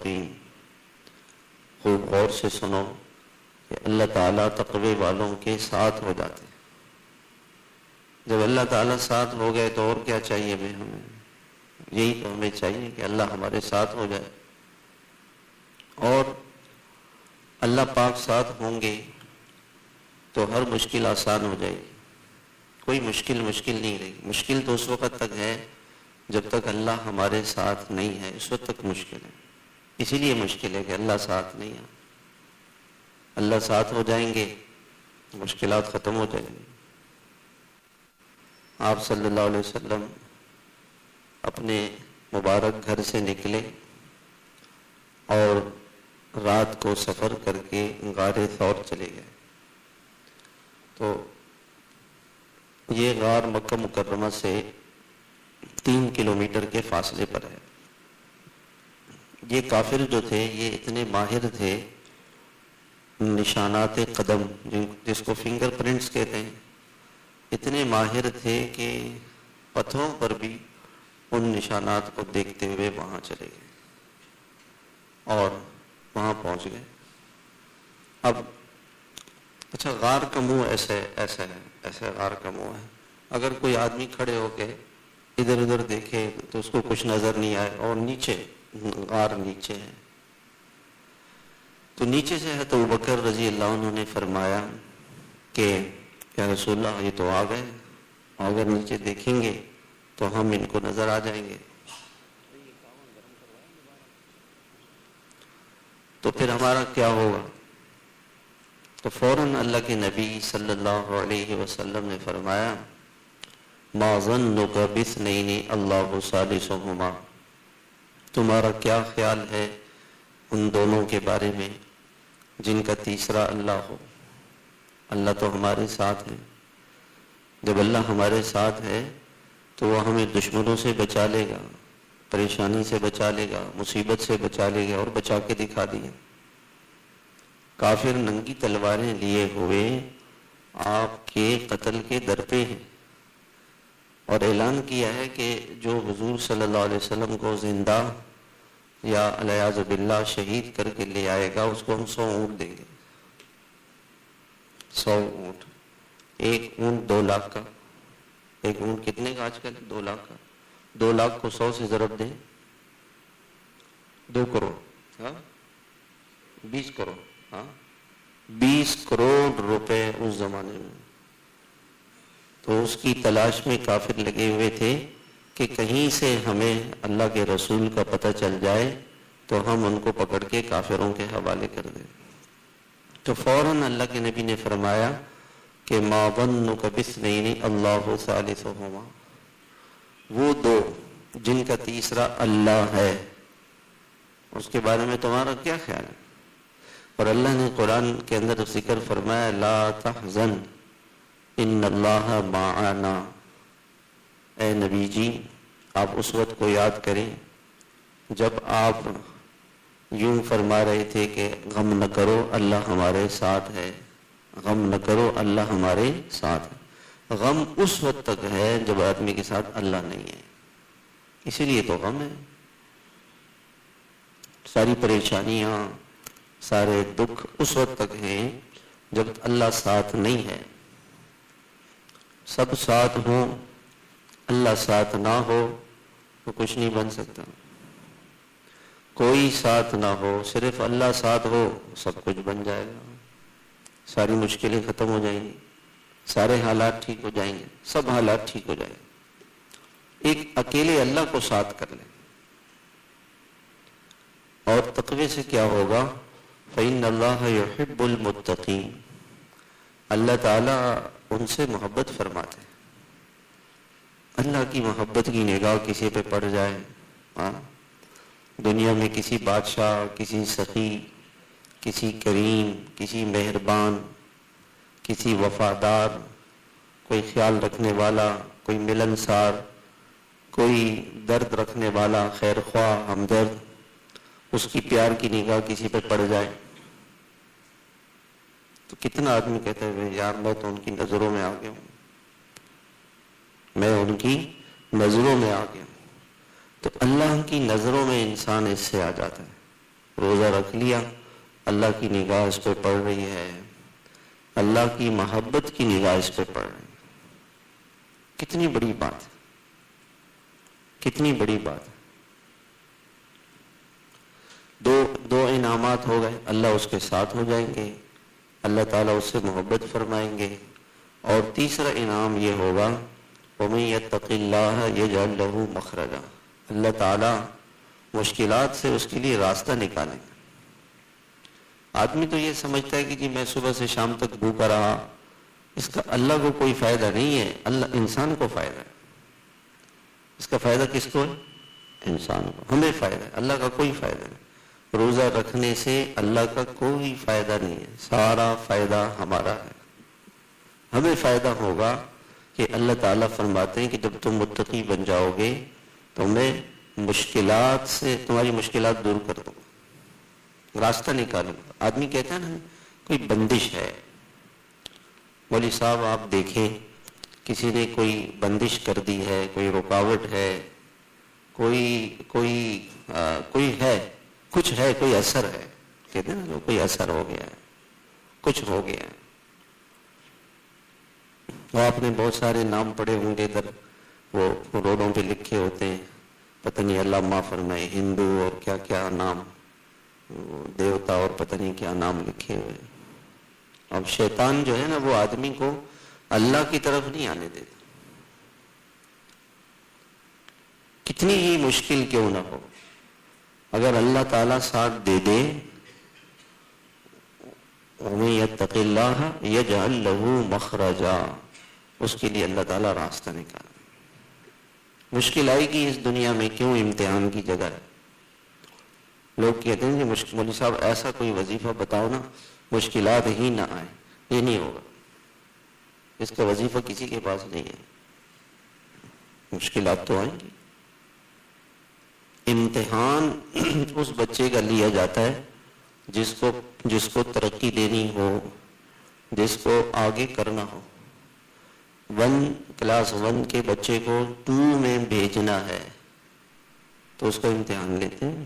المتقین۔ خوب غور سے سنو کہ اللہ تعالیٰ تقوی والوں کے ساتھ ہو جاتے ہیں۔ جب اللہ تعالیٰ ساتھ ہو گئے تو اور کیا چاہیے ہمیں؟ یہی تو ہمیں چاہیے کہ اللہ ہمارے ساتھ ہو جائے، اور اللہ پاک ساتھ ہوں گے تو ہر مشکل آسان ہو جائے گی۔ کوئی مشکل نہیں رہے گی۔ مشکل تو اس وقت تک ہے جب تک اللہ ہمارے ساتھ نہیں ہے، اس وقت تک مشکل ہے۔ اسی لیے مشکل ہے کہ اللہ ساتھ نہیں ہے۔ اللہ ساتھ ہو جائیں گے، مشکلات ختم ہو جائیں گی۔ آپ صلی اللہ علیہ وسلم اپنے مبارک گھر سے نکلے اور رات کو سفر کر کے غار ثور چلے گئے۔ تو یہ غار مکہ مکرمہ سے 3 کلومیٹر کے فاصلے پر ہے۔ یہ کافر جو تھے یہ اتنے ماہر تھے نشانات قدم، جس کو فنگر پرنٹس کہتے ہیں، اتنے ماہر تھے کہ پتھروں پر بھی ان نشانات کو دیکھتے ہوئے وہاں چلے گئے اور وہاں پہنچ گئے۔ اب اچھا، غار کا منہ ایسے غار کا منہ ہے، اگر کوئی آدمی کھڑے ہو کے ادھر ادھر دیکھے تو اس کو کچھ نظر نہیں آئے، اور نیچے غار نیچے ہے۔ تو نیچے سے حضرت ابوبکر رضی اللہ عنہ نے فرمایا کہ یا رسول اللہ یہ تو آ گئے، اگر نیچے دیکھیں گے تو ہم ان کو نظر آ جائیں گے، تو پھر ہمارا کیا ہوگا؟ تو فوراً اللہ کے نبی صلی اللہ علیہ وسلم نے فرمایا ما ظنک باثنین اللہ ثالثہما، تمہارا کیا خیال ہے ان دونوں کے بارے میں جن کا تیسرا اللہ ہو؟ اللہ تو ہمارے ساتھ ہے۔ جب اللہ ہمارے ساتھ ہے تو وہ ہمیں دشمنوں سے بچا لے گا، پریشانی سے بچا لے گا، مصیبت سے بچا لے گا، اور بچا کے دکھا دیا۔ کافر ننگی تلواریں لیے ہوئے آپ کے قتل کے در پہ ہیں، اور اعلان کیا ہے کہ جو حضور صلی اللہ علیہ وسلم کو زندہ یا علیاذ باللہ شہید کر کے لے آئے گا اس کو ہم 100 اونٹ دیں گے۔ 100 اونٹ، ایک اونٹ 2 لاکھ کا۔ ایک اونٹ کتنے کا آج کل؟ 2 لاکھ کا۔ 2 لاکھ کو 100 سے ضرب دیں، 2 کروڑ، 20 کروڑ، 20 کروڑ روپے اس زمانے میں۔ تو اس کی تلاش میں کافر لگے ہوئے تھے کہ کہیں سے ہمیں اللہ کے رسول کا پتہ چل جائے تو ہم ان کو پکڑ کے کافروں کے حوالے کر دیں۔ تو فوراً اللہ کے نبی نے فرمایا کہ ما ظنک باثنین اللہ ثالثہما، وہ 2 جن کا تیسرا اللہ ہے، اس کے بارے میں تمہارا کیا خیال ہے؟ اور اللہ نے قرآن کے اندر ذکر فرمایا لا تحزن ان اللہ معنا۔ اے نبی جی، آپ اس وقت کو یاد کریں جب آپ یوں فرما رہے تھے کہ غم نہ کرو اللہ ہمارے ساتھ ہے، غم نہ کرو اللہ ہمارے ساتھ ہے۔ غم اس وقت تک ہے جب آدمی کے ساتھ اللہ نہیں ہے، اسی لیے تو غم ہے۔ ساری پریشانیاں، سارے دکھ اس وقت تک ہیں جب اللہ ساتھ نہیں ہے۔ سب ساتھ ہوں، اللہ ساتھ نہ ہو تو کچھ نہیں بن سکتا۔ کوئی ساتھ نہ ہو، صرف اللہ ساتھ ہو، سب کچھ بن جائے گا۔ ساری مشکلیں ختم ہو جائیں گی، سارے حالات ٹھیک ہو جائیں گے، سب حالات ٹھیک ہو جائیں گے۔ ایک اکیلے اللہ کو ساتھ کر لیں۔ اور تقوی سے کیا ہوگا؟ فَإِنَّ اللَّهَ يُحِبُّ الْمُتَّقِينَ، اللہ تعالیٰ ان سے محبت فرماتے ہیں۔ اللہ کی محبت کی نگاہ کسی پہ پڑ جائے، دنیا میں کسی بادشاہ، کسی سخی، کسی کریم، کسی مہربان، کسی وفادار، کوئی خیال رکھنے والا، کوئی ملنسار، کوئی درد رکھنے والا، خیر خواہ، ہمدرد، اس کی پیار کی نگاہ کسی پہ پڑ جائے تو کتنا آدمی کہتا ہے یار میں تو ان کی نظروں میں آ گیا ہوں، میں ان کی نظروں میں آ گیا ہوں۔ تو اللہ کی نظروں میں انسان اس سے آ جاتا ہے۔ روزہ رکھ لیا، اللہ کی نگاہ اس پہ پڑ رہی ہے، اللہ کی محبت کی نگاہ اس پہ پڑ رہی ہے۔ کتنی بڑی بات ہے، کتنی بڑی بات ہے۔ دو انعامات ہو گئے، اللہ اس کے ساتھ ہو جائیں گے، اللہ تعالیٰ اس سے محبت فرمائیں گے، اور تیسرا انعام یہ ہوگا وَمَن يَتَّقِ اللَّهَ يَجْعَلْ لَهُ مَخْرَجًا، اللہ تعالیٰ مشکلات سے اس کے لیے راستہ نکالیں گے۔ آدمی تو یہ سمجھتا ہے کہ جی میں صبح سے شام تک بھوکا رہا، اس کا اللہ کو کوئی فائدہ نہیں ہے، اللہ انسان کو فائدہ ہے۔ اس کا فائدہ کس کو ہے؟ انسان کو، ہمیں فائدہ ہے، اللہ کا کوئی فائدہ نہیں۔ روزہ رکھنے سے اللہ کا کوئی فائدہ نہیں ہے، سارا فائدہ ہمارا ہے۔ ہمیں فائدہ ہوگا کہ اللہ تعالیٰ فرماتے ہیں کہ جب تم متقی بن جاؤ گے تو میں مشکلات سے تمہاری مشکلات دور کر دوں گا، راستہ نکالوں گا۔ آدمی کہتا ہے نا کوئی بندش ہے، مولوی صاحب آپ دیکھیں کسی نے کوئی بندش کر دی ہے، کوئی رکاوٹ ہے، کوئی ہے، کچھ ہے، کوئی اثر ہے، کہتے ہیں نا کوئی اثر ہو گیا ہے، کچھ ہو گیا ہے۔ وہ آپ نے بہت سارے نام پڑے ہوں گے ادھر، وہ روڈوں پہ لکھے ہوتے ہیں، پتہ نہیں اللہ معاف فرمائے، ہندو اور کیا کیا نام، دیوتا اور پتہ نہیں کیا نام لکھے ہوئے۔ اب شیطان جو ہے نا وہ آدمی کو اللہ کی طرف نہیں آنے دیتا، کتنی ہی مشکل کیوں نہ ہو، اگر اللہ تعالیٰ ساتھ دے دے، وَمَن يَتَّقِ اللَّهَ يَجْعَلْ لَهُ مَخْرَجًا، اس کے لیے اللہ تعالیٰ راستہ نکالے۔ مشکل آئے گی اس دنیا میں، کیوں؟ امتحان کی جگہ ہے۔ لوگ کہتے ہیں کہ مولوی صاحب ایسا کوئی وظیفہ بتاؤ نا مشکلات ہی نہ آئے، یہ نہیں ہوگا، اس کا وظیفہ کسی کے پاس نہیں ہے، مشکلات تو آئیں گی۔ امتحان اس بچے کا لیا جاتا ہے جس کو ترقی دینی ہو، جس کو آگے کرنا ہو۔ کلاس 1 کے بچے کو 2 میں بھیجنا ہے تو اس کا امتحان لیتے ہیں۔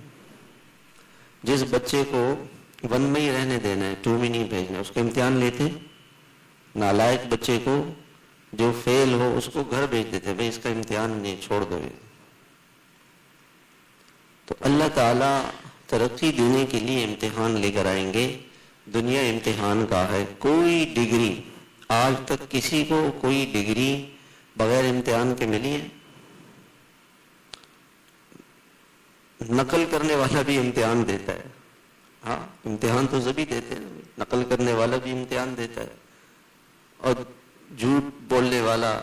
جس بچے کو 1 میں ہی رہنے دینا ہے، 2 میں نہیں بھیجنا، اس کا امتحان لیتے ہیں۔ نالائق بچے کو جو فیل ہو اس کو گھر بھیج دیتے ہیں، بھئی اس کا امتحان نہیں، چھوڑ دو۔ تو اللہ تعالیٰ ترقی دینے کے لیے امتحان لے کر آئیں گے۔ دنیا امتحان کا ہے، کوئی ڈگری آج تک کسی کو کوئی ڈگری بغیر امتحان کے ملی ہے؟ نقل کرنے والا بھی امتحان دیتا ہے، ہاں امتحان تو سبھی دیتے ہیں، نقل کرنے والا بھی امتحان دیتا ہے، اور جھوٹ بولنے والا،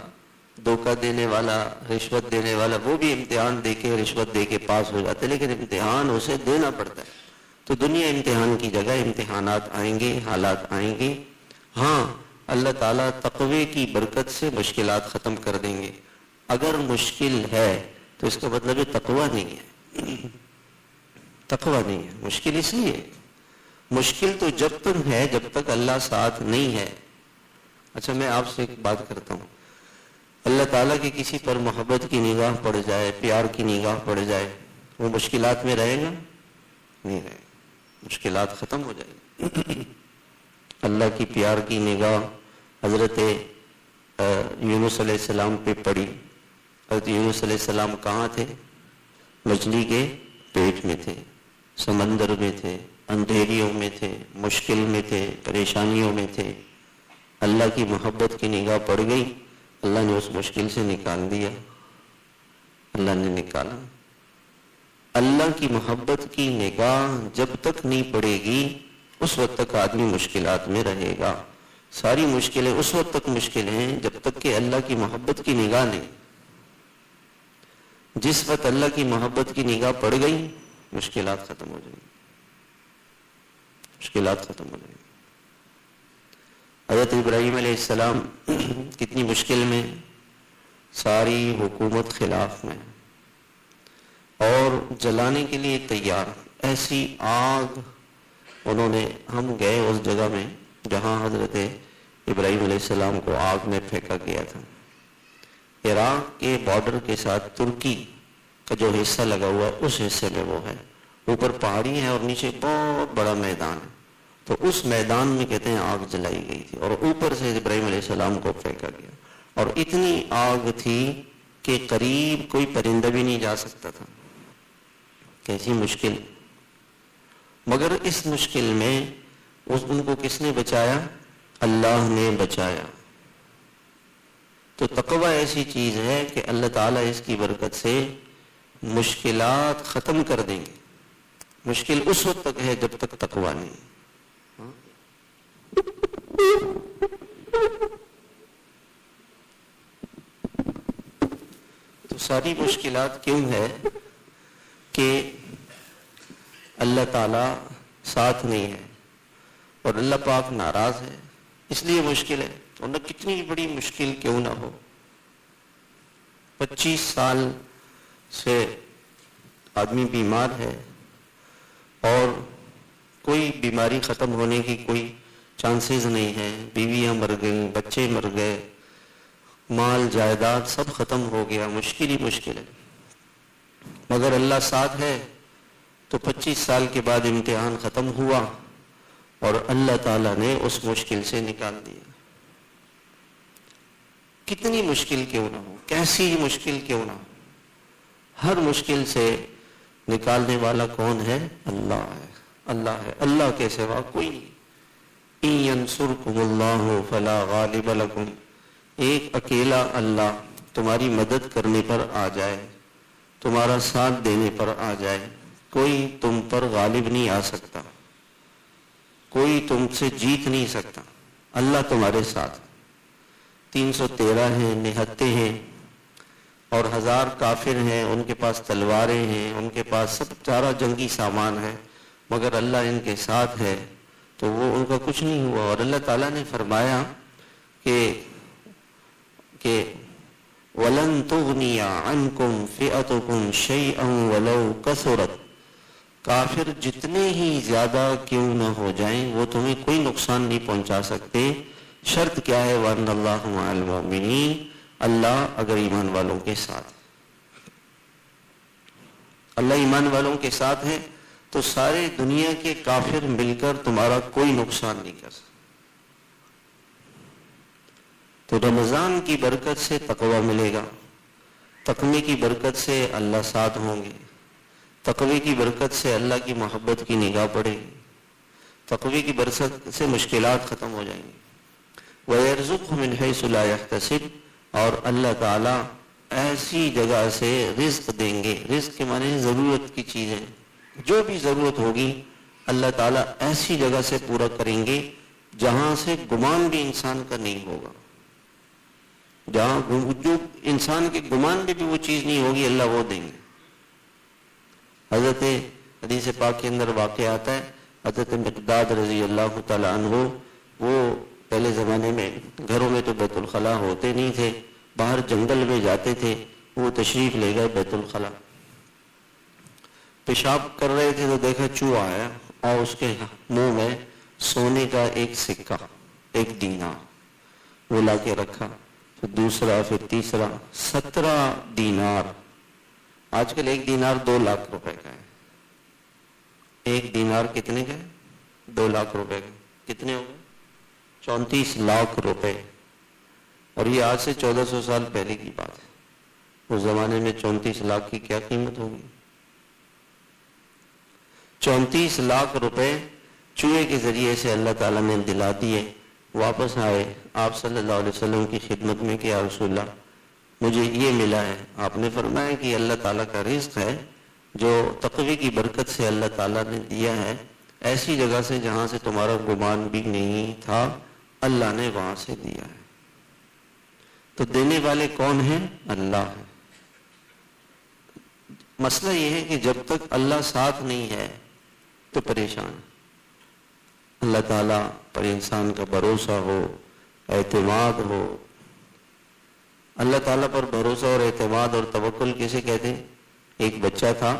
دھوکہ دینے والا، رشوت دینے والا، وہ بھی امتحان دے کے رشوت دے کے پاس ہو جاتے، لیکن امتحان اسے دینا پڑتا ہے۔ تو دنیا امتحان کی جگہ، امتحانات آئیں گے، حالات آئیں گے۔ ہاں اللہ تعالیٰ تقوی کی برکت سے مشکلات ختم کر دیں گے۔ اگر مشکل ہے تو اس کا مطلب تقوی نہیں ہے، تقوی نہیں ہے، مشکل اس لیے ہے۔ مشکل تو جب تک ہے جب تک اللہ ساتھ نہیں ہے۔ اچھا میں آپ سے ایک بات کرتا ہوں، اللہ تعالیٰ کی کسی پر محبت کی نگاہ پڑ جائے، پیار کی نگاہ پڑ جائے، وہ مشکلات میں رہے گا؟ نہیں رہے گا، مشکلات ختم ہو جائے گی۔ اللہ کی پیار کی نگاہ حضرت یونس علیہ السلام پہ پڑی۔ حضرت یونس علیہ السلام کہاں تھے؟ مچھلی کے پیٹ میں تھے، سمندر میں تھے، اندھیریوں میں تھے، مشکل میں تھے، پریشانیوں میں تھے۔ اللہ کی محبت کی نگاہ پڑ گئی، اللہ نے اس مشکل سے نکال دیا، اللہ نے نکالا۔ اللہ کی محبت کی نگاہ جب تک نہیں پڑے گی اس وقت تک آدمی مشکلات میں رہے گا۔ ساری مشکلیں اس وقت تک مشکل ہیں جب تک کہ اللہ کی محبت کی نگاہ نہیں۔ جس وقت اللہ کی محبت کی نگاہ پڑ گئی مشکلات ختم ہو جائیں گی، مشکلات ختم ہو جائیں گی۔ حضرت ابراہیم علیہ السلام کتنی مشکل میں، ساری حکومت خلاف میں، اور جلانے کے لیے تیار، ایسی آگ انہوں نے، ہم گئے اس جگہ میں جہاں حضرت ابراہیم علیہ السلام کو آگ میں پھینکا گیا تھا۔ عراق کے بارڈر کے ساتھ ترکی کا جو حصہ لگا ہوا ہے اس حصے میں وہ ہے، اوپر پہاڑی ہے اور نیچے بہت بڑا میدان ہے، تو اس میدان میں کہتے ہیں آگ جلائی گئی تھی اور اوپر سے ابراہیم علیہ السلام کو پھینکا گیا، اور اتنی آگ تھی کہ قریب کوئی پرندہ بھی نہیں جا سکتا تھا۔ کیسی مشکل، مگر اس مشکل میں ان کو کس نے بچایا؟ اللہ نے بچایا۔ تو تقوی ایسی چیز ہے کہ اللہ تعالیٰ اس کی برکت سے مشکلات ختم کر دیں گے۔ مشکل اس وقت تک ہے جب تک تقوی نہیں۔ تو ساری مشکلات کیوں ہے کہ اللہ تعالیٰ ساتھ نہیں ہے اور اللہ پاک ناراض ہے، اس لیے مشکل ہے، ورنہ کتنی بڑی مشکل کیوں نہ ہو۔ 25 سال سے آدمی بیمار ہے اور کوئی بیماری ختم ہونے کی کوئی چانسز نہیں ہے، بیویاں مر گئیں، بچے مر گئے، مال جائیداد سب ختم ہو گیا، مشکل ہی مشکل ہے، مگر اللہ ساتھ ہے۔ تو 25 سال کے بعد امتحان ختم ہوا اور اللہ تعالیٰ نے اس مشکل سے نکال دیا۔ کتنی مشکل کیوں نہ ہو، کیسی مشکل کیوں نہ ہو، ہر مشکل سے نکالنے والا کون ہے؟ اللہ ہے، اللہ ہے، اللہ کے سوا کوئی نہیں۔ ان ینصرکم اللہ فلا غالب لکم، ایک اکیلا اللہ تمہاری مدد کرنے پر آ جائے، تمہارا ساتھ دینے پر آ جائے، کوئی تم پر غالب نہیں آ سکتا، کوئی تم سے جیت نہیں سکتا، اللہ تمہارے ساتھ۔ 313 ہیں، نہتے ہیں اور 1000 کافر ہیں، ان کے پاس تلواریں ہیں، ان کے پاس سب سارا جنگی سامان ہے، مگر اللہ ان کے ساتھ ہے، تو وہ ان کا کچھ نہیں ہوا۔ اور اللہ تعالیٰ نے فرمایا کہ وَلَن تُغْنِيَ عَنْكُمْ فِئَتُكُمْ شَيْئًا وَلَوْ كَثُرَتْ، کافر جتنے ہی زیادہ کیوں نہ ہو جائیں وہ تمہیں کوئی نقصان نہیں پہنچا سکتے، شرط کیا ہے؟ وَأَنَّ اللَّهَ مَعَ الْمُؤْمِنِينَ، اللہ اگر ایمان والوں کے ساتھ، اللہ ایمان والوں کے ساتھ ہے تو سارے دنیا کے کافر مل کر تمہارا کوئی نقصان نہیں کر سکتے۔ تو رمضان کی برکت سے تقوی ملے گا، تقوی کی برکت سے اللہ ساتھ ہوں گے، تقوی کی برکت سے اللہ کی محبت کی نگاہ پڑے گی، تقوی کی برکت سے مشکلات ختم ہو جائیں گی۔ وَيَرْزُقْهُ مِنْ حَيْثُ لَا يَحْتَسِبُ، اور اللہ تعالیٰ ایسی جگہ سے رزق دیں گے، رزق کے معنی ضرورت کی چیزیں، جو بھی ضرورت ہوگی اللہ تعالیٰ ایسی جگہ سے پورا کریں گے جہاں سے گمان بھی انسان کا نہیں ہوگا، جہاں جو انسان کے گمان میں بھی وہ چیز نہیں ہوگی اللہ وہ دیں گے۔ حضرت حدیث پاک کے اندر واقع آتا ہے، حضرت مقداد رضی اللہ تعالیٰ عنہ، وہ پہلے زمانے میں گھروں میں تو بیت الخلاء ہوتے نہیں تھے، باہر جنگل میں جاتے تھے، وہ تشریف لے گئے بیت الخلاء، پیشاب کر رہے تھے تو دیکھا چوہا آیا اور اس کے منہ میں سونے کا ایک سکہ، ایک دینار، وہ لا کے رکھا، پھر دوسرا، پھر تیسرا، 17 دینار۔ آج کل ایک دینار 2 لاکھ روپے کا ہے، ایک دینار کتنے کا ہے؟ 2 لاکھ روپے کا، کتنے ہو گئے؟ 34 لاکھ روپے۔ اور یہ آج سے 1400 سال پہلے کی بات ہے، اس زمانے میں 34 لاکھ کی کیا قیمت ہوگی؟ 34 لاکھ روپے چوہے کے ذریعے سے اللہ تعالیٰ نے دلا دیے۔ واپس آئے آپ صلی اللہ علیہ وسلم کی خدمت میں کہ یا رسول اللہ مجھے یہ ملا ہے۔ آپ نے فرمایا کہ اللہ تعالیٰ کا رزق ہے جو تقوی کی برکت سے اللہ تعالیٰ نے دیا ہے، ایسی جگہ سے جہاں سے تمہارا گمان بھی نہیں تھا، اللہ نے وہاں سے دیا ہے۔ تو دینے والے کون ہیں؟ اللہ ہے۔ مسئلہ یہ ہے کہ جب تک اللہ ساتھ نہیں ہے تو پریشان۔ اللہ تعالیٰ پر انسان کا بھروسہ ہو، اعتماد ہو۔ اللہ تعالیٰ پر بھروسہ اور اعتماد اور توکل کسے کہتے ہیں؟ ایک بچہ تھا،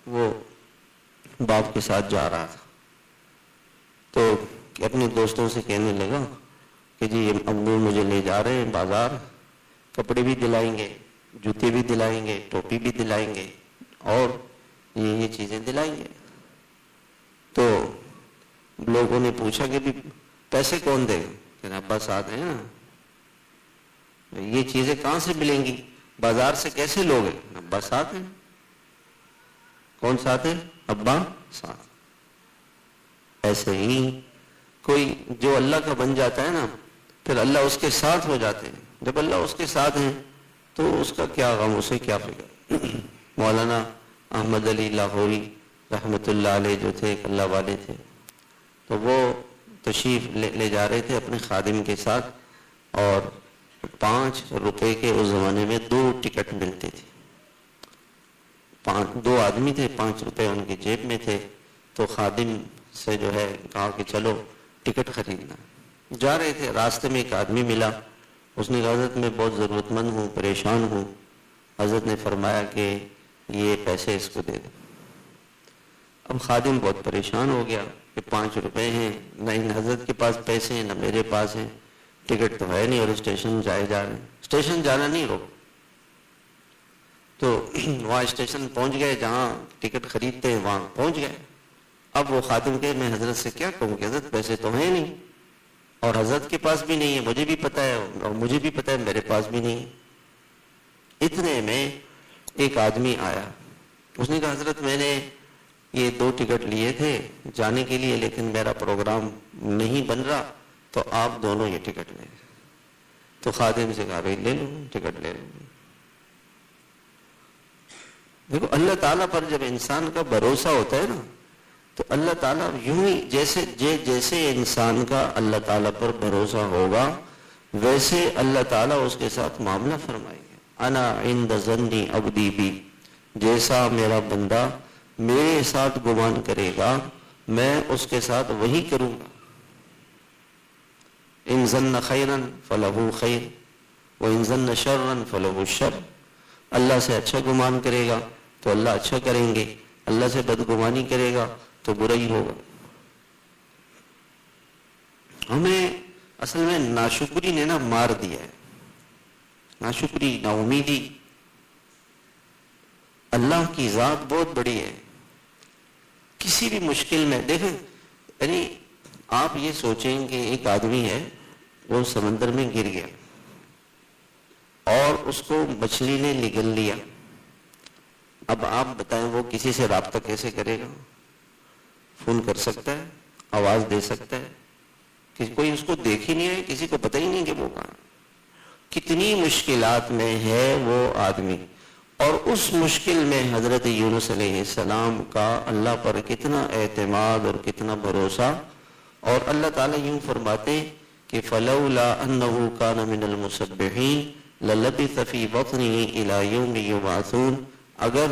وہ باپ کے ساتھ جا رہا تھا تو اپنے دوستوں سے کہنے لگا کہ جی ابو مجھے لے جا رہے ہیں بازار، کپڑے بھی دلائیں گے، جوتے بھی دلائیں گے، ٹوپی بھی دلائیں گے، اور یہ چیزیں دلائیں گے. تو لوگوں نے پوچھا کہ بھی پیسے کون دے گا؟ کہ ابا ساتھ ہیں نا. یہ چیزیں کہاں سے ملیں گی؟ بازار سے کیسے لوگے؟ ابا ساتھ ہیں. کون ساتھ ہے؟ ابا ساتھ. ایسے ہی کوئی جو اللہ کا بن جاتا ہے نا، پھر اللہ اس کے ساتھ ہو جاتے ہیں. جب اللہ اس کے ساتھ ہیں تو اس کا کیا غم، اسے کیا فکر. مولانا احمد علی لاہوری رحمۃ اللہ علیہ جو تھے، ایک اللہ والے تھے، تو وہ تشریف لے جا رہے تھے اپنے خادم کے ساتھ، اور 5 روپے کے اس زمانے میں 2 ٹکٹ ملتے تھے. 2 آدمی تھے، 5 روپے ان کی جیب میں تھے. تو خادم سے جو ہے کہا کہ چلو ٹکٹ خریدنا. جا رہے تھے، راستے میں ایک آدمی ملا. اس نے کہا حضرت میں بہت ضرورت مند ہوں، پریشان ہوں. حضرت نے فرمایا کہ یہ پیسے اس کو دے دیں. اب خادم بہت پریشان ہو گیا کہ 5 روپے ہیں، نہ ان حضرت کے پاس پیسے ہیں نہ میرے پاس ہیں، ٹکٹ تو ہے نہیں اور اسٹیشن جائے جا رہے ہیں. اسٹیشن جانا نہیں روک. تو وہاں اسٹیشن پہنچ گئے، جہاں ٹکٹ خریدتے ہیں وہاں پہنچ گئے. اب وہ خادم کہ میں حضرت سے کیا کہوں کہ حضرت پیسے تو ہیں نہیں، اور حضرت کے پاس بھی نہیں ہے، مجھے بھی پتہ ہے، اور مجھے بھی پتہ ہے میرے پاس بھی نہیں ہے. اتنے میں ایک آدمی آیا. اس نے کہا حضرت میں نے یہ 2 ٹکٹ لیے تھے جانے کے لیے، لیکن میرا پروگرام نہیں بن رہا، تو آپ دونوں یہ ٹکٹ لیں. تو خادم سے کہا بھائی لے لو، ٹکٹ لے لو. دیکھو اللہ تعالیٰ پر جب انسان کا بھروسہ ہوتا ہے نا، تو اللہ تعالیٰ یوں ہی جیسے انسان کا اللہ تعالیٰ پر بھروسہ ہوگا، ویسے اللہ تعالیٰ اس کے ساتھ معاملہ فرمائے گا. انا عند ظن عبدی بی، جیسا میرا بندہ میرے ساتھ گمان کرے گا میں اس کے ساتھ وہی کروں گا. ان ظن خیرا فلہ خیر وان ظن شرا فلہ الشر. اللہ سے اچھا گمان کرے گا تو اللہ اچھا کریں گے، اللہ سے بدگمانی کرے گا تو برا ہی ہوگا. ہمیں اصل میں ناشکری نے نا مار دیا ہے. ناشکری، نا امیدی. اللہ کی ذات بہت بڑی ہے. کسی بھی مشکل میں دیکھیں، یعنی آپ یہ سوچیں کہ ایک آدمی ہے، وہ سمندر میں گر گیا اور اس کو مچھلی نے نگل لیا. اب آپ بتائیں وہ کسی سے رابطہ کیسے کرے گا؟ فون کر سکتا ہے، آواز دے سکتا ہے؟ کوئی اس کو دیکھ ہی نہیں ہے، کسی کو پتہ ہی نہیں کہ وہ کہاں. کتنی مشکلات میں ہے وہ آدمی، اور اس مشکل میں حضرت یونس علیہ السلام کا اللہ پر کتنا اعتماد اور کتنا بھروسہ. اور اللہ تعالیٰ یوں فرماتے کہ فلولا انہ کان من المسبحین للبث فی بطنہ الی یوم یبعثون. اگر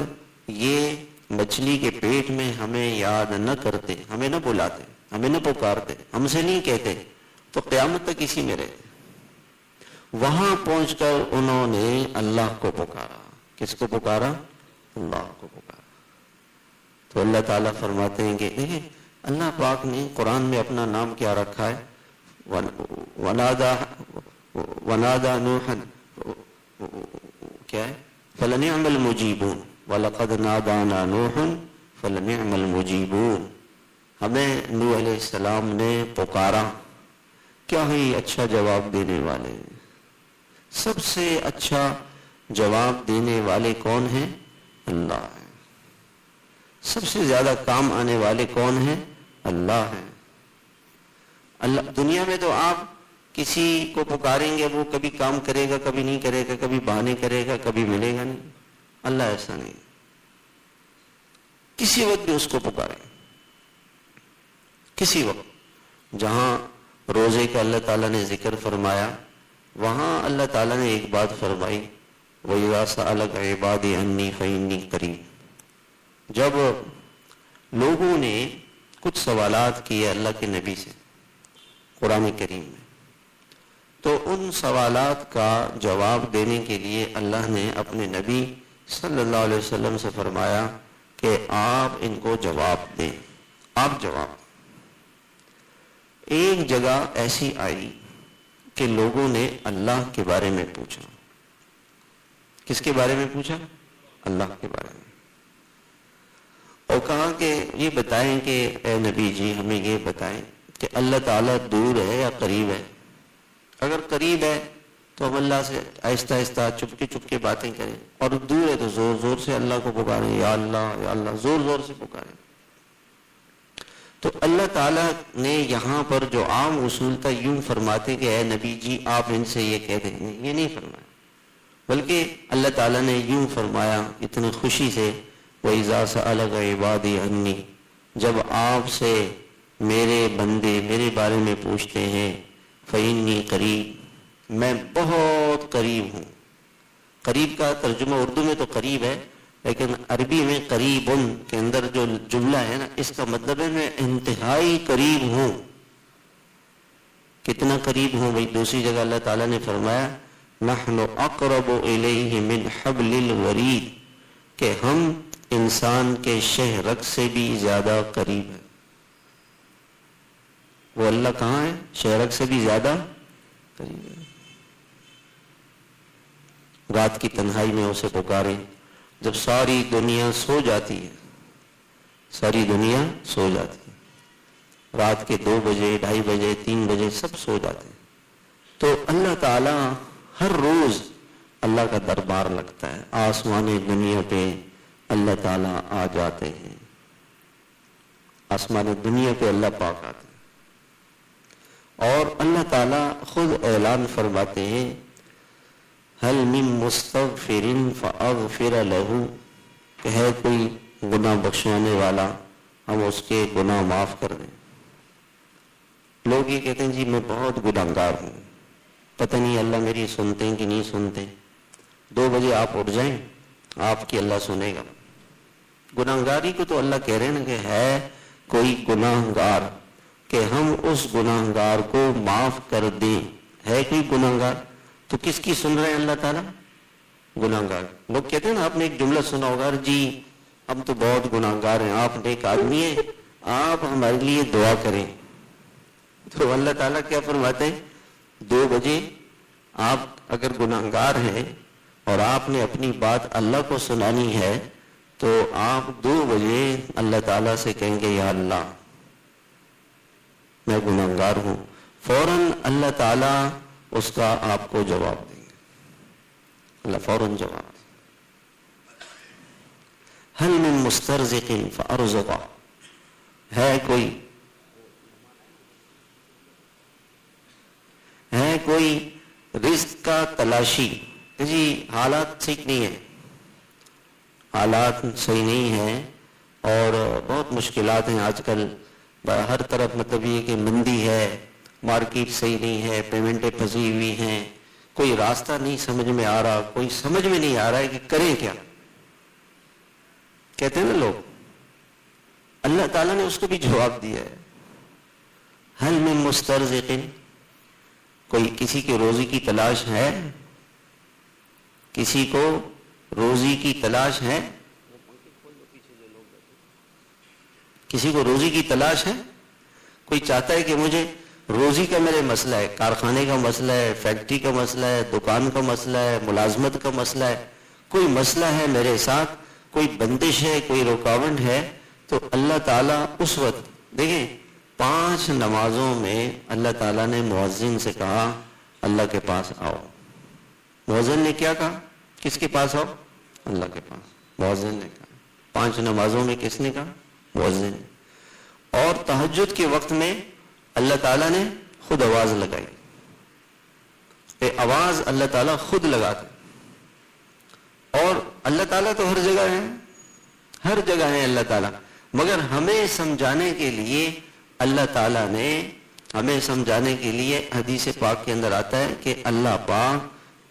یہ مچھلی کے پیٹ میں ہمیں یاد نہ کرتے، ہمیں نہ بلاتے، ہمیں نہ پکارتے، ہم سے نہیں کہتے، تو قیامت تک اسی میں رہتے. وہاں پہنچ کر انہوں نے اللہ کو پکارا. کس کو پکارا؟ اللہ کو پکارا. تو اللہ تعالیٰ فرماتے ہیں کہ دیکھیں اللہ پاک نے قرآن میں اپنا نام کیا رکھا ہے، ونادا نوحا، کیا ہے؟ فلنعم المجیبون وَلَقَدْ نَادَانَا نُوحٌ فَلَنِعْمَ الْمُجِيبُونَ. ہمیں نوح علیہ السلام نے پکارا، کیا ہی اچھا جواب دینے والے. سب سے اچھا جواب دینے والے کون ہیں؟ اللہ ہے. سب سے زیادہ کام آنے والے کون ہیں؟ اللہ ہیں. اللہ. دنیا میں تو آپ کسی کو پکاریں گے، وہ کبھی کام کرے گا، کبھی نہیں کرے گا، کبھی بہانے کرے گا، کبھی ملے گا نہیں. اللہ ایسا نہیں، کسی وقت بھی اس کو پکارے. کسی وقت. جہاں روزے کا اللہ تعالیٰ نے ذکر فرمایا، وہاں اللہ تعالیٰ نے ایک بات فرمائی، وَإِذَا سَأَلَكَ عِبَادِي عَنِّي فَإِنِّي قَرِيبٌ. جب لوگوں نے کچھ سوالات کیے اللہ کے نبی سے قرآن کریم میں، تو ان سوالات کا جواب دینے کے لیے اللہ نے اپنے نبی صلی اللہ علیہ وسلم سے فرمایا کہ آپ ان کو جواب دیں. آپ جواب. ایک جگہ ایسی آئی کہ لوگوں نے اللہ کے بارے میں پوچھا. کس کے بارے میں پوچھا؟ اللہ کے بارے میں. اور کہا کہ یہ بتائیں کہ اے نبی جی ہمیں یہ بتائیں کہ اللہ تعالیٰ دور ہے یا قریب ہے؟ اگر قریب ہے تو ہم اللہ سے آہستہ آہستہ چپ کے باتیں کریں، اور دور ہے تو زور زور سے اللہ کو پکاریں، یا اللہ زور زور سے پکاریں۔ تو اللہ تعالیٰ نے یہاں پر جو عام اصول تھا یوں فرماتے کہ اے نبی جی آپ ان سے یہ کہہ دیں، یہ نہیں فرمایا، بلکہ اللہ تعالیٰ نے یوں فرمایا اتنی خوشی سے، وَإِذَا سَأَلَكَ عِبَادِي عَنِّي، جب آپ سے میرے بندے میرے بارے میں پوچھتے ہیں، فَإِنِّي قریب، میں بہت قریب ہوں۔ قریب کا ترجمہ اردو میں تو قریب ہے، لیکن عربی میں قریبن کے اندر جو جملہ ہے نا، اس کا مطلب ہے میں انتہائی قریب ہوں۔ کتنا قریب ہوں بھائی؟ دوسری جگہ اللہ تعالیٰ نے فرمایا نحن اقرب الیہ من حبل الورید، کہ ہم انسان کے شہ رگ سے بھی زیادہ قریب ہیں۔ وہ اللہ کہاں ہے؟ شہ رگ سے بھی زیادہ قریب ہے۔ رات کی تنہائی میں اسے پکاریں جب ساری دنیا سو جاتی ہے، ساری دنیا سو جاتی ہے، رات کے 2 بجے 2:30 بجے 3 بجے سب سو جاتے ہیں، تو اللہ تعالیٰ ہر روز اللہ کا دربار لگتا ہے، آسمان دنیا پہ اللہ تعالیٰ آ جاتے ہیں، آسمان دنیا پہ اللہ پاک آتے ہیں، اور اللہ تعالیٰ خود اعلان فرماتے ہیں هل من مستغفر فاغفر له، کہ ہے کوئی گناہ بخشوانے والا ہم اس کے گناہ معاف کر دیں۔ لوگ یہ کہتے ہیں جی میں بہت گناہگار ہوں، پتہ نہیں اللہ میری سنتے ہیں کہ نہیں سنتے۔ 2 بجے آپ اٹھ جائیں، آپ کی اللہ سنے گا۔ گناہگاری کو تو اللہ کہہ رہے ہیں نا کہ ہے کوئی گناہگار، کہ ہم اس گناہگار کو معاف کر دیں۔ ہے کوئی گناہگار تو کس کی سن رہے ہیں اللہ تعالیٰ؟ گناہگار۔ لوگ کہتے ہیں نا، آپ نے ایک جملہ سنا ہوگا، جی ہم تو بہت گناہگار ہیں، آپ نیک آدمی ہیں، آپ ہمارے لیے دعا کریں۔ تو اللہ تعالیٰ کیا فرماتے ہیں؟ 2 بجے آپ اگر گناہگار ہیں اور آپ نے اپنی بات اللہ کو سنانی ہے تو آپ 2 بجے اللہ تعالیٰ سے کہیں گے یا اللہ میں گناہگار ہوں، فوراً اللہ تعالیٰ اس کا آپ کو جواب دیں گے، اللہ فوراً جواب دیں۔ هل من مسترزق فارزقہ، ہے کوئی رزق کا تلاشی، جی حالات ٹھیک نہیں ہیں، حالات صحیح نہیں ہیں اور بہت مشکلات ہیں آج کل ہر طرف، مطلب یہ کہ مندی ہے، مارکیٹ صحیح نہیں ہے، پیمنٹیں پھنسی ہوئی ہیں، کوئی راستہ نہیں سمجھ میں آ رہا، کوئی سمجھ میں نہیں آ رہا ہے کہ کریں کیا۔ کہتے ہیں نا لوگ، اللہ تعالیٰ نے اس کو بھی جواب دیا ہے، حل من مسترزق، کوئی کسی کی روزی کی تلاش ہے؟ کسی کو روزی کی تلاش ہے؟ کسی کو روزی کی تلاش ہے؟ کوئی چاہتا ہے کہ مجھے روزی کا میرے مسئلہ ہے، کارخانے کا مسئلہ ہے، فیکٹری کا مسئلہ ہے، دکان کا مسئلہ ہے، ملازمت کا مسئلہ ہے، کوئی مسئلہ ہے میرے ساتھ، کوئی بندش ہے، کوئی رکاوٹ ہے، تو اللہ تعالیٰ اس وقت دیکھیں 5 نمازوں میں اللہ تعالیٰ نے مؤذن سے کہا اللہ کے پاس آؤ۔ مؤذن نے کیا کہا؟ کس کے پاس آؤ؟ اللہ کے پاس۔ مؤذن نے کہا 5 نمازوں میں کس نے کہا؟ مؤذن نے۔ اور تہجد کے وقت میں اللہ تعالیٰ نے خود آواز لگائی، آواز اللہ تعالیٰ خود لگاتے، اور اللہ تعالیٰ تو ہر جگہ ہے، ہر جگہ ہے اللہ تعالیٰ، مگر ہمیں سمجھانے کے لیے اللہ تعالیٰ نے، ہمیں سمجھانے کے لیے حدیث پاک کے اندر آتا ہے کہ اللہ پاک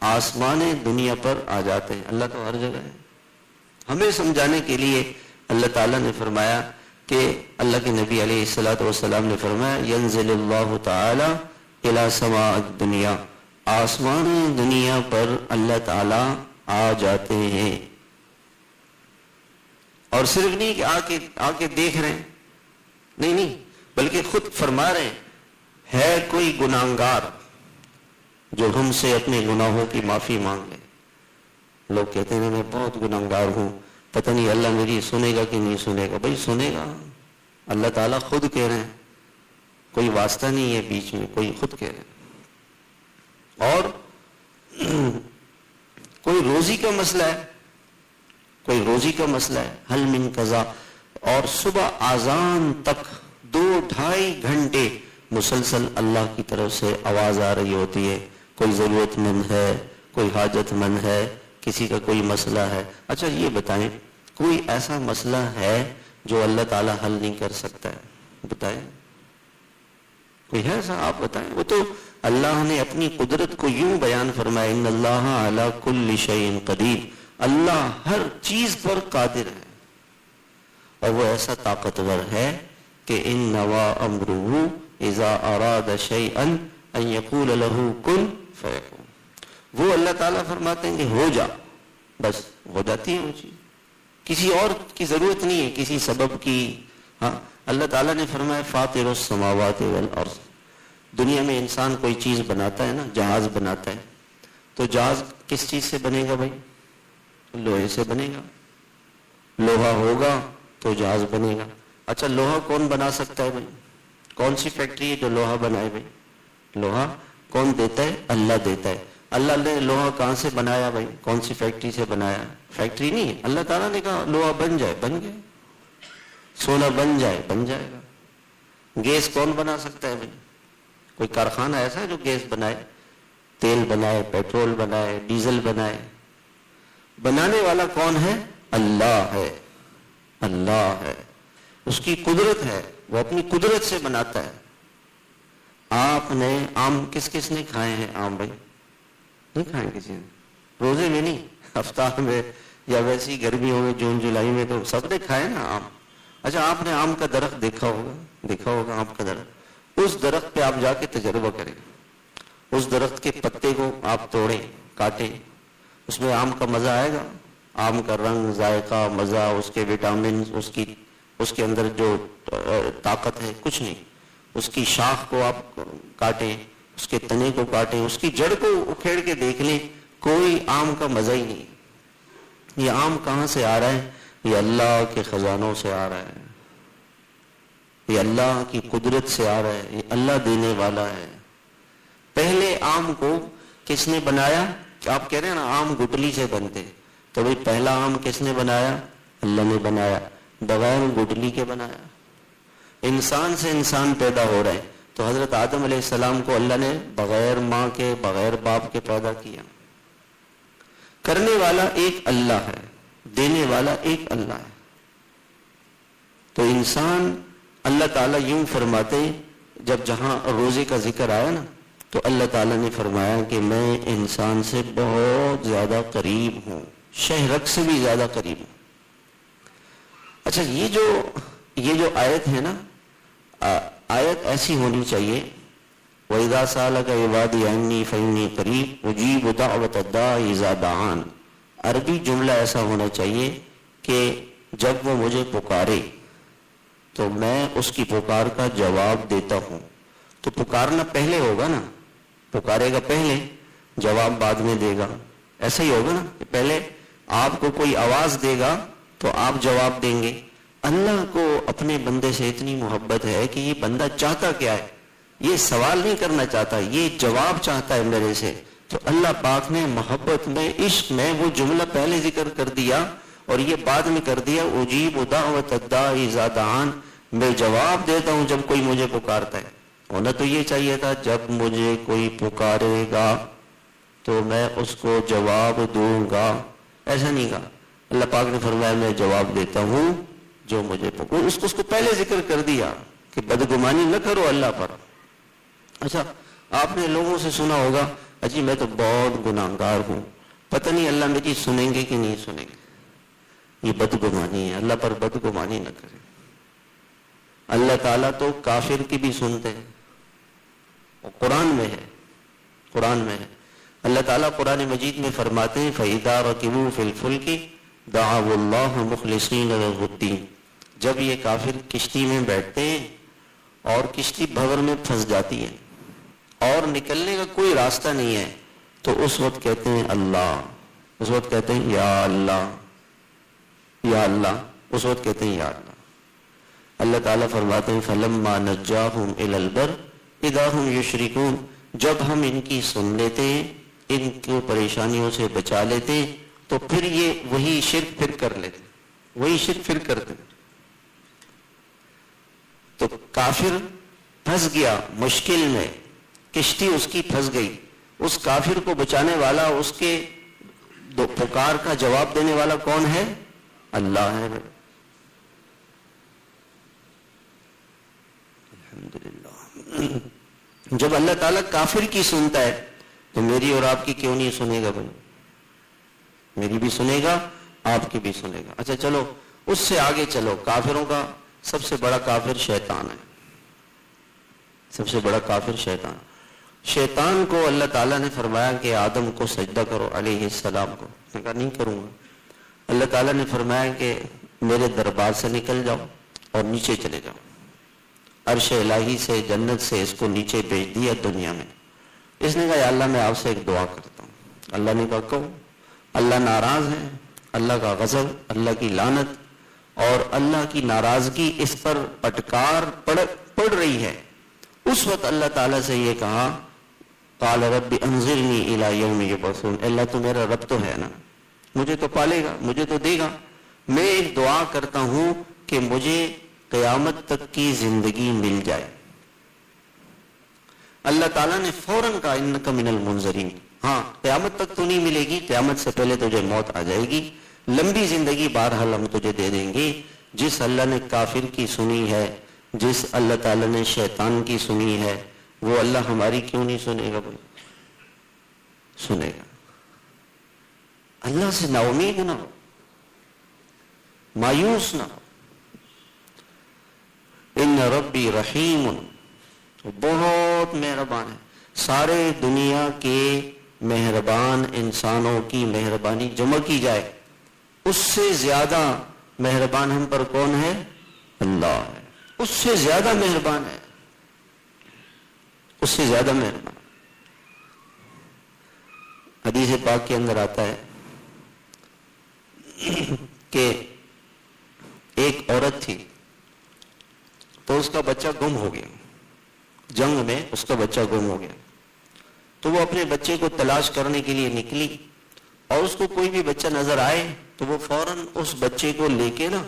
آسمان دنیا پر آ جاتے ہیں، اللہ تو ہر جگہ ہے۔ ہمیں سمجھانے کے لیے اللہ تعالیٰ نے فرمایا کہ اللہ کے نبی علیہ الصلوۃ والسلام نے فرمایا ینزل اللہ تعالی الی سماء الدنیا، آسمان دنیا پر اللہ تعالیٰ آ جاتے ہیں، اور صرف نہیں کہ آ کے دیکھ رہے ہیں، نہیں، بلکہ خود فرما رہے ہیں ہے کوئی گناہگار جو ہم سے اپنے گناہوں کی معافی مانگ لے۔ لوگ کہتے ہیں میں بہت گناہگار ہوں، پتہ نہیں اللہ میری سنے گا کہ نہیں سنے گا. بھائی سنے گا، اللہ تعالیٰ خود کہہ رہے ہیں، کوئی واسطہ نہیں ہے بیچ میں، کوئی خود کہہ رہے ہیں. اور کوئی روزی کا مسئلہ ہے، کوئی روزی کا مسئلہ ہے، حل من قضا، اور صبح اذان تک 2-2.5 گھنٹے مسلسل اللہ کی طرف سے آواز آ رہی ہوتی ہے. کوئی ضرورت مند ہے، کوئی حاجت مند ہے، کسی کا کوئی مسئلہ ہے. اچھا یہ بتائیں، کوئی ایسا مسئلہ ہے جو اللہ تعالیٰ حل نہیں کر سکتا ہے؟ بتائیں، کوئی ہے ایسا؟ آپ بتائیں. وہ تو اللہ نے اپنی قدرت کو یوں بیان فرمایا، ان اللہ علی کل شیء قدیر، اللہ ہر چیز پر قادر ہے، اور وہ ایسا طاقتور ہے کہ انما امرہ اذا اراد شیئا ان یقول له کن فیکون. وہ اللہ تعالیٰ فرماتے ہیں کہ ہو جا، بس ہو جاتی ہے وہ چیز، کسی اور کی ضرورت نہیں ہے، کسی سبب کی. ہاں اللہ تعالیٰ نے فرمایا فاطر السماوات والارض. دنیا میں انسان کوئی چیز بناتا ہے نا، جہاز بناتا ہے، تو جہاز کس چیز سے بنے گا بھائی؟ لوہے سے بنے گا. لوہا ہوگا تو جہاز بنے گا. اچھا لوہا کون بنا سکتا ہے بھائی؟ کون سی فیکٹری ہے جو لوہا بنائے بھائی؟ لوہا کون دیتا ہے؟ اللہ دیتا ہے. اللہ نے لوہا کہاں سے بنایا بھائی؟ کون سی فیکٹری سے بنایا؟ فیکٹری نہیں ہے، اللہ تعالیٰ نے کہا لوہا بن جائے، بن گیا. سونا بن جائے، بن جائے گا. گیس کون بنا سکتا ہے بھائی؟ کوئی کارخانہ ایسا ہے جو گیس بنائے، تیل بنائے، پیٹرول بنائے، ڈیزل بنائے؟ بنانے والا کون ہے؟ اللہ ہے. اللہ ہے، اس کی قدرت ہے، وہ اپنی قدرت سے بناتا ہے. آپ نے آم کس کس نے کھائے ہیں؟ آم بھائی نہیں کھائے کسی نے؟ روزے میں نہیں، افطار میں یا ویسی گرمیوں میں جون جولائی میں تو سب نے کھائے نا آم. اچھا آپ نے آم کا درخت دیکھا ہوگا آم کا درخت. اس درخت پہ آپ جا کے تجربہ کریں، اس درخت کے پتے کو آپ توڑیں، کاٹیں، اس میں آم کا مزہ آئے گا؟ آم کا رنگ، ذائقہ، مزہ، اس کے وٹامن، اس کے اندر جو طاقت ہے، کچھ نہیں. اس کی شاخ کو آپ کاٹیں، اس کے تنے کو کاٹیں، اس کی جڑ کو اکھیڑ کے دیکھ لیں، کوئی آم کا مزہ ہی نہیں. یہ آم کہاں سے آ رہا ہے؟ یہ اللہ کے خزانوں سے آ رہا ہے، یہ اللہ کی قدرت سے آ رہا ہے، یہ اللہ دینے والا ہے. پہلے آم کو کس نے بنایا؟ آپ کہہ رہے ہیں نا آم گٹلی سے بنتے، تو بھئی پہلا آم کس نے بنایا؟ اللہ نے بنایا، بغیر گٹلی کے بنایا. انسان سے انسان پیدا ہو رہے ہیں، تو حضرت آدم علیہ السلام کو اللہ نے بغیر ماں کے، بغیر باپ کے پیدا کیا. کرنے والا ایک اللہ ہے، دینے والا ایک اللہ ہے. تو انسان، اللہ تعالیٰ یوں فرماتے، جب جہاں روزے کا ذکر آیا نا، تو اللہ تعالیٰ نے فرمایا کہ میں انسان سے بہت زیادہ قریب ہوں، شہرک سے بھی زیادہ قریب ہوں. اچھا یہ جو آیت ہے نا، آیت ایسی ہونی چاہیے، وَإِذَا سَأَلَكَ عِبَادِي عَنِّي فَإِنِّي قَرِيبٌ أُجِيبُ دَعْوَةَ الدَّاعِ إِذَا دَعَانِ. عربی جملہ ایسا ہونا چاہیے کہ جب وہ مجھے پکارے تو میں اس کی پکار کا جواب دیتا ہوں. تو پکارنا پہلے ہوگا نا، پکارے گا پہلے، جواب بعد میں دے گا. ایسا ہی ہوگا نا کہ پہلے آپ کو کوئی آواز دے گا تو آپ جواب دیں گے. اللہ کو اپنے بندے سے اتنی محبت ہے کہ یہ بندہ چاہتا کیا ہے، یہ سوال نہیں کرنا چاہتا، یہ جواب چاہتا ہے میرے سے. تو اللہ پاک نے محبت میں، عشق میں وہ جملہ پہلے ذکر کر دیا اور یہ بعد میں کر دیا، اجیب دعوت الداعی اذا دعان، میں جواب دیتا ہوں جب کوئی مجھے پکارتا ہے. ہونا تو یہ چاہیے تھا جب مجھے کوئی پکارے گا تو میں اس کو جواب دوں گا. ایسا نہیں کہا. اللہ پاک نے فرمایا میں جواب دیتا ہوں جو مجھے پکارے. اس کو پہلے ذکر کر دیا کہ بدگمانی نہ کرو اللہ پر. اچھا آپ نے لوگوں سے سنا ہوگا، اجی میں تو بہت گناہگار ہوں، پتہ نہیں اللہ میری سنیں گے کہ نہیں سنیں گے. یہ بدگمانی ہے، اللہ پر بدگمانی نہ کرے. اللہ تعالیٰ تو کافر کی بھی سنتے ہیں، قرآن میں ہے، قرآن میں ہے. اللہ تعالیٰ قرآن مجید میں فرماتے ہیں فَإِذَا رَكِبُوا فِي الْفُلْكِ دَعَوُا اللَّهَ مُخْلِصِينَ لَهُ الدِّينَ. جب یہ کافر کشتی میں بیٹھتے ہیں اور کشتی بھنور میں پھنس جاتی ہے اور نکلنے کا کوئی راستہ نہیں ہے، تو اس وقت کہتے ہیں اللہ، اس وقت کہتے ہیں یا اللہ. یا اللہ، اس وقت کہتے ہیں یا اللہ۔ اللہ تعالیٰ فرماتے ہیں فَلَمَّا نَجَّاهُمْ إِلَى الْبَرِّ إِذَا هُمْ يُشْرِكُونَ، جب ہم ان کی سن لیتے، ان کو پریشانیوں سے بچا لیتے، تو پھر یہ وہی شرک پھر کر لیتے، وہی شرک پھر کرتے۔ تو کافر پھنس گیا مشکل میں، کشتی اس کی پھنس گئی، اس کافر کو بچانے والا، اس کے پکار کا جواب دینے والا کون ہے؟ اللہ ہے۔ الحمدللہ۔ جب اللہ تعالیٰ کافر کی سنتا ہے تو میری اور آپ کی کیوں نہیں سنے گا بھائی؟ میری بھی سنے گا، آپ کی بھی سنے گا۔ اچھا چلو اس سے آگے چلو، کافروں کا سب سے بڑا کافر شیطان ہے، سب سے بڑا کافر شیطان۔ شیطان کو اللہ تعالیٰ نے فرمایا کہ آدم کو سجدہ کرو علیہ السلام کو، میں نے کہا نہیں کروں گا۔ اللہ تعالیٰ نے فرمایا کہ میرے دربار سے نکل جاؤ اور نیچے چلے جاؤ۔ عرش الہی سے، جنت سے اس کو نیچے بھیج دیا دنیا میں۔ اس نے کہا یا اللہ میں آپ سے ایک دعا کرتا ہوں۔ اللہ نے کہا کہو۔ اللہ ناراض ہے، اللہ کا غضب، اللہ کی لعنت اور اللہ کی ناراضگی اس پر پٹکار پڑ رہی ہے۔ اس وقت اللہ تعالیٰ سے یہ کہا قال رب انظرنی الی یوم یبعثون، اللہ تو میرا رب تو ہے نا، مجھے تو پالے گا، مجھے تو دے گا۔ میں ایک دعا کرتا ہوں کہ مجھے قیامت تک کی زندگی مل جائے۔ اللہ تعالیٰ نے فوراً کہا انک من المنظرین، ہاں قیامت تک تو نہیں ملے گی، قیامت سے پہلے تجھے موت آ جائے گی، لمبی زندگی بہرحال ہم تجھے دے دیں گے۔ جس اللہ نے کافر کی سنی ہے، جس اللہ تعالیٰ نے شیطان کی سنی ہے، وہ اللہ ہماری کیوں نہیں سنے گا بھائی؟ سنے گا۔ اللہ سے نا امید نہ ہو، مایوس نہ ہو۔ ان ربی رحیم، بہت مہربان ہے۔ سارے دنیا کے مہربان انسانوں کی مہربانی جمع کی جائے، اس سے زیادہ مہربان ہم پر کون ہے؟ اللہ ہے۔ اس سے زیادہ مہربان ہے، اس سے زیادہ مہربان۔ حدیث پاک کے اندر آتا ہے کہ ایک عورت تھی تو اس کا بچہ گم ہو گیا، جنگ میں اس کا بچہ گم ہو گیا، تو وہ اپنے بچے کو تلاش کرنے کے لیے نکلی، اور اس کو کوئی بھی بچہ نظر آئے تو وہ فوراً اس بچے کو لے کے نا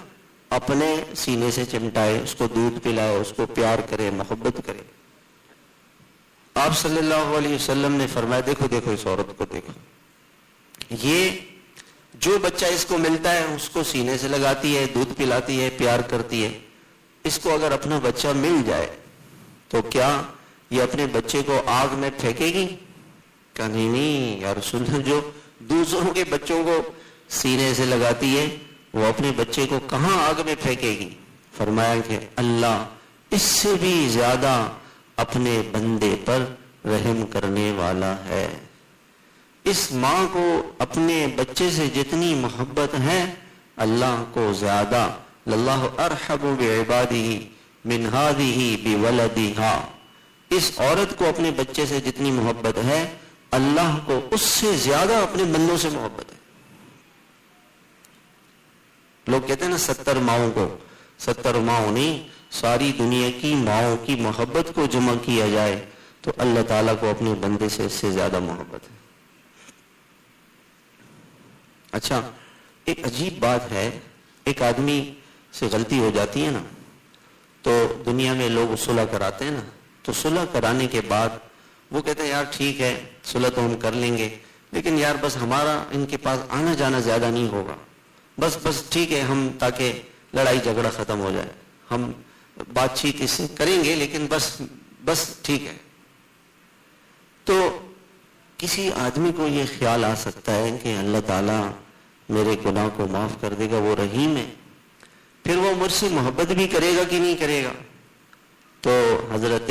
اپنے سینے سے چمٹائے، اس کو دودھ پلائے، اس کو پیار کرے، محبت کرے۔ آپ صلی اللہ علیہ وسلم نے فرمایا دیکھو دیکھو اس عورت کو دیکھو، یہ جو بچہ اس کو ملتا ہے اس کو سینے سے لگاتی ہے، دودھ پلاتی ہے، پیار کرتی ہے۔ اس کو اگر اپنا بچہ مل جائے تو کیا یہ اپنے بچے کو آگ میں پھینکے گی؟ کہا نہیں یا رسول اللہ، جو دوسروں کے بچوں کو سینے سے لگاتی ہے وہ اپنے بچے کو کہاں آگ میں پھینکے گی؟ فرمایا کہ اللہ اس سے بھی زیادہ اپنے بندے پر رحم کرنے والا ہے۔ اس ماں کو اپنے بچے سے جتنی محبت ہے اللہ کو زیادہ، للہ ارحم بعبادہ من ہذہ بولدہا، اس عورت کو اپنے بچے سے جتنی محبت ہے اللہ کو اس سے زیادہ اپنے بندوں سے محبت ہے۔ لوگ کہتے ہیں نا 70 ماؤں کو، 70 ماؤں نہیں، ساری دنیا کی ماؤں کی محبت کو جمع کیا جائے تو اللہ تعالیٰ کو اپنے بندے سے اس سے زیادہ محبت ہے۔ اچھا ایک عجیب بات ہے، ایک آدمی سے غلطی ہو جاتی ہے نا تو دنیا میں لوگ صلح کراتے ہیں نا، تو صلح کرانے کے بعد وہ کہتے ہیں یار ٹھیک ہے صلح تو ہم کر لیں گے، لیکن یار بس ہمارا ان کے پاس آنا جانا زیادہ نہیں ہوگا، بس ٹھیک ہے ہم، تاکہ لڑائی جھگڑا ختم ہو جائے، ہم بات چیت اس سے کریں گے لیکن بس ٹھیک ہے۔ تو کسی آدمی کو یہ خیال آ سکتا ہے کہ اللہ تعالیٰ میرے گناہ کو معاف کر دے گا، وہ رحیم ہے، پھر وہ مجھ سے محبت بھی کرے گا کہ نہیں کرے گا؟ تو حضرت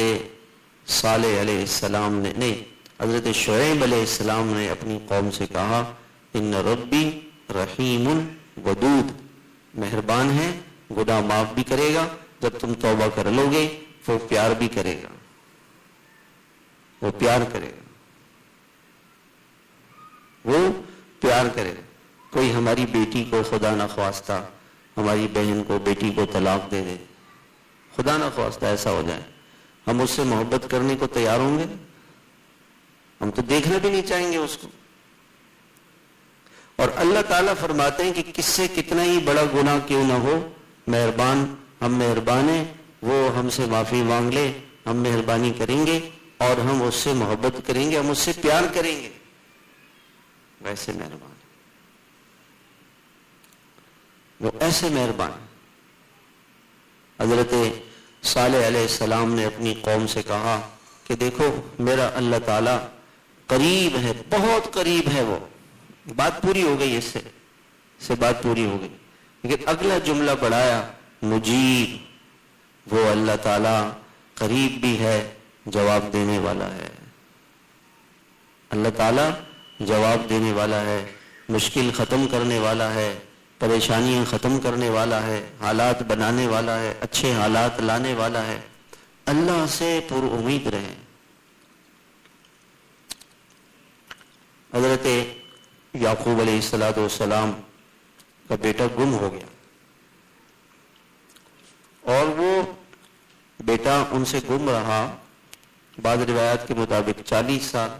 صالح علیہ السلام نے نہیں، حضرت شعیب علیہ السلام نے اپنی قوم سے کہا ان ربی رحیم ودود، مہربان ہے، گناہ معاف بھی کرے گا، جب تم توبہ کر لو گے وہ پیار بھی کرے گا، وہ پیار کرے گا، وہ پیار کرے گا۔ کوئی ہماری بیٹی کو خدا نہ خواستہ ہماری بہن کو بیٹی کو طلاق دے دے، خدا نہ خواستہ ایسا ہو جائے، ہم اس سے محبت کرنے کو تیار ہوں گے؟ ہم تو دیکھنا بھی نہیں چاہیں گے اس کو۔ اور اللہ تعالیٰ فرماتے ہیں کہ کس سے کتنا ہی بڑا گناہ کیوں نہ ہو، مہربان، ہم مہربان ہیں، وہ ہم سے معافی مانگ لے، ہم مہربانی کریں گے اور ہم اس سے محبت کریں گے، ہم اس سے پیار کریں گے، ویسے مہربان، وہ ایسے مہربان۔ حضرت صالح علیہ السلام نے اپنی قوم سے کہا کہ دیکھو میرا اللہ تعالیٰ قریب ہے، بہت قریب ہے، وہ بات پوری ہو گئی، اس سے بات پوری ہو گئی، لیکن اگلا جملہ بڑھایا، مجیب، وہ اللہ تعالیٰ قریب بھی ہے، جواب دینے والا ہے۔ اللہ تعالیٰ جواب دینے والا ہے، مشکل ختم کرنے والا ہے، پریشانیاں ختم کرنے والا ہے، حالات بنانے والا ہے، اچھے حالات لانے والا ہے۔ اللہ سے پر امید رہیں۔ حضرت یعقوب علیہ السلام کا بیٹا گم ہو گیا، اور وہ بیٹا ان سے گم رہا، بعض روایات کے مطابق 40 سال،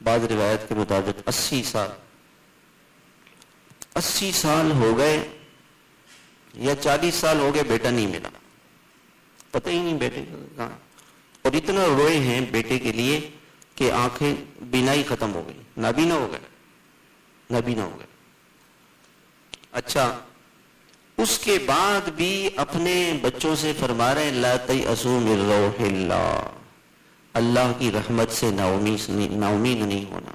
بعض روایات کے مطابق 80 سال، 80 سال ہو گئے یا 40 سال ہو گئے، بیٹا نہیں ملا، پتہ ہی نہیں بیٹے کہاں، اور اتنا روئے ہیں بیٹے کے لیے کہ آنکھیں بینائی ختم ہو گئی، نابینا ہو گئے، نابینا ہو گئے۔ اچھا، اس کے بعد بھی اپنے بچوں سے فرما رہے ہیں لا تیأسوا من روح اللہ، اللہ کی رحمت سے نا امید نہیں ہونا،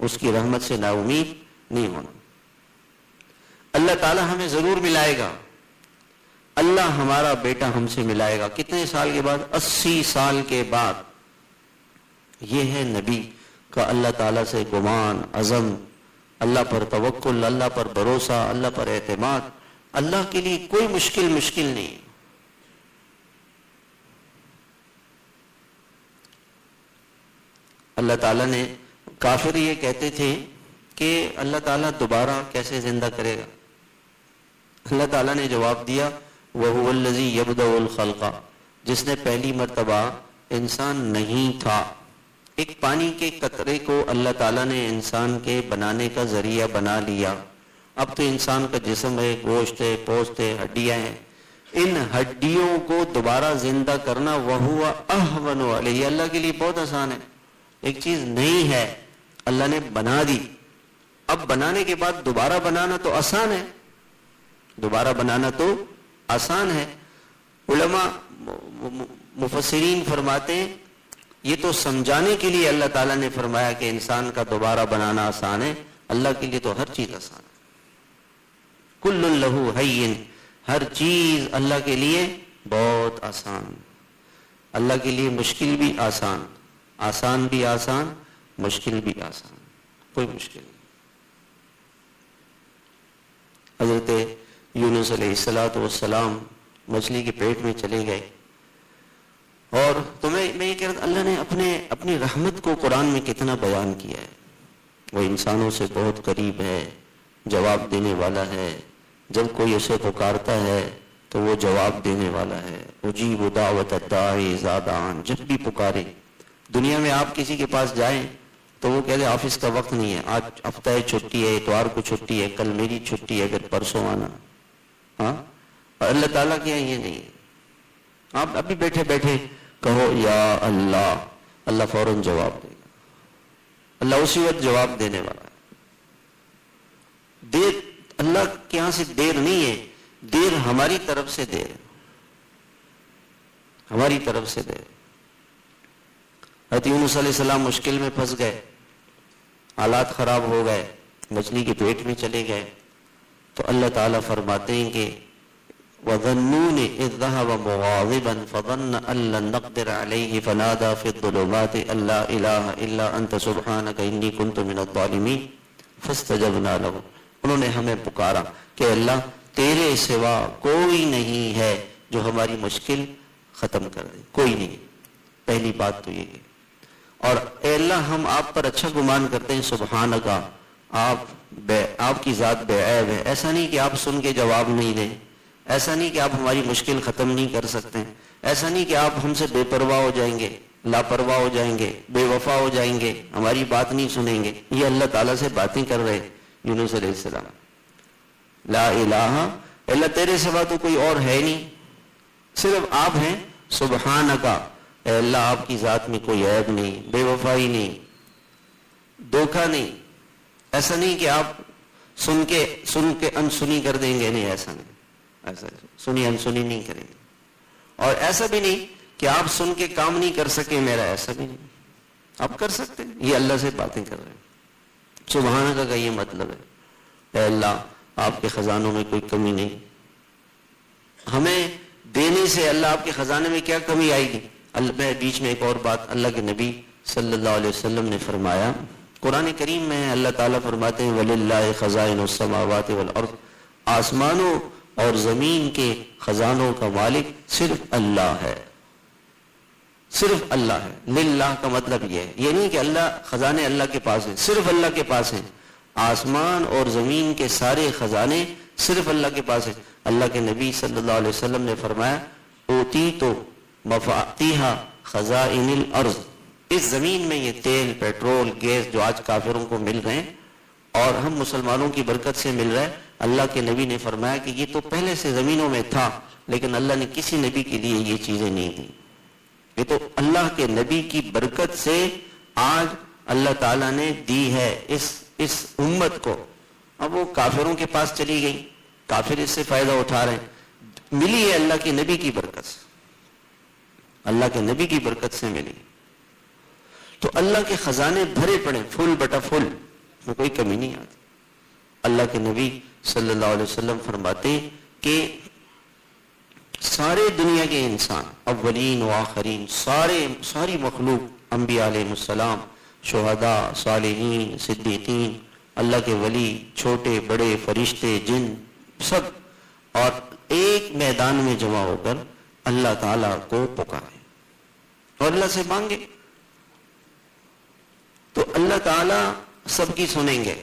اس کی رحمت سے نا امید نہیں ہونا۔ اللہ تعالیٰ ہمیں ضرور ملائے گا، اللہ ہمارا بیٹا ہم سے ملائے گا۔ کتنے سال کے بعد؟ 80 سال کے بعد۔ یہ ہے نبی کا اللہ تعالیٰ سے گمان، عزم، اللہ پر توکل، اللہ پر بھروسہ، اللہ پر اعتماد۔ اللہ کے لیے کوئی مشکل نہیں۔ اللہ تعالیٰ نے، کافر یہ کہتے تھے کہ اللہ تعالیٰ دوبارہ کیسے زندہ کرے گا؟ اللہ تعالیٰ نے جواب دیا وَهُوَ الَّذِي يَبْدَأُ الْخَلْقَ، جس نے پہلی مرتبہ انسان نہیں تھا، ایک پانی کے قطرے کو اللہ تعالیٰ نے انسان کے بنانے کا ذریعہ بنا لیا۔ اب تو انسان کا جسم ہے، گوشت ہے، پوست ہے، ہڈیاں ہیں، ان ہڈیوں کو دوبارہ زندہ کرنا وَهُوَ أَهْوَنُ عَلَيْهِ، اللہ کے لیے بہت آسان ہے۔ ایک چیز نہیں ہے، اللہ نے بنا دی، اب بنانے کے بعد دوبارہ بنانا تو آسان ہے، دوبارہ بنانا تو آسان ہے۔ علماء مفسرین فرماتے ہیں یہ تو سمجھانے کے لیے اللہ تعالیٰ نے فرمایا کہ انسان کا دوبارہ بنانا آسان ہے، اللہ کے لیے تو ہر چیز آسان ہے۔ کل لہ ہین، ہر چیز اللہ کے لیے بہت آسان، اللہ کے لیے مشکل بھی آسان، آسان بھی آسان، مشکل بھی آسان، کوئی مشکل نہیں۔ حضرت یونس علیہ السلام مچھلی کے پیٹ میں چلے گئے، اور میں یہ کہہ رہا تھا اللہ نے اپنی رحمت کو قرآن میں کتنا بیان کیا ہے۔ وہ انسانوں سے بہت قریب ہے، جواب دینے والا ہے، جب کوئی اسے پکارتا ہے تو وہ جواب دینے والا ہے۔ اجیب دعوت الداعی اذا دعان، جب بھی پکارے۔ دنیا میں آپ کسی کے پاس جائیں تو وہ کہتے ہیں آفس کا وقت نہیں ہے، آج ہفتہ چھٹی ہے، اتوار کو چھٹی ہے، کل میری چھٹی ہے، اگر پرسوں آنا۔ ہاں، اور اللہ تعالیٰ کیا یہ نہیں ہے، آپ ابھی بیٹھے بیٹھے کہو یا اللہ، اللہ فوراً جواب دے گا، اللہ اسی وقت جواب دینے والا ہے۔ دیر اللہ کے یہاں سے دیر نہیں ہے، دیر ہماری طرف سے دیر ہے، ہماری طرف سے دیر۔ حضرت یونس علیہ السلام مشکل میں پھنس گئے، حالات خراب ہو گئے، مچھلی کے پیٹ میں چلے گئے، تو اللہ تعالیٰ فرماتے ہیں کہ وَظَنُّونِ إِذْ ذَهَبَ مُغَاضِبًا فَظَنَّ أَن لَّن نَّقْدِرَ عَلَيْهِ فَنَادَىٰ فِي الظُّلُمَاتِ أَن لَّا إِلَٰهَ إِلَّا أَنتَ سُبْحَانَكَ إِنِّي كُنتُ مِنَ الظَّالِمِينَ فَاسْتَجَبْنَا لَهُ، انہوں نے ہمیں پکارا کہ اللہ تیرے سوا کوئی نہیں ہے جو ہماری مشکل ختم کر دے، کوئی نہیں۔ پہلی بات تو یہ ہے، اور اے اللہ ہم آپ پر اچھا گمان کرتے ہیں، سبحانک، آپ کی ذات بے عیب ہے. ایسا نہیں کہ آپ سن کے جواب نہیں دیں، ایسا نہیں کہ آپ ہماری مشکل ختم نہیں کر سکتے، ایسا نہیں کہ آپ ہم سے بے پرواہ ہو جائیں گے، لاپرواہ ہو جائیں گے، بے وفا ہو جائیں گے، ہماری بات نہیں سنیں گے. یہ اللہ تعالیٰ سے باتیں کر رہے یونس علیہ السلام. لا الہ الا تیرے سوا تو کوئی اور ہے نہیں، صرف آپ ہیں. سبحانکا، اے اللہ آپ کی ذات میں کوئی عیب نہیں، بے وفائی نہیں، دھوکہ نہیں. ایسا نہیں کہ آپ سن کے انسنی کر دیں گے، نہیں ایسا نہیں، ایسا سنی انسنی نہیں کریں گے. اور ایسا بھی نہیں کہ آپ سن کے کام نہیں کر سکے میرا، ایسا بھی نہیں، آپ کر سکتے ہیں. یہ اللہ سے باتیں کر رہے ہیں. سبحانکا کا یہ مطلب ہے اے اللہ آپ کے خزانوں میں کوئی کمی نہیں. ہمیں دینے سے اللہ آپ کے خزانے میں کیا کمی آئے گی؟ میں بیچ میں ایک اور بات، اللہ کے نبی صلی اللہ علیہ وسلم نے فرمایا، قرآن کریم میں اللہ تعالیٰ فرماتے ہیں وَلِلَّهِ خَزَائِنُ السَّمَاوَاتِ وَالْأَرْضِ، آسمانوں اور زمین کے خزانوں کا مالک صرف اللہ ہے، صرف اللہ ہے. للہ کا مطلب یہ ہے، یہ نہیں کہ اللہ خزانے اللہ کے پاس ہیں، صرف اللہ کے پاس ہیں. آسمان اور زمین کے سارے خزانے صرف اللہ کے پاس ہیں. اللہ کے نبی صلی اللہ علیہ وسلم نے فرمایا اوتیت مفاتیح خزائن الارض، اس زمین میں یہ تیل، پیٹرول، گیس جو آج کافروں کو مل رہے ہیں اور ہم مسلمانوں کی برکت سے مل رہا ہے، اللہ کے نبی نے فرمایا کہ یہ تو پہلے سے زمینوں میں تھا، لیکن اللہ نے کسی نبی کے لیے یہ چیزیں نہیں دی. یہ تو اللہ کے نبی کی برکت سے آج اللہ تعالیٰ نے دی ہے اس امت کو. اب وہ کافروں کے پاس چلی گئی، کافر اس سے فائدہ اٹھا رہے ہیں، ملی ہے اللہ کے نبی کی برکت سے، اللہ کے نبی کی برکت سے ملی. تو اللہ کے خزانے بھرے پڑے، فل بٹا فل، میں کوئی کمی نہیں آتی. اللہ کے نبی صلی اللہ علیہ وسلم فرماتے کہ سارے دنیا کے انسان، اولین و آخرین، ساری مخلوق، انبیاء علیہ السلام، شہداء، صالحین، صدیقین، اللہ کے ولی، چھوٹے بڑے، فرشتے، جن، سب، اور ایک میدان میں جمع ہو کر اللہ تعالیٰ کو پکارے اور اللہ سے مانگے، تو اللہ تعالیٰ سب کی سنیں گے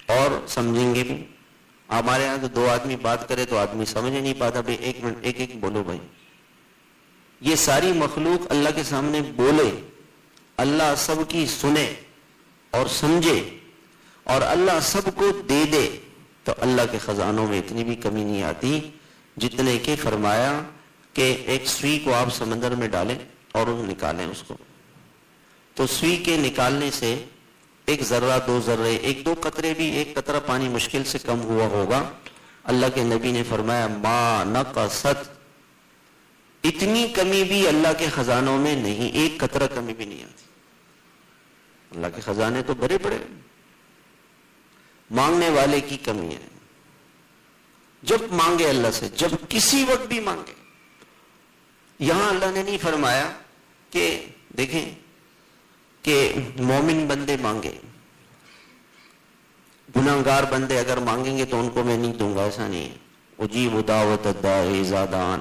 اور سمجھیں گے بھی. ہمارے یہاں تو دو آدمی بات کرے تو آدمی سمجھ نہیں پاتا، بھائی ایک منٹ ایک بولو بھائی. یہ ساری مخلوق اللہ کے سامنے بولے، اللہ سب کی سنے اور سمجھے اور اللہ سب کو دے دے، تو اللہ کے خزانوں میں اتنی بھی کمی نہیں آتی جتنے کہ فرمایا کہ ایک سوئی کو آپ سمندر میں ڈالیں اور نکالیں اس کو، تو سوئی کے نکالنے سے ایک ذرہ، دو ذرے، ایک دو قطرے بھی، ایک قطرہ پانی مشکل سے کم ہوا ہوگا. اللہ کے نبی نے فرمایا ما نقصت، اتنی کمی بھی اللہ کے خزانوں میں نہیں، ایک قطرہ کمی بھی نہیں آتی. اللہ کے خزانے تو بڑے بڑے، مانگنے والے کی کمی ہے. جب مانگے اللہ سے، جب کسی وقت بھی مانگے. یہاں اللہ نے نہیں فرمایا کہ دیکھیں کہ مومن بندے مانگے، گناہگار بندے اگر مانگیں گے تو ان کو میں نہیں دوں گا، ایسا نہیں ہے. اجیب دعوت الداعی اذا دعان،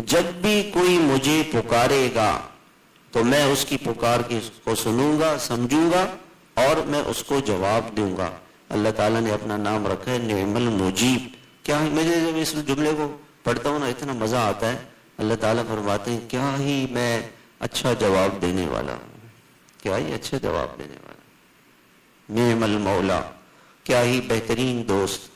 جب بھی کوئی مجھے پکارے گا تو میں اس کی پکار کو سنوں گا، سمجھوں گا اور میں اس کو جواب دوں گا. اللہ تعالیٰ نے اپنا نام رکھا ہے نعم المجیب. کیا مجھے جب اس جملے کو پڑھتا ہوں نا اتنا مزہ آتا ہے. اللہ تعالیٰ فرماتے ہیں کیا ہی میں اچھا جواب دینے والا ہوں، کیا ہی اچھا جواب دینے والا. نعم المولا، کیا ہی بہترین دوست.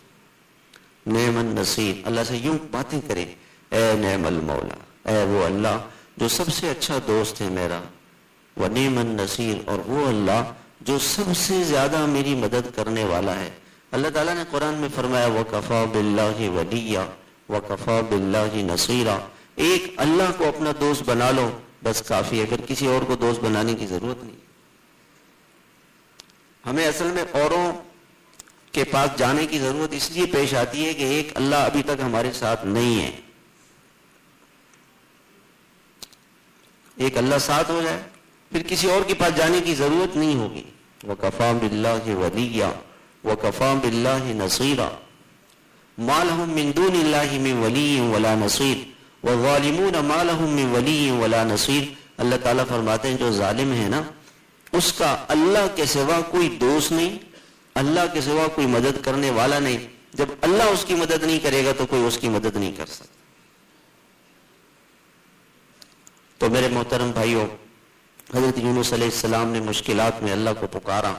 نعم النصیر، اللہ سے یوں باتیں کریں، اے نعم المولا، اے وہ اللہ جو سب سے اچھا دوست ہے میرا. ونعم النصیر، اور وہ اللہ جو سب سے زیادہ میری مدد کرنے والا ہے. اللہ تعالیٰ نے قرآن میں فرمایا وَكَفَى بِاللَّهِ وَلِيًّا وَكَفَى بِاللَّهِ نَصِيرًا. ایک اللہ کو اپنا دوست بنا لو بس کافی ہے، پھر کسی اور کو دوست بنانے کی ضرورت نہیں. ہمیں اصل میں اوروں کے پاس جانے کی ضرورت اس لیے پیش آتی ہے کہ ایک اللہ ابھی تک ہمارے ساتھ نہیں ہے. ایک اللہ ساتھ ہو جائے پھر کسی اور کے پاس جانے کی ضرورت نہیں ہوگی. وَكَفَى بِاللَّهِ وَلِيًّا وَكَفَى بِاللَّهِ نَصِيرًا. مَا لَهُم مِّن دُونِ اللَّهِ مِن وَلِيٍّ وَلَا نَصِيرٍ وَالظَّالِمُونَ مَا لَهُم مِّن وَلِيٍّ وَلَا نَصِيرٍ. اللہ تعالیٰ فرماتے ہیں جو ظالم ہے نا اس کا اللہ کے سوا کوئی دوست نہیں، اللہ کے سوا کوئی مدد کرنے والا نہیں. جب اللہ اس کی مدد نہیں کرے گا تو کوئی اس کی مدد نہیں کر سکتا. تو میرے محترم بھائیوں، حضرت یونس علیہ السلام نے مشکلات میں اللہ کو پکارا.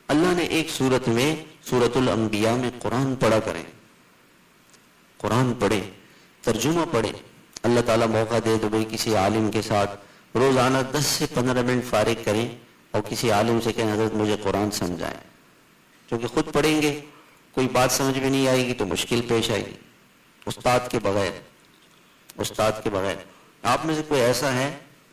اللہ نے ایک صورت میں، سورۃ الانبیاء میں قرآن پڑھا کریں، قرآن پڑھیں، ترجمہ پڑھیں. اللہ تعالیٰ موقع دے تو بھائی کسی عالم کے ساتھ روزانہ 10 سے 15 منٹ فارغ کریں اور کسی عالم سے کہیں حضرت مجھے قرآن سمجھائیں. کیونکہ خود پڑھیں گے کوئی بات سمجھ میں نہیں آئے گی تو مشکل پیش آئے گی. استاد کے بغیر آپ میں سے کوئی ایسا ہے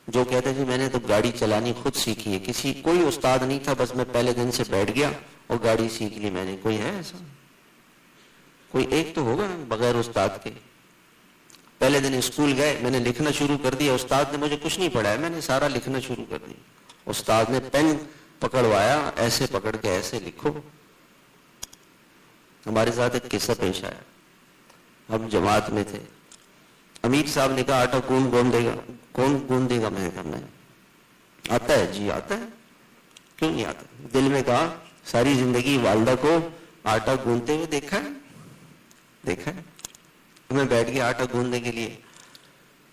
جو کہتا ہے کہ میں نے تو گاڑی چلانی خود سیکھی ہے، کوئی استاد نہیں تھا، بس میں پہلے دن سے بیٹھ گیا اور گاڑی سیکھ لی میں نے؟ کوئی ہے ایسا؟ کوئی ایک تو ہوگا بغیر استاد کے. پہلے دن اسکول گئے، میں نے لکھنا شروع کر دیا، استاد نے مجھے کچھ نہیں پڑھایا، میں نے سارا لکھنا شروع کر دیا. استاد نے پین پکڑوایا، ایسے پکڑ کے ایسے لکھو. ہمارے ساتھ ایک قصہ پیش آیا. ہم جماعت میں تھے، امیر صاحب نے کہا آٹا کون گوندے گا؟ میں کہا میں آتا ہے جی آتا ہے. کیوں نہیں آتا؟ دل میں کہا ساری زندگی والدہ کو آٹا گوندتے ہوئے دیکھا ہے. میں بیٹھ گیا آٹا گوندنے کے لیے.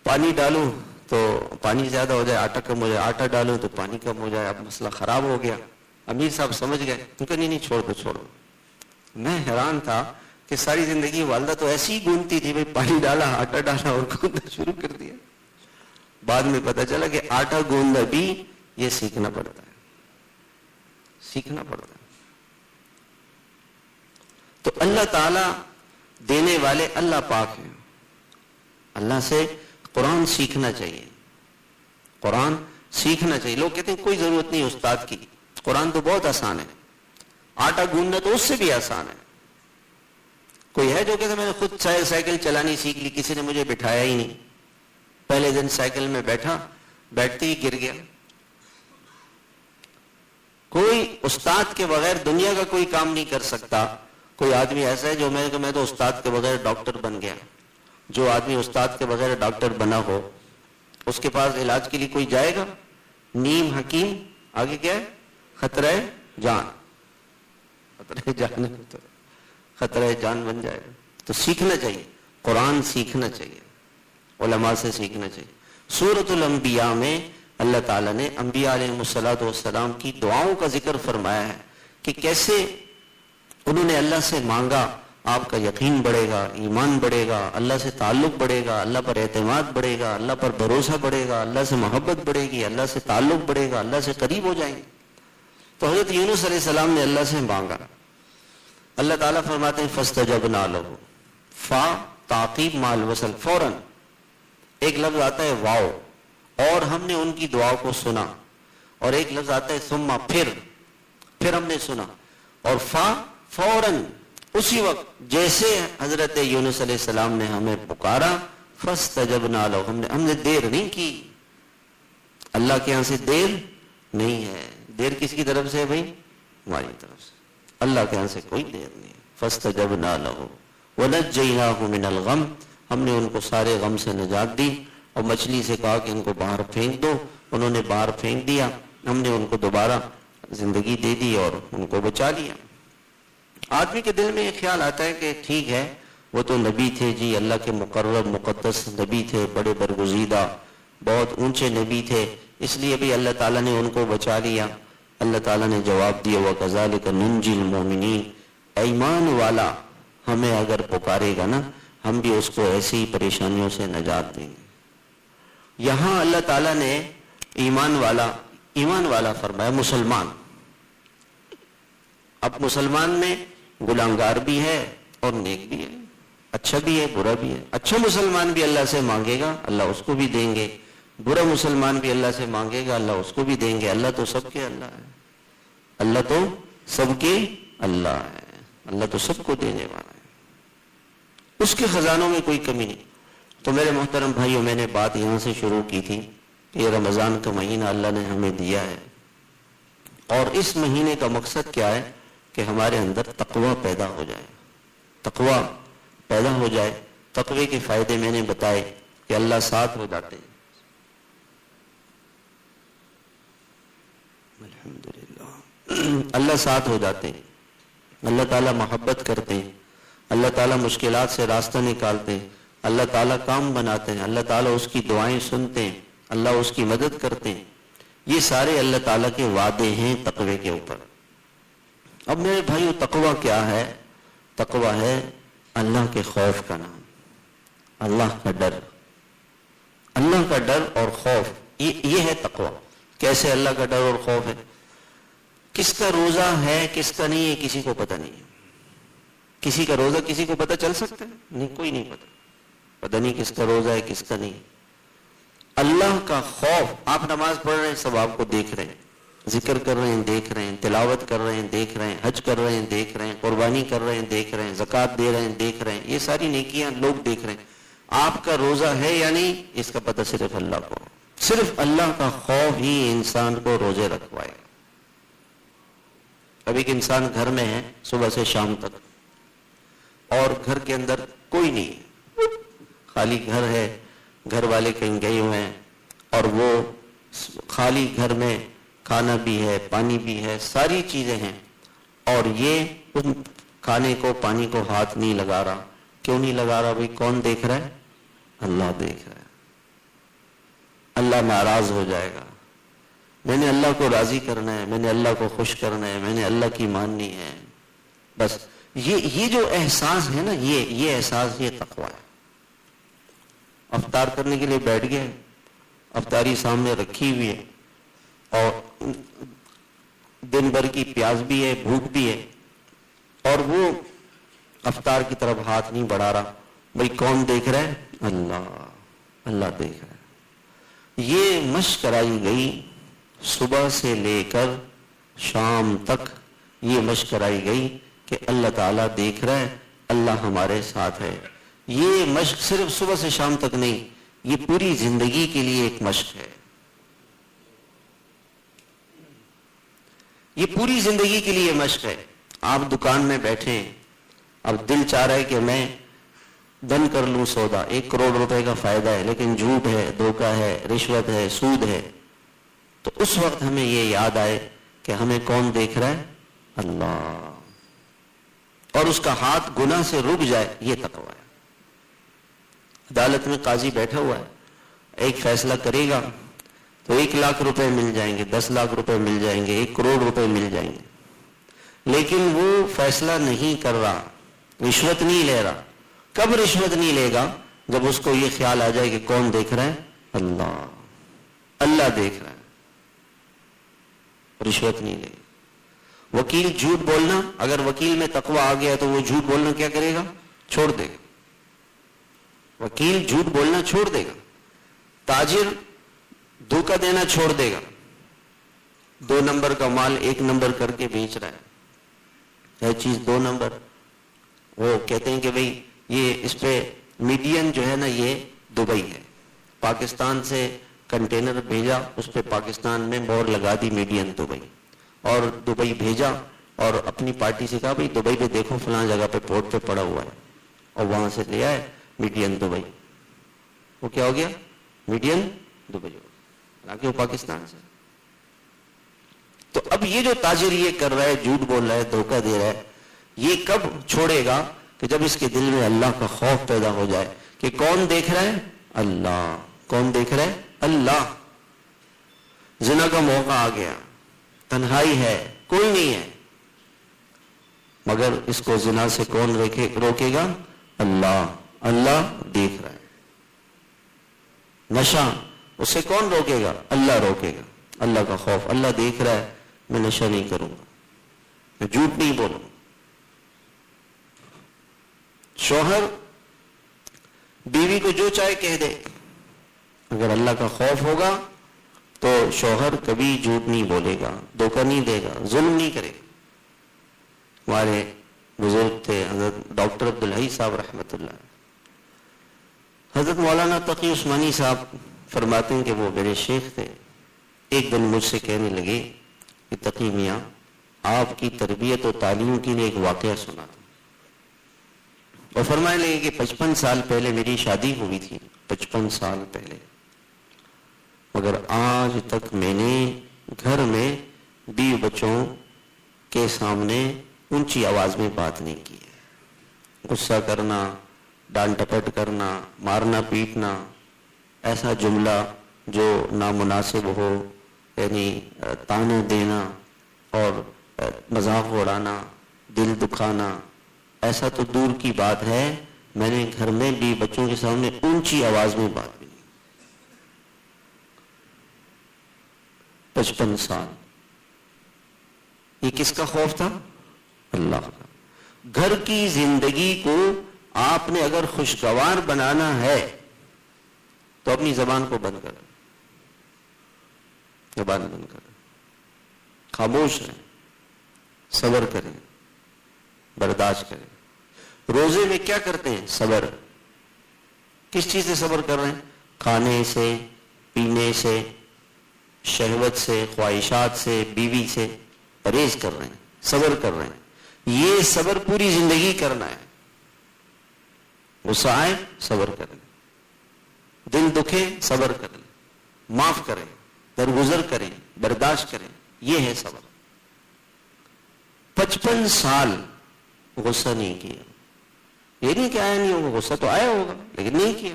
پانی ڈالوں تو پانی زیادہ ہو جائے، آٹا کم ہو جائے، آٹا ڈالوں تو پانی کم ہو جائے. اب مسئلہ خراب ہو گیا. امیر صاحب سمجھ گئے، کیونکہ نہیں چھوڑو. میں حیران تھا کہ ساری زندگی والدہ تو ایسی ہی گوندتی تھی، پانی ڈالا، آٹا ڈالا اور گوندنا شروع کر دیا. بعد میں پتا چلا کہ آٹا گوندنا بھی یہ سیکھنا پڑتا ہے. تو اللہ تعالی دینے والے اللہ پاک ہیں. اللہ سے قرآن سیکھنا چاہیے. لوگ کہتے ہیں کوئی ضرورت نہیں استاد کی، قرآن تو بہت آسان ہے. آٹا گوندنا تو اس سے بھی آسان ہے. کوئی ہے جو کہتے میں نے خود سائیکل چلانی سیکھ لی، کسی نے مجھے بٹھایا ہی نہیں. پہلے دن سائیکل میں بیٹھتے ہی گر گیا. کوئی استاد کے بغیر دنیا کا کوئی کام نہیں کر سکتا. کوئی آدمی ایسا ہے جو میں تو استاد کے بغیر ڈاکٹر بن گیا. جو آدمی استاد کے بغیر ڈاکٹر بنا ہو اس کے پاس علاج کے لیے کوئی جائے گا؟ نیم حکیم، آگے کیا ہے؟ خطرہ جان بن جائے گا. تو سیکھنا چاہیے، قرآن سیکھنا چاہیے، علماء سے سیکھنا چاہیے. سورۃ الانبیاء میں اللہ تعالیٰ نے انبیاء علیہ السلام کی دعاؤں کا ذکر فرمایا ہے کہ کیسے انہوں نے اللہ سے مانگا. آپ کا یقین بڑھے گا، ایمان بڑھے گا، اللہ سے تعلق بڑھے گا، اللہ پر اعتماد بڑھے گا، اللہ پر بھروسہ بڑھے گا، اللہ سے محبت بڑھے گی، اللہ سے تعلق بڑھے گا، اللہ سے قریب ہو جائیں گے. تو حضرت یونس علیہ السلام نے اللہ سے مانگا. اللہ تعالیٰ فرماتے ہیں فاستجبنا لہ، فا تعقیب مال وصل، فوراً ایک لفظ آتا ہے واو، اور ہم نے ان کی دعا کو سنا. اور ایک لفظ آتا ہے ثم، پھر ہم نے سنا. اور فا فوراً اسی وقت جیسے حضرت یونس علیہ السلام نے ہمیں پکارا، فاستجبنا لہ، ہم نے دیر نہیں کی. اللہ کے یہاں سے دیر نہیں ہے. دیر کس کی طرف سے ہے بھائی؟ ہماری طرف سے. اللہ کے یہاں سے کوئی دیر نہیں. فاستجبنا لہ ونجیناہ من الغم، ہم نے ان کو سارے غم سے نجات دی. اور مچھلی سے کہا کہ ان کو باہر پھینک دو، انہوں نے باہر پھینک دیا، ہم نے ان کو دوبارہ زندگی دے دی اور ان کو بچا لیا. آدمی کے دل میں یہ خیال آتا ہے کہ ٹھیک ہے وہ تو نبی تھے جی، اللہ کے مقرب مقدس نبی تھے، بڑے برگزیدہ بہت اونچے نبی تھے، اس لیے بھی اللہ تعالیٰ نے ان کو بچا لیا. اللہ تعالیٰ نے جواب دیا وَكَذَلِكَ نُنْجِي الْمُؤْمِنِينَ، ایمان والا ہمیں اگر پکارے گا نا ہم بھی اس کو ایسی پریشانیوں سے نجات دیں گے. یہاں اللہ تعالیٰ نے ایمان والا فرمایا مسلمان. اب مسلمان میں غلامگار بھی ہے اور نیک بھی ہے، اچھا بھی ہے برا بھی ہے. اچھا مسلمان بھی اللہ سے مانگے گا اللہ اس کو بھی دیں گے، برا مسلمان بھی اللہ سے مانگے گا اللہ اس کو بھی دیں گے. اللہ تو سب کے اللہ ہے، اللہ تو سب کے اللہ ہے، اللہ تو سب کو دینے والا ہے، اس کے خزانوں میں کوئی کمی نہیں. تو میرے محترم بھائیوں، میں نے بات یہاں سے شروع کی تھی کہ یہ رمضان کا مہینہ اللہ نے ہمیں دیا ہے، اور اس مہینے کا مقصد کیا ہے کہ ہمارے اندر تقوی پیدا ہو جائے. تقوی پیدا ہو جائے. تقوی کے فائدے میں نے بتائے کہ اللہ ساتھ ہو جاتے ہیں. الحمدللہ۔ اللہ ساتھ ہو جاتے ہیں، اللہ تعالیٰ محبت کرتے ہیں، اللہ تعالیٰ مشکلات سے راستہ نکالتے ہیں، اللہ تعالیٰ کام بناتے ہیں، اللہ تعالیٰ اس کی دعائیں سنتے ہیں، اللہ اس کی مدد کرتے ہیں۔ یہ سارے اللہ تعالیٰ کے وعدے ہیں تقوی کے اوپر۔ اب میرے بھائیو، تقوی کیا ہے؟ تقوی ہے اللہ کے خوف کا نام، اللہ کا ڈر، اللہ کا ڈر اور خوف، یہ ہے تقوی۔ کیسے اللہ کا ڈر اور خوف ہے؟ کس کا روزہ ہے کس کا نہیں ہے کسی کو پتہ نہیں ہے۔ کسی کا روزہ کسی کو پتہ چل سکتا ہے؟ نہیں، کوئی نہیں پتہ نہیں کس کا روزہ ہے کس کا نہیں۔ اللہ کا خوف، آپ نماز پڑھ رہے ہیں، سب آپ کو دیکھ رہے ہیں، ذکر کر رہے ہیں دیکھ رہے ہیں، تلاوت کر رہے ہیں دیکھ رہے ہیں، حج کر رہے ہیں دیکھ رہے ہیں، قربانی کر رہے ہیں دیکھ رہے ہیں، زکوٰۃ دے رہے ہیں دیکھ رہے ہیں، یہ ساری نیکیاں لوگ دیکھ رہے ہیں۔ آپ کا روزہ ہے یا نہیں، اس کا پتہ صرف اللہ کو۔ صرف اللہ کا خوف ہی انسان کو روزے رکھوائے۔ اب ایک انسان گھر میں ہے صبح سے شام تک، اور گھر کے اندر کوئی نہیں ہے، خالی گھر ہے، گھر والے کہیں گئے ہوئے ہیں، اور وہ خالی گھر میں کھانا بھی ہے، پانی بھی ہے، ساری چیزیں ہیں، اور یہ ان کھانے کو پانی کو ہاتھ نہیں لگا رہا۔ کیوں نہیں لگا رہا بھائی؟ کون دیکھ رہا ہے؟ اللہ دیکھ رہا ہے۔ اللہ ناراض ہو جائے گا۔ میں نے اللہ کو راضی کرنا ہے، میں نے اللہ کو خوش کرنا ہے، میں نے اللہ کی ماننی ہے، بس یہ جو احساس ہے نا، یہ احساس، یہ تقویٰ ہے۔ افطار کرنے کے لیے بیٹھ گئے، افطاری سامنے رکھی ہوئی ہے، اور دن بھر کی پیاس بھی ہے، بھوک بھی ہے، اور وہ افطار کی طرف ہاتھ نہیں بڑھا رہا۔ بھئی کون دیکھ رہا ہے؟ اللہ دیکھ رہا ہے۔ یہ مشق کرائی گئی صبح سے لے کر شام تک، یہ مشق کرائی گئی کہ اللہ تعالیٰ دیکھ رہا ہے، اللہ ہمارے ساتھ ہے۔ یہ مشق صرف صبح سے شام تک نہیں، یہ پوری زندگی کے لیے ایک مشق ہے۔ یہ پوری زندگی کے لیے مشق ہے۔ آپ دکان میں بیٹھے ہیں، اب دل چاہ رہا ہے کہ میں ڈن کر لوں سودا، 1 کروڑ روپے کا فائدہ ہے، لیکن جھوٹ ہے، دھوکہ ہے، رشوت ہے، سود ہے، تو اس وقت ہمیں یہ یاد آئے کہ ہمیں کون دیکھ رہا ہے؟ اللہ، اور اس کا ہاتھ گناہ سے رک جائے، یہ تقویٰ ہے۔ عدالت میں قاضی بیٹھا ہوا ہے، ایک فیصلہ کرے گا تو 1 لاکھ روپے مل جائیں گے، 10 لاکھ روپے مل جائیں گے، 1 کروڑ روپے مل جائیں گے، لیکن وہ فیصلہ نہیں کر رہا، رشوت نہیں لے رہا۔ کب رشوت نہیں لے گا؟ جب اس کو یہ خیال آ جائے کہ کون دیکھ رہا ہے؟ اللہ دیکھ رہا ہے، رشوت نہیں لے گا۔ وکیل جھوٹ بولنا، اگر وکیل میں تقویٰ آ گیا تو وہ جھوٹ بولنا کیا کرے گا؟ چھوڑ دے گا۔ وکیل جھوٹ بولنا چھوڑ دے گا۔ تاجر دھوکہ دینا چھوڑ دے گا۔ 2 نمبر کا مال 1 نمبر کر کے بیچ رہا ہے چیز 2 نمبر، وہ کہتے ہیں کہ بھئی یہ اس پہ میڈین جو ہے نا، یہ دبئی ہے، پاکستان سے کنٹینر بھیجا، اس پہ پاکستان میں مہر لگا دی میڈین دبئی، اور دبئی بھیجا، اور اپنی پارٹی سے کہا بھئی دبئی پہ دیکھو فلاں جگہ پہ پورٹ پہ پڑا ہوا ہے، اور وہاں سے لے آئے میڈین دبئی۔ وہ کیا ہو گیا؟ میڈین دبئی ہو گیا، حالانکہ وہ پاکستان سے۔ تو اب یہ جو تاجر یہ کر رہا ہے، جھوٹ بول رہا ہے، دھوکہ دے رہا ہے، یہ کب چھوڑے گا؟ کہ جب اس کے دل میں اللہ کا خوف پیدا ہو جائے کہ کون دیکھ رہا ہے؟ اللہ۔ کون دیکھ رہا ہے؟ اللہ۔ زنا کا موقع آ گیا، تنہائی ہے، کوئی نہیں ہے، مگر اس کو زنا سے کون روکے گا؟ اللہ۔ اللہ دیکھ رہا ہے۔ نشہ، اس سے کون روکے گا؟ اللہ روکے گا۔ اللہ کا خوف، اللہ دیکھ رہا ہے، میں نشہ نہیں کروں گا، میں جھوٹ نہیں بولوں گا۔ شوہر بیوی کو جو چاہے کہہ دے، اگر اللہ کا خوف ہوگا تو شوہر کبھی جھوٹ نہیں بولے گا، دھوکہ نہیں دے گا، ظلم نہیں کرے گا۔ ہمارے بزرگ تھے حضرت ڈاکٹر عبدالحی صاحب رحمۃ اللہ، حضرت مولانا تقی عثمانی صاحب فرماتے ہیں کہ وہ میرے شیخ تھے۔ ایک دن مجھ سے کہنے لگے کہ تقی میاں، آپ کی تربیت و تعلیم کے لیے ایک واقعہ سنا تھا، اور فرمانے لگے کہ 55 سال پہلے میری شادی ہوئی تھی، 55 سال پہلے، مگر آج تک میں نے گھر میں بیوی بچوں کے سامنے اونچی آواز میں بات نہیں کی ہے. غصہ کرنا، ڈانٹ ڈپٹ کرنا، مارنا پیٹنا، ایسا جملہ جو نامناسب ہو، یعنی تانے دینا اور مذاق اڑانا، دل دکھانا، ایسا تو دور کی بات ہے. میں نے گھر میں بھی بچوں کے سامنے اونچی آواز میں بات بھی نہیں. 55 سال یہ کس کا خوف تھا؟ اللہ کا. گھر کی زندگی کو آپ نے اگر خوشگوار بنانا ہے تو اپنی زبان کو بند کریں، زبان بند کریں، خاموش رہیں، صبر کریں، برداشت کریں. روزے میں کیا کرتے ہیں؟ صبر. کس چیز سے صبر کر رہے ہیں؟ کھانے سے، پینے سے، شہوت سے، خواہشات سے، بیوی سے پرہیز کر رہے ہیں، صبر کر رہے ہیں. یہ صبر پوری زندگی کرنا ہے. غصہ آئے صبر کریں، دل دکھے صبر کریں، معاف کریں، درگزر کریں، برداشت کریں. یہ ہے صبر. 55 سال غصہ نہیں کیا. یہ نہیں کہ آیا نہیں ہوگا، غصہ تو آیا ہوگا لیکن نہیں کیا.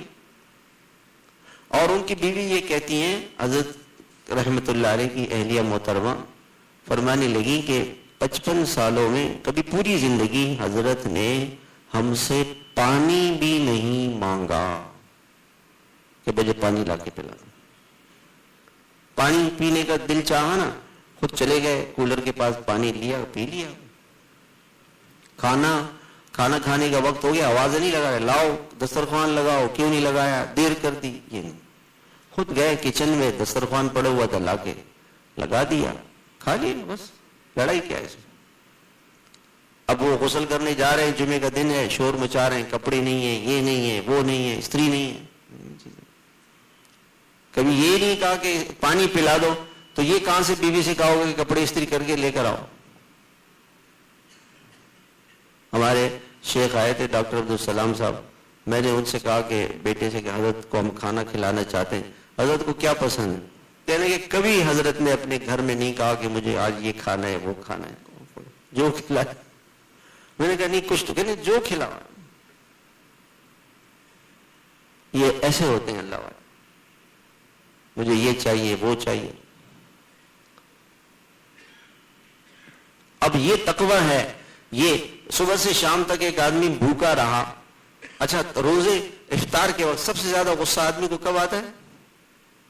اور ان کی بیوی یہ کہتی ہیں، حضرت رحمت اللہ علیہ کی اہلیہ محترمہ فرمانے لگی کہ 55 سالوں میں کبھی پوری زندگی حضرت نے ہم سے پانی بھی نہیں مانگا کہ مجھے پانی لا کے پلا. پانی پینے کا دل چاہا نا، خود چلے گئے کولر کے پاس، پانی لیا، پی لیا. کھانا کھانے کا وقت ہو گیا، آواز نہیں لگا رہے، لاؤ دسترخوان لگاؤ، کیوں نہیں لگایا، دیر کر دی. یہ نہیں، خود گئے کچن میں، دسترخوان پڑا ہوا تھا، لا کے لگا دیا، کھا لیا. بس لڑائی کیا ہے اس میں؟ اب وہ غسل کرنے جا رہے ہیں، جمعے کا دن ہے، شور مچا رہے ہیں، کپڑے نہیں ہیں، یہ نہیں ہے، وہ نہیں ہے، استری نہیں ہے. کبھی یہ نہیں کہا کہ پانی پلا دو، تو یہ کہاں سے بیوی سے کہو گے کہ کپڑے استری کر کے لے کر آؤ. ہمارے شیخ آئے تھے ڈاکٹر عبدالسلام صاحب، میں نے ان سے کہا کہ بیٹے سے کہ حضرت کو ہم کھانا کھلانا چاہتے ہیں، حضرت کو کیا پسند ہے؟ کہنے کہ کبھی حضرت نے اپنے گھر میں نہیں کہا کہ مجھے آج یہ کھانا ہے وہ کھانا ہے، جو کھلائے. میں نے کہا نہیں کچھ تو کہنے جو کھلا. یہ ایسے ہوتے ہیں اللہ والے، مجھے یہ چاہیے وہ چاہیے. اب یہ تقوی ہے. یہ صبح سے شام تک ایک آدمی بھوکا رہا. اچھا روزے افطار کے وقت سب سے زیادہ غصہ آدمی کو کب آتا ہے؟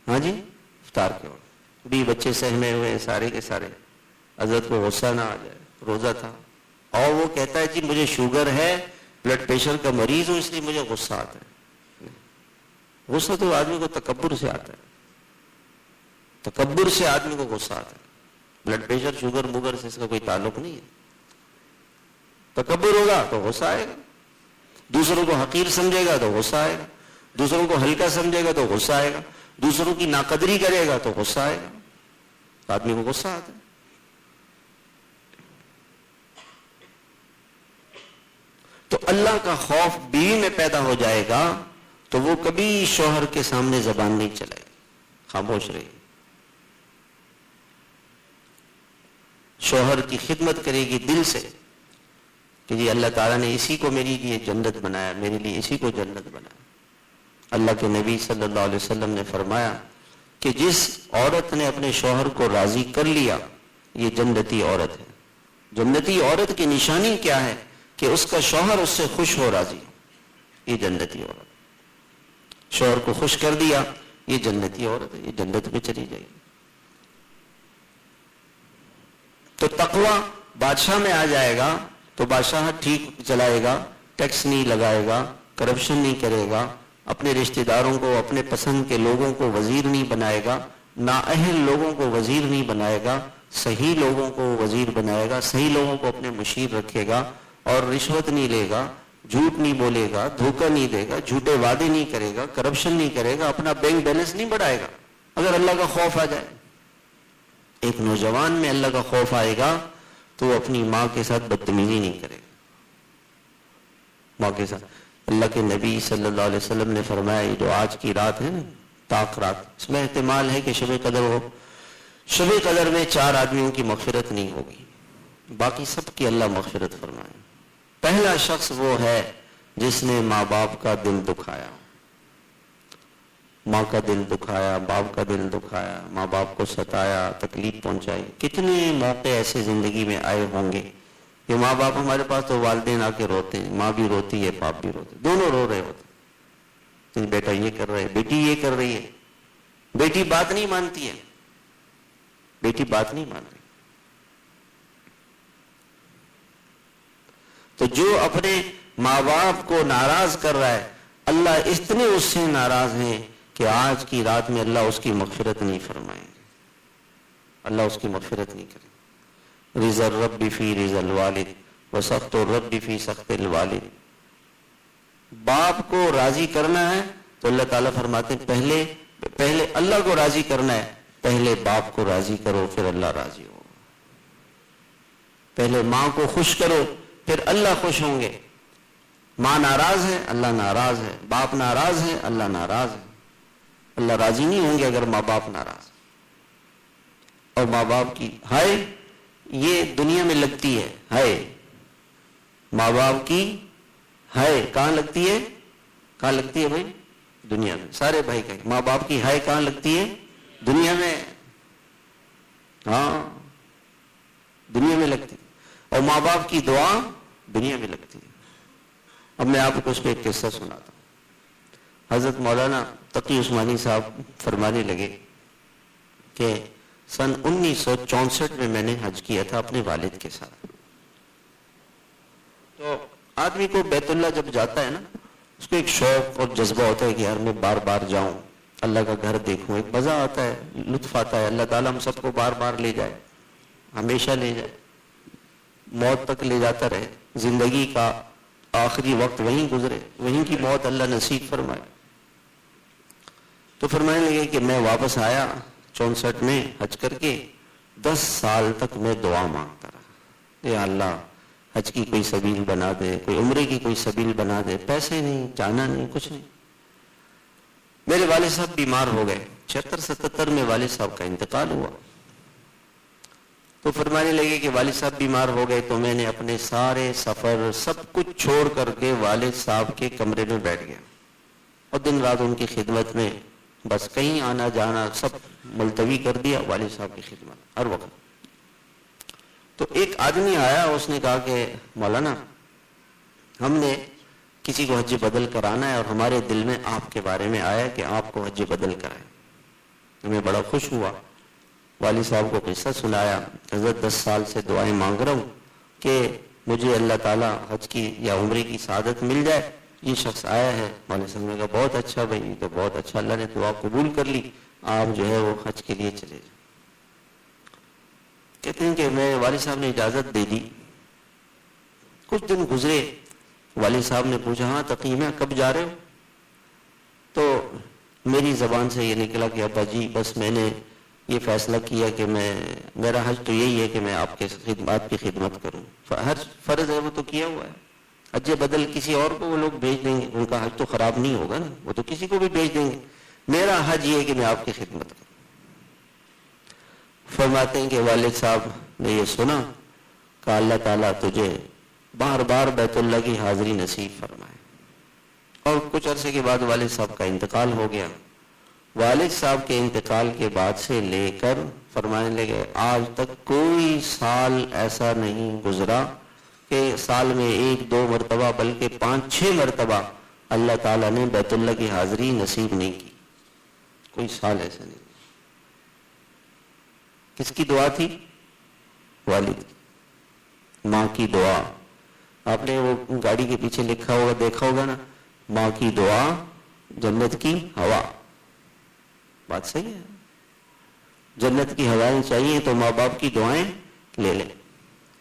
ہاں جی، افطار کے وقت. بھی بچے سہمے ہوئے ہیں سارے کے سارے، حضرت کو غصہ نہ آ جائے، روزہ تھا اور وہ کہتا ہے جی مجھے شوگر ہے، بلڈ پریشر کا مریض ہوں، اس لیے مجھے غصہ آتا ہے. غصہ تو آدمی کو تکبر سے آتا ہے، تکبر سے آدمی کو غصہ آتا ہے. بلڈ پریشر شوگر موگر سے اس کا کوئی تعلق نہیں ہے. تکبر ہوگا تو غصہ آئے گا، دوسروں کو حقیر سمجھے گا تو غصہ آئے گا، دوسروں کو ہلکا سمجھے گا تو غصہ آئے گا، دوسروں کی ناقدری کرے گا تو غصہ آئے گا. آدمی کو غصہ آتا ہے. تو اللہ کا خوف بیوی میں پیدا ہو جائے گا تو وہ کبھی شوہر کے سامنے زبان نہیں چلائے گی، خاموش رہے گی. شوہر کی خدمت کرے گی دل سے کہ جی اللہ تعالیٰ نے اسی کو میرے لیے جنت بنایا، میرے لیے اسی کو جنت بنایا. اللہ کے نبی صلی اللہ علیہ وسلم نے فرمایا کہ جس عورت نے اپنے شوہر کو راضی کر لیا یہ جنتی عورت ہے. جنتی عورت کی نشانی کیا ہے؟ کہ اس کا شوہر اس سے خوش ہو، راضی ہو. یہ جنتی عورت. شوہر کو خوش کر دیا، یہ جنتی عورت ہے، یہ جنت میں چلی جائے گی. تو تقوی بادشاہ میں آ جائے گا تو بادشاہ ٹھیک چلائے گا، ٹیکس نہیں لگائے گا، کرپشن نہیں کرے گا، اپنے رشتہ داروں کو، اپنے پسند کے لوگوں کو وزیر نہیں بنائے گا، نااہل لوگوں کو وزیر نہیں بنائے گا، صحیح لوگوں کو وزیر بنائے گا، صحیح لوگوں کو اپنے مشیر رکھے گا، اور رشوت نہیں لے گا، جھوٹ نہیں بولے گا، دھوکہ نہیں دے گا، جھوٹے وعدے نہیں کرے گا، کرپشن نہیں کرے گا، اپنا بینک بیلنس نہیں بڑھائے گا. اگر اللہ کا خوف آ جائے، ایک نوجوان میں اللہ کا خوف آئے گا تو وہ اپنی ماں کے ساتھ بدتمیزی نہیں کرے گا. ماں کے ساتھ اللہ کے نبی صلی اللہ علیہ وسلم نے فرمایا، یہ جو آج کی رات ہے نا، طاق رات، اس میں احتمال ہے کہ شب قدر ہو، شب قدر میں 4 آدمیوں کی مغفرت نہیں ہوگی، باقی سب کی اللہ مغفرت فرمائے۔ پہلا شخص وہ ہے جس نے ماں باپ کا دل دکھایا، ماں کا دل دکھایا، باپ کا دل دکھایا، ماں باپ کو ستایا، تکلیف پہنچائی۔ کتنے موقع ایسے زندگی میں آئے ہوں گے کہ ماں باپ ہمارے پاس تو والدین آ کے روتے ہیں، ماں بھی روتی ہے، باپ بھی روتے، دونوں رو رہے ہوتے ہیں، بیٹا یہ کر رہا ہے، بیٹی یہ کر رہی ہے، بیٹی بات نہیں مانتی ہے، بیٹی بات نہیں مان رہی۔ تو جو اپنے ماں باپ کو ناراض کر رہا ہے، اللہ اتنے اس سے ناراض ہیں کہ آج کی رات میں اللہ اس کی مغفرت نہیں فرمائیں گے، اللہ اس کی مغفرت نہیں کرے۔ رضا الرب فی رضا الوالد وسخط الرب فی سخط الوالد۔ باپ کو راضی کرنا ہے تو اللہ تعالیٰ فرماتے ہیں پہلے اللہ کو راضی کرنا ہے، پہلے باپ کو راضی کرو پھر اللہ راضی ہو۔ پہلے ماں کو خوش کرو پھر اللہ خوش ہوں گے۔ ماں ناراض ہے، اللہ ناراض ہے، باپ ناراض ہے، اللہ ناراض ہے۔ اللہ راضی نہیں ہوں گے اگر ماں باپ ناراض۔ اور ماں باپ کی ہائے یہ دنیا میں لگتی ہے، ہائے ماں باپ کی ہائے کہاں لگتی ہے؟ کہاں لگتی ہے بھائی؟ دنیا میں۔ سارے بھائی کہیں ماں باپ کی ہائے کہاں لگتی ہے؟ دنیا میں۔ ہاں دنیا میں لگتی ہے، اور ماں باپ کی دعا دنیا میں لگتی ہے۔ اب میں آپ کو اس پہ ایک قصہ سناتا ہوں۔ حضرت مولانا تقی عثمانی صاحب فرمانے لگے کہ سن 1964 میں نے حج کیا تھا اپنے والد کے ساتھ۔ تو آدمی کو بیت اللہ جب جاتا ہے نا، اس کو ایک شوق اور جذبہ ہوتا ہے کہ یار میں بار بار جاؤں، اللہ کا گھر دیکھوں، ایک مزہ آتا ہے، لطف آتا ہے۔ اللہ تعالیٰ ہم سب کو بار بار لے جائے، ہمیشہ لے جائے، موت تک لے جاتا رہے، زندگی کا آخری وقت وہیں گزرے، وہیں کی موت اللہ نصیب فرمائے۔ تو فرمانے لگے کہ میں واپس آیا 64 میں حج کر کے، 10 سال تک میں دعا مانگتا رہا، یا اللہ حج کی کوئی سبیل بنا دے، کوئی عمرے کی کوئی سبیل بنا دے۔ پیسے نہیں، جانا نہیں، کچھ نہیں۔ میرے والد صاحب بیمار ہو گئے، 76-77 میں والد صاحب کا انتقال ہوا۔ تو فرمانے لگے کہ والد صاحب بیمار ہو گئے تو میں نے اپنے سارے سفر سب کچھ چھوڑ کر کے والد صاحب کے کمرے میں بیٹھ گیا، اور دن رات ان کی خدمت میں، بس کہیں آنا جانا سب ملتوی کر دیا والد صاحب کی خدمت ہر وقت۔ تو ایک آدمی آیا، اس نے کہا کہ مولانا ہم نے کسی کو حج بدل کرانا ہے اور ہمارے دل میں آپ کے بارے میں آیا کہ آپ کو حج بدل کرائیں۔ میں بڑا خوش ہوا، والد صاحب کو قصہ سنایا، حضرت 10 سال سے دعائیں مانگ رہا ہوں کہ مجھے اللہ تعالیٰ حج کی یا عمرے کی سعادت مل جائے، یہ شخص آیا ہے۔ والد صاحب نے کہا بہت اچھا بھائی، یہ تو بہت اچھا، اللہ نے دعا قبول کر لی، آپ جو ہے وہ حج کے لیے چلے جائیں۔ کہتے ہیں کہ میں والد صاحب نے اجازت دے دی، کچھ دن گزرے، والد صاحب نے پوچھا ہاں تقیمہ کب جا رہے ہو؟ تو میری زبان سے یہ نکلا کہ ابا جی بس میں نے یہ فیصلہ کیا کہ میرا حج تو یہی ہے کہ میں آپ کی خدمت کروں، ہر فرض ہے وہ تو کیا ہوا ہے، حج بدل کسی اور کو وہ لوگ بھیج دیں گے، ان کا حج تو خراب نہیں ہوگا نا، وہ تو کسی کو بھی بھیج دیں گے، میرا حج یہ ہے کہ میں آپ کی خدمت کروں۔ فرماتے ہیں کہ والد صاحب نے یہ سنا، کہا اللہ تعالیٰ تجھے بار بار بیت اللہ کی حاضری نصیب فرمائے۔ اور کچھ عرصے کے بعد والد صاحب کا انتقال ہو گیا۔ والد صاحب کے انتقال کے بعد سے لے کر فرمانے لگے آج تک کوئی سال ایسا نہیں گزرا کہ سال میں 1-2 مرتبہ بلکہ 5-6 مرتبہ اللہ تعالیٰ نے بیت اللہ کی حاضری نصیب نہیں کی، کوئی سال ایسا نہیں۔ کس کی دعا تھی؟ والد کی، ماں کی دعا۔ آپ نے وہ گاڑی کے پیچھے لکھا ہوگا، دیکھا ہوگا نا، ماں کی دعا جنت کی ہوا۔ بات صحیح ہے، جنت کی ہوائیں چاہیے تو ماں باپ کی دعائیں لے لیں۔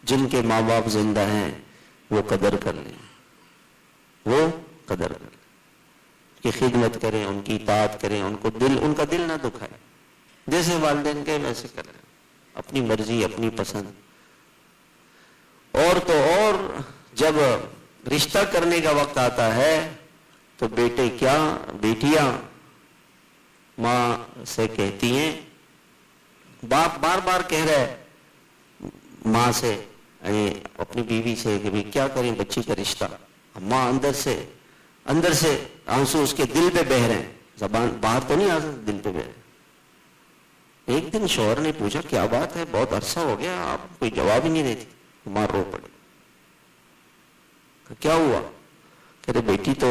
جن کے ماں باپ زندہ ہیں وہ قدر کر لیں، وہ قدر کر لیں، کہ خدمت کریں، ان کی اطاعت کریں، ان کا دل نہ دکھائے، جیسے والدین کے ویسے کریں، اپنی مرضی اپنی پسند۔ اور تو اور جب رشتہ کرنے کا وقت آتا ہے تو بیٹے کیا بیٹیاں ماں سے کہتی ہیں باپ بار بار کہہ رہا ہے ماں سے, اپنی بیوی سے کہ بھی کیا کریں بچی کا رشتہ. ماں اندر سے آنسو اس کے دل پہ بہہ رہے ہیں, زبان باہر تو نہیں آ سکتی, دل پہ بہہ رہے. ایک دن شوہر نے پوچھا کیا بات ہے, بہت عرصہ ہو گیا آپ کوئی جواب ہی نہیں دیتی. ماں رو پڑی. کیا ہوا؟ کہتے بیٹی تو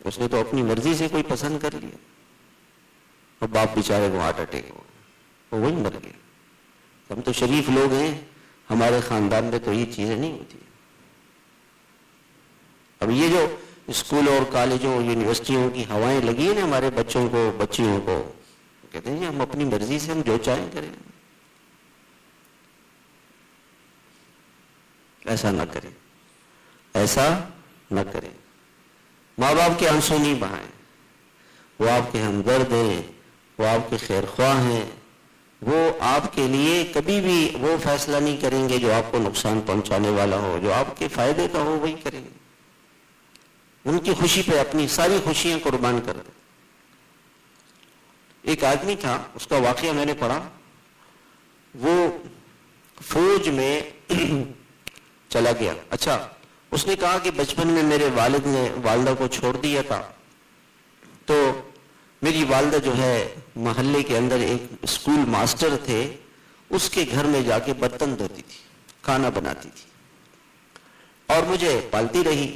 اس نے تو اپنی مرضی سے کوئی پسند کر لیا, اور باپ بیچارے کو ہارٹ اٹیک ہو گیا, وہ وہی مر گیا. ہم تو شریف لوگ ہیں, ہمارے خاندان میں تو یہ چیزیں نہیں ہوتی. اب یہ جو اسکول اور کالجوں یونیورسٹیوں کی ہوائیں لگی ہیں نا ہمارے بچوں کو بچیوں کو, کہتے ہیں ہم اپنی مرضی سے ہم جو چاہیں کریں. ایسا نہ کریں, ایسا نہ کریں. ماں باپ کے آنسو نہیں بہائیں, وہ آپ کے ہمدرد ہیں, وہ آپ کے خیر خواہ ہیں, وہ آپ کے لیے کبھی بھی وہ فیصلہ نہیں کریں گے جو آپ کو نقصان پہنچانے والا ہو. جو آپ کے فائدے کا ہو وہی کریں گے. ان کی خوشی پہ اپنی ساری خوشیاں قربان کر دیں. ایک آدمی تھا, اس کا واقعہ میں نے پڑھا. وہ فوج میں چلا گیا. اچھا, اس نے کہا کہ بچپن میں میرے والد نے والدہ کو چھوڑ دیا تھا, تو میری والدہ جو ہے محلے کے اندر ایک اسکول ماسٹر تھے, اس کے گھر میں جا کے برتن دھوتی تھی, کھانا بناتی تھی, اور مجھے پالتی رہی.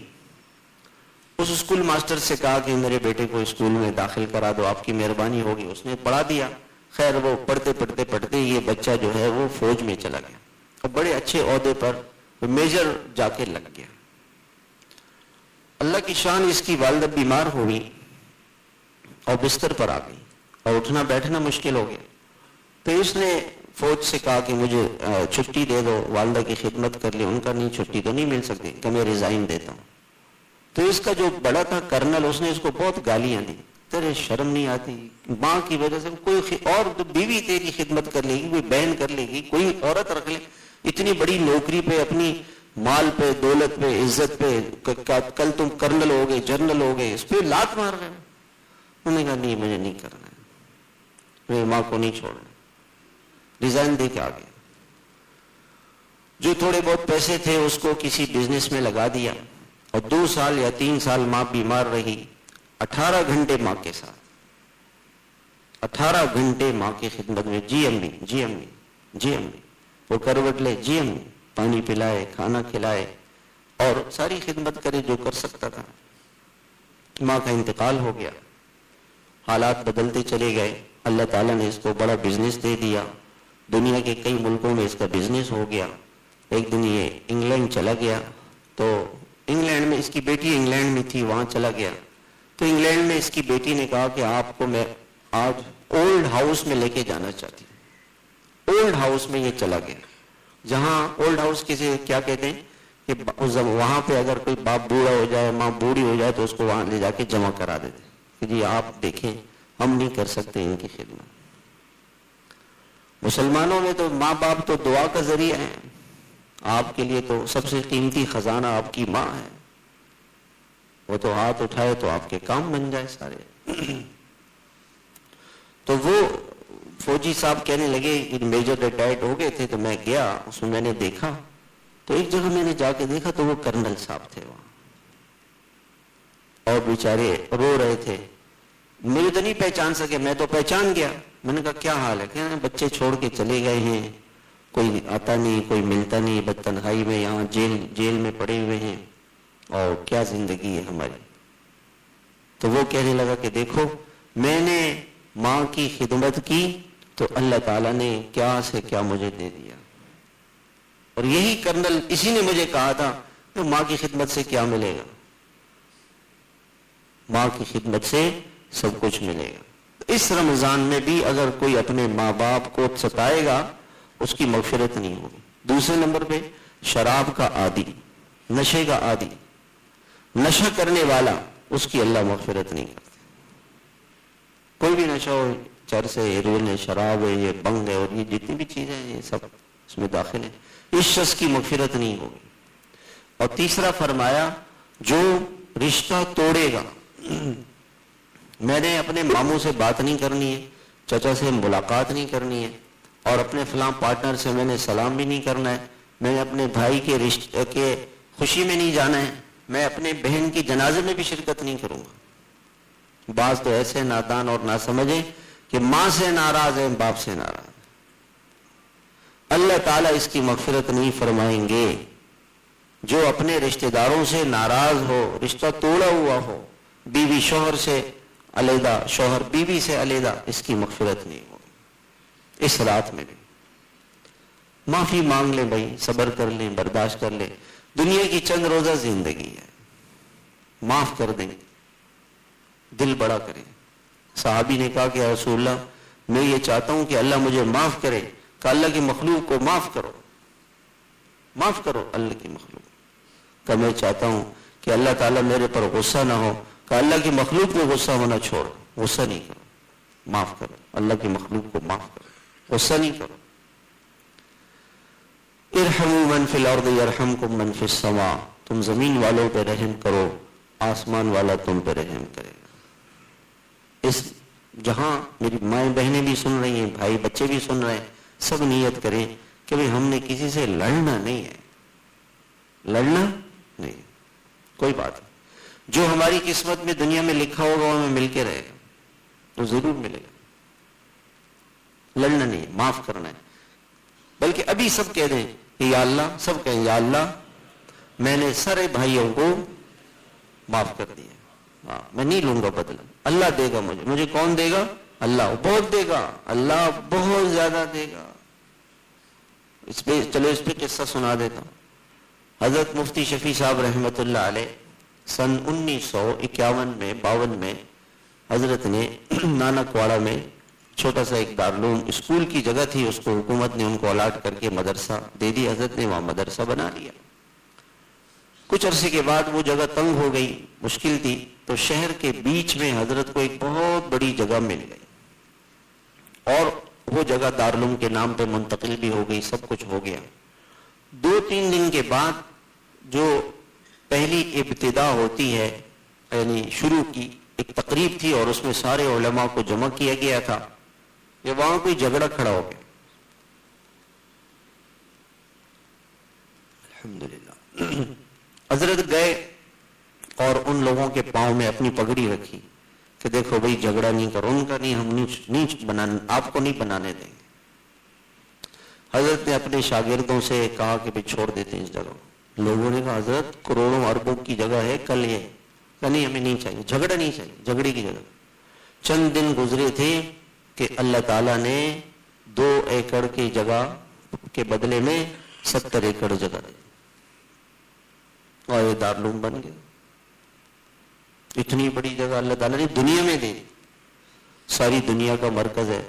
اس اسکول ماسٹر سے کہا کہ میرے بیٹے کو اسکول میں داخل کرا دو, آپ کی مہربانی ہوگی. اس نے پڑھا دیا. خیر وہ پڑھتے یہ بچہ جو ہے وہ فوج میں چلا گیا, اور بڑے اچھے عہدے پر میجر جا کے لگ گیا. اللہ کی شان, اس کی والدہ بیمار ہو گئی اور بستر پر آ گئی, اور اٹھنا بیٹھنا مشکل ہو گیا. تو اس نے فوج سے کہا کہ مجھے چھٹی دے دو, والدہ کی خدمت کر لی. ان کا نہیں, چھٹی تو نہیں مل سکتی, کہ میں ریزائن دیتا ہوں. تو اس کا جو بڑا تھا کرنل, اس نے اس کو بہت گالیاں دی. تیرے شرم نہیں آتی, ماں کی وجہ سے کوئی اور بیوی تیری خدمت کر لے گی, کوئی بہن کر لے گی, کوئی عورت رکھ لے, اتنی بڑی نوکری پہ, اپنی مال پہ, دولت پہ, عزت پہ, کل تم کرنل ہو گئے, جنرل ہو گئے, اس پہ لات مار رہے ہیں. انہوں نے کہا نہیں, مجھے نہیں کرنا ہے, میری ماں کو نہیں چھوڑنا. ریزائن دے کے آ گیا. جو تھوڑے بہت پیسے تھے اس کو کسی بزنس میں لگا دیا, اور 2 سال یا 3 سال ماں بیمار رہی. 18 گھنٹے ماں کے ساتھ, 18 گھنٹے ماں کی خدمت میں. جی امی, جی امی, جی امی, وہ کروٹ لے, جی امی, پانی پلائے, کھانا کھلائے, اور ساری خدمت کرے جو کر سکتا تھا. ماں کا انتقال ہو گیا. حالات بدلتے چلے گئے. اللہ تعالیٰ نے اس کو بڑا بزنس دے دیا. دنیا کے کئی ملکوں میں اس کا بزنس ہو گیا. ایک دن یہ انگلینڈ چلا گیا, تو انگلینڈ میں اس کی بیٹی انگلینڈ میں تھی, وہاں چلا گیا. تو انگلینڈ میں اس کی بیٹی نے کہا کہ آپ کو میں آج اولڈ ہاؤس میں لے کے جانا چاہتی ہوں. اولڈ ہاؤس میں یہ چلا گیا, جہاں اولڈ ہاؤس کسی کیا کہتے ہیں کہ وہاں پہ اگر کوئی باپ بوڑھا ہو جائے, ماں بوڑھی ہو جائے, تو اس کو وہاں لے جا کے جمع کرا دیتے کہ جی آپ دیکھیں, ہم نہیں کر سکتے ان کی خدمت. مسلمانوں میں تو ماں باپ تو دعا کا ذریعہ ہے. آپ کے لیے تو سب سے قیمتی خزانہ آپ کی ماں ہے. وہ تو ہاتھ اٹھائے تو آپ کے کام بن جائے سارے. تو وہ فوجی صاحب کہنے لگے کہ میجر ریٹائرڈ ہو گئے تھے, تو میں گیا, اس میں نے دیکھا, تو ایک جگہ میں نے جا کے دیکھا تو وہ کرنل صاحب تھے وہاں, اور بیچارے رو رہے تھے. مجھے تو نہیں پہچان سکے, میں تو پہچان گیا. میں نے کہا کیا حال ہے؟ کہ بچے چھوڑ کے چلے گئے ہیں, کوئی آتا نہیں, کوئی ملتا نہیں, بد تنہائی میں یہاں جیل میں پڑے ہوئے ہیں, اور کیا زندگی ہے ہماری. تو وہ کہنے لگا کہ دیکھو, میں نے ماں کی خدمت کی تو اللہ تعالیٰ نے کیا سے کیا مجھے دے دیا. اور یہی کرنل, اسی نے مجھے کہا تھا کہ ماں کی خدمت سے کیا ملے گا, ماں کی خدمت سے سب کچھ ملے گا. اس رمضان میں بھی اگر کوئی اپنے ماں باپ کو ستائے گا, اس کی مغفرت نہیں ہوگی. دوسرے نمبر پہ شراب کا عادی, نشے کا عادی, نشہ کرنے والا, اس کی اللہ مغفرت نہیں کرتے. کوئی بھی نشہ ہو, چرس ہے, ہیروئن ہے, شراب ہے, یہ بنگ ہے, اور یہ جتنی بھی چیزیں ہیں یہ سب اس میں داخل ہیں, اس شخص کی مغفرت نہیں ہوگی. اور تیسرا فرمایا جو رشتہ توڑے گا. میں نے اپنے ماموں سے بات نہیں کرنی ہے, چچا سے ملاقات نہیں کرنی ہے, اور اپنے فلاں پارٹنر سے میں نے سلام بھی نہیں کرنا ہے، میں نے اپنے بھائی کے رشتے کے خوشی میں نہیں جانا ہے، میں اپنے بہن کی جنازے میں بھی شرکت نہیں کروں گا۔ بعض تو ایسے نادان اور نہ سمجھیں کہ ماں سے ناراض ہیں، باپ سے ناراض، اللہ تعالیٰ اس کی مغفرت نہیں فرمائیں گے۔ جو اپنے رشتہ داروں سے ناراض ہو، رشتہ توڑا ہوا ہو، بیوی شوہر سے علیحدہ، شوہر بیوی سے علیحدہ، اس کی مغفرت نہیں ہوگی۔ اس رات میں بھی معافی مانگ لیں بھائی، صبر کر لیں، برداشت کر لیں، دنیا کی چند روزہ زندگی ہے، معاف کر دیں، دل بڑا کریں۔ صحابی نے کہا کہ یا رسول اللہ میں یہ چاہتا ہوں کہ اللہ مجھے معاف کرے، کہ اللہ کی مخلوق کو معاف کرو، معاف کرو اللہ کی مخلوق، کہ میں چاہتا ہوں کہ اللہ تعالیٰ میرے پر غصہ نہ ہو، کہ اللہ کی مخلوق میں غصہ ہونا چھوڑ، غصہ نہیں کرو، معاف کرو، اللہ کی مخلوق کو معاف کرو، غصہ نہیں کرو۔ ارحموا من فی الارض یرحمکم من فی السماء، تم زمین والوں پہ رحم کرو، آسمان والا تم پہ رحم کرے گا۔ اس جہاں میری مائیں بہنیں بھی سن رہی ہیں، بھائی بچے بھی سن رہے ہیں، سب نیت کریں کہ بھئی ہم نے کسی سے لڑنا نہیں ہے، لڑنا نہیں، کوئی بات نہیں، جو ہماری قسمت میں دنیا میں لکھا ہوگا وہ ہمیں مل کے رہے گا، تو ضرور ملے گا، لڑنا نہیں، معاف کرنا ہے۔ بلکہ ابھی سب کہہ دیں کہ یا اللہ، سب کہیں یا اللہ میں نے سارے بھائیوں کو معاف کر دیا، میں نہیں لوں گا بدلہ، اللہ دے گا مجھے، مجھے کون دے گا؟ اللہ بہت دے گا، اللہ بہت زیادہ دے گا۔ اس پہ چلو اس پہ قصہ سنا دیتا ہوں۔ حضرت مفتی شفیع صاحب رحمۃ اللہ علیہ سن 1951 میں 52 میں حضرت نے نانک واڑہ میں چھوٹا سا ایک دارالعلوم اسکول کی جگہ تھی، اس کو حکومت نے ان کو الاٹ کر کے مدرسہ دے دی، حضرت نے وہاں مدرسہ بنا لیا۔ کچھ عرصے کے بعد وہ جگہ تنگ ہو گئی، مشکل تھی، تو شہر کے بیچ میں حضرت کو ایک بہت بڑی جگہ مل گئی اور وہ جگہ دارالعلوم کے نام پہ منتقل بھی ہو گئی، سب کچھ ہو گیا۔ 2-3 دن کے بعد جو پہلی ابتدا ہوتی ہے، یعنی شروع کی ایک تقریب تھی اور اس میں سارے علماء کو جمع کیا گیا تھا، کہ وہاں کوئی جھگڑا کھڑا ہو گیا۔ الحمدللہ حضرت گئے اور ان لوگوں کے پاؤں میں اپنی پگڑی رکھی کہ دیکھو بھئی جھگڑا نہیں کرو، ان کا نہیں، ہم نہیں آپ کو نہیں بنانے دیں گے۔ حضرت نے اپنے شاگردوں سے کہا کہ بھئی چھوڑ دیتے ہیں اس جگہ۔ لوگوں نے کہا حضرت کروڑوں اربوں کی جگہ ہے، کل یہ کہ نہیں ہمیں نہیں چاہیے، جھگڑا نہیں چاہیے، جھگڑے کی جگہ۔ چند دن گزرے تھے کہ اللہ تعالیٰ نے 2 ایکڑ کی جگہ کے بدلے میں 70 ایکڑ جگہ دی اور یہ دارالعلوم بن گیا۔ اتنی بڑی جگہ اللہ تعالیٰ نے دنیا میں دی، ساری دنیا کا مرکز ہے۔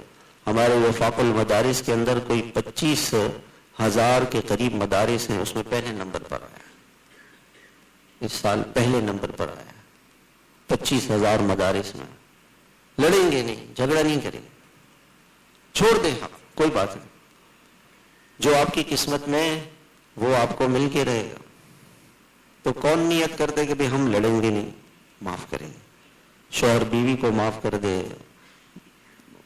ہمارے وفاق المدارس کے اندر کوئی 25,000 کے قریب مدارس ہیں، اس میں پہلے نمبر پر آیا، اس سال پہلے نمبر پر آیا 25,000 مدارس میں۔ لڑیں گے نہیں، جھگڑا نہیں کریں گے، چھوڑ دیں، ہاں کوئی بات نہیں، جو آپ کی قسمت میں وہ آپ کو مل کے رہے گا۔ تو کون نیت کرتے کہ بھئی ہم لڑیں گے نہیں، معاف کریں گے، شوہر بیوی کو معاف کر دے،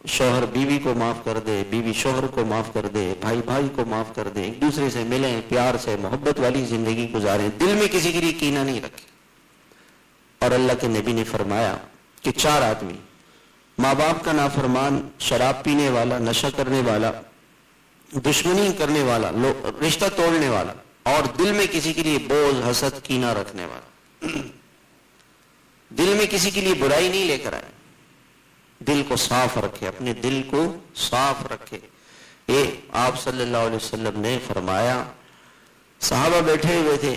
شوہر بیوی کو معاف کر دے، بیوی شوہر کو معاف کر دے، بھائی بھائی کو معاف کر دے، ایک دوسرے سے ملیں، پیار سے محبت والی زندگی گزاریں، دل میں کسی کے لیے کینہ نہیں رکھیں۔ اور اللہ کے نبی نے فرمایا کہ 4 آدمی، ماں باپ کا نافرمان، شراب پینے والا، نشہ کرنے والا، دشمنی کرنے والا، رشتہ توڑنے والا، اور دل میں کسی کے لیے بغض، حسد، کینہ رکھنے والا، دل میں کسی کے لیے برائی نہیں لے کر آئے، دل کو صاف رکھے، اپنے دل کو صاف رکھے۔ یہ آپ صلی اللہ علیہ وسلم نے فرمایا، صحابہ بیٹھے ہوئے تھے،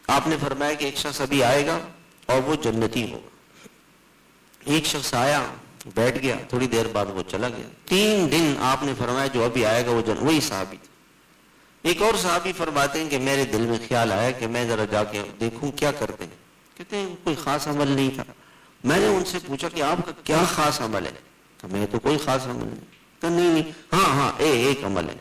آپ نے فرمایا کہ ایک شخص ابھی آئے گا اور وہ جنتی ہوگا۔ ایک شخص آیا، بیٹھ گیا، تھوڑی دیر بعد وہ چلا گیا۔ 3 دن آپ نے فرمایا جو ابھی آئے گا وہ وہی صحابی تھا۔ ایک اور صحابی فرماتے ہیں کہ میرے دل میں خیال آیا کہ میں ذرا جا کے دیکھوں کیا کرتے ہیں۔ کہتے ہیں کوئی خاص عمل نہیں تھا۔ میں نے ان سے پوچھا کہ آپ کا کیا خاص عمل ہے؟ کہ میں تو کوئی خاص عمل نہیں۔ کہ نہیں، ہاں ایک عمل ہے،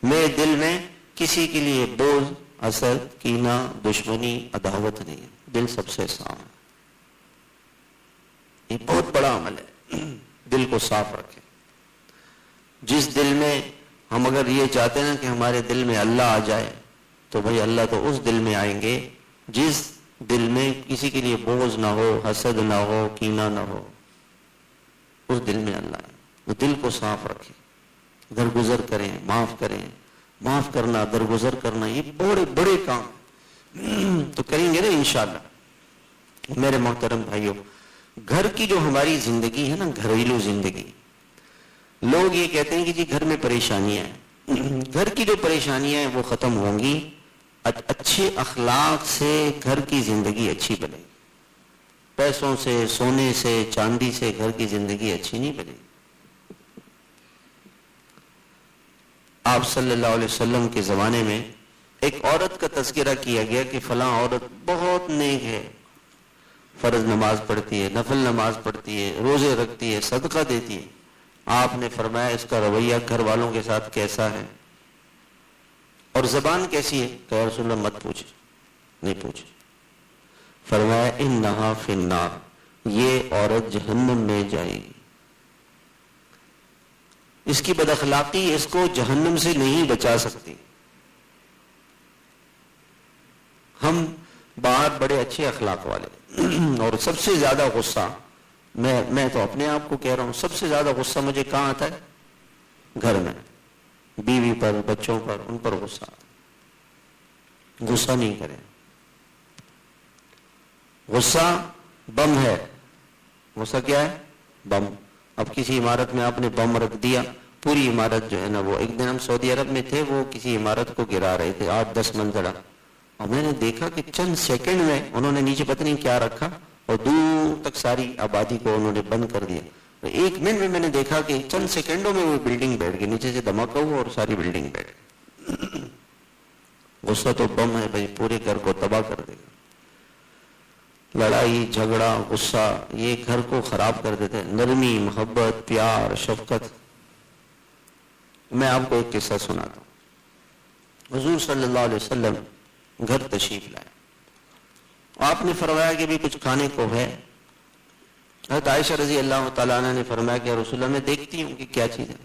میرے دل میں کسی کے لیے بغض، حسد، کینہ، دشمنی، عداوت نہیں ہے، دل سب سے صاف ہے۔ یہ بہت بڑا عمل ہے، دل کو صاف رکھے۔ جس دل میں ہم اگر یہ چاہتے ہیں کہ ہمارے دل میں اللہ آ جائے تو بھائی اللہ تو اس دل میں آئیں گے جس دل میں کسی کے لیے بغض نہ ہو، حسد نہ ہو، کینہ نہ ہو، اس دل میں اللہ ہے۔ وہ دل کو صاف رکھے، درگزر کریں، معاف کریں۔ معاف کرنا، درگزر کرنا، یہ بڑے بڑے کام تو کریں گے نا انشاءاللہ۔ میرے محترم بھائیوں، گھر کی جو ہماری زندگی ہے نا، گھریلو زندگی، لوگ یہ کہتے ہیں کہ جی گھر میں پریشانیاں ہیں، گھر کی جو پریشانیاں ہیں وہ ختم ہوں گی اچھے اخلاق سے۔ گھر کی زندگی اچھی بنے، پیسوں سے، سونے سے، چاندی سے گھر کی زندگی اچھی نہیں بنے۔ آپ صلی اللہ علیہ وسلم کے زمانے میں ایک عورت کا تذکرہ کیا گیا کہ فلاں عورت بہت نیک ہے، فرض نماز پڑھتی ہے، نفل نماز پڑھتی ہے، روزے رکھتی ہے، صدقہ دیتی ہے۔ آپ نے فرمایا اس کا رویہ گھر والوں کے ساتھ کیسا ہے اور زبان کیسی ہے؟ کہ رسول اللہ مت پوچھے، نہیں پوچھے۔ فرمایا انہا فی النار، یہ عورت جہنم میں جائے گی۔ اس کی بد اخلاقی اس کو جہنم سے نہیں بچا سکتی۔ ہم باہر بڑے اچھے اخلاق والے اور سب سے زیادہ غصہ، میں تو اپنے آپ کو کہہ رہا ہوں، سب سے زیادہ غصہ مجھے کہاں آتا ہے؟ گھر میں، بیوی پر، بچوں پر، ان پر غصہ آتا ہے۔ غصہ نہیں کریں، غصہ بم ہے۔ غصہ کیا ہے؟ بم۔ اب کسی عمارت میں آپ نے بم رکھ دیا، پوری عمارت جو ہے نا، وہ ایک دن ہم سعودی عرب میں تھے، وہ کسی عمارت کو گرا رہے تھے، 8-10 منزلہ، اور میں نے دیکھا کہ چند سیکنڈ میں انہوں نے نیچے پتہ نہیں کیا رکھا اور دور تک ساری آبادی کو انہوں نے بند کر دیا۔ 1 منٹ میں نے دیکھا کہ چند سیکنڈوں میں وہ بلڈنگ بیٹھ گئی، نیچے سے دھماکہ ہوا اور ساری بلڈنگ بیٹھ گئی۔ غصہ تو بم ہے بھائی، پورے گھر کو تباہ کر دے گا۔ لڑائی، جھگڑا، غصہ، یہ گھر کو خراب کر دیتے ہیں۔ نرمی، محبت، پیار، شفقت۔ میں آپ کو ایک قصہ سناتا ہوں۔ حضور صلی اللہ علیہ وسلم گھر تشریف لائے، آپ نے فرمایا کہ بھی کچھ کھانے کو ہے؟ حضرت عائشہ رضی اللہ تعالیٰ عنہ نے فرمایا کہ رسول اللہ میں دیکھتی ہوں کہ کیا چیز ہے۔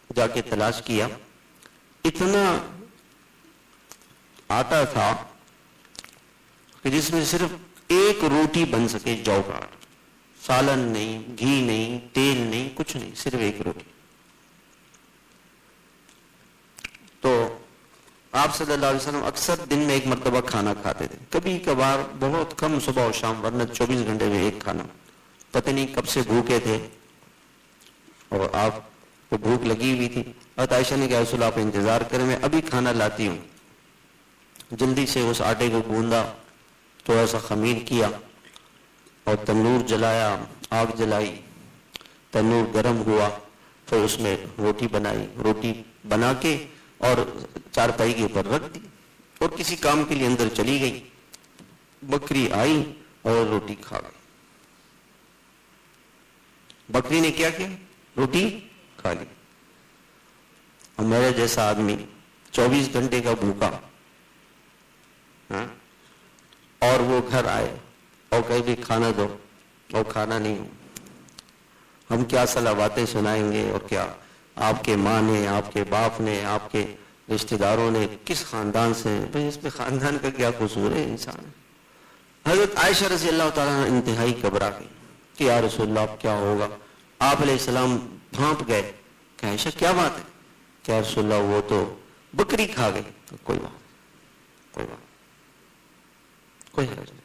جا کے تلاش کیا، اتنا آٹا تھا کہ جس میں صرف ایک روٹی بن سکے، جو کا آٹا، سالن نہیں، گھی نہیں، تیل نہیں، کچھ نہیں، صرف ایک روٹی۔ تو آپ صلی اللہ علیہ وسلم اکثر دن میں ایک مرتبہ کھانا کھاتے تھے، کبھی کبھار بہت کم صبح اور شام، ورنہ 24 گھنٹے میں ایک کھانا۔ پتہ نہیں کب سے بھوکے تھے اور آپ کو بھوک لگی ہوئی تھی۔ حضرت عائشہ نے کہا رسول اللہ آپ انتظار کریں، میں ابھی کھانا لاتی ہوں۔ جلدی سے اس آٹے کو گوندا، تھوڑا سا خمیر کیا اور تنور جلایا، آگ جلائی، تنور گرم ہوا، پھر اس میں روٹی بنائی، روٹی بنا کے اور چارپائی کے اوپر رکھ دی اور کسی کام کے لیے اندر چلی گئی۔ بکری آئی اور روٹی کھا گئی۔ بکری نے کیا کیا؟ روٹی کھا لی۔ اور میرے جیسا آدمی 24 گھنٹے کا بھوکا، اور وہ گھر آئے اور کہیں بھی کھانا دو، اور کھانا نہیں ہو، ہم کیا صلاح باتیں سنائیں گے؟ اور کیا آپ کے ماں نے، آپ کے باپ نے، آپ کے رشتہ داروں نے، کس خاندان سے، بھئی اس میں خاندان کا کیا قصور ہے انسان۔ حضرت عائشہ رضی اللہ تعالیٰ عنہ انتہائی گھبرا گئی کہ یا رسول اللہ اب کیا ہوگا؟ آپ علیہ السلام بھانپ گئے کہ عائشہ کیا بات ہے؟ کہ یا رسول اللہ وہ تو بکری کھا گئی۔ کوئی بات، کوئی بات، کوئی حرج نہیں،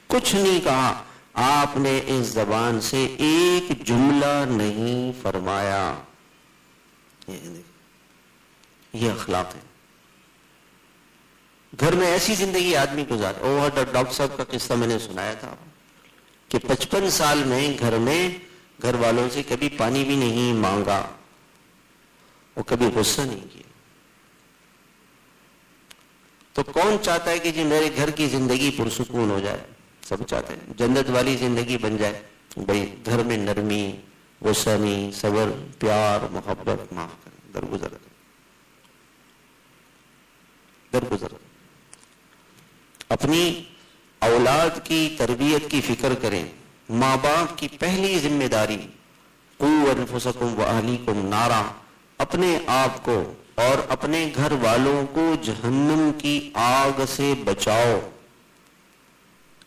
کچھ نہیں کہا۔ آپ نے اس زبان سے ایک جملہ نہیں فرمایا۔ یہ اخلاق ہے۔ گھر میں ایسی زندگی آدمی گزارے۔ اور ڈاکٹر صاحب کا قصہ میں نے سنایا تھا کہ 55 سال میں گھر والوں سے کبھی پانی بھی نہیں مانگا اور کبھی غصہ نہیں کیا۔ تو کون چاہتا ہے کہ جی میرے گھر کی زندگی پرسکون ہو جائے؟ سب چاہتے ہیں جنت والی زندگی بن جائے۔ بھئی گھر میں نرمی، غصہ نہیں، صبر، پیار، محبت، معاف کریں، درگزر اپنی اولاد کی تربیت کی فکر کریں۔ ماں باپ کی پہلی ذمہ داری قوا انفسکم واہلیکم نارا، اپنے آپ کو اور اپنے گھر والوں کو جہنم کی آگ سے بچاؤ.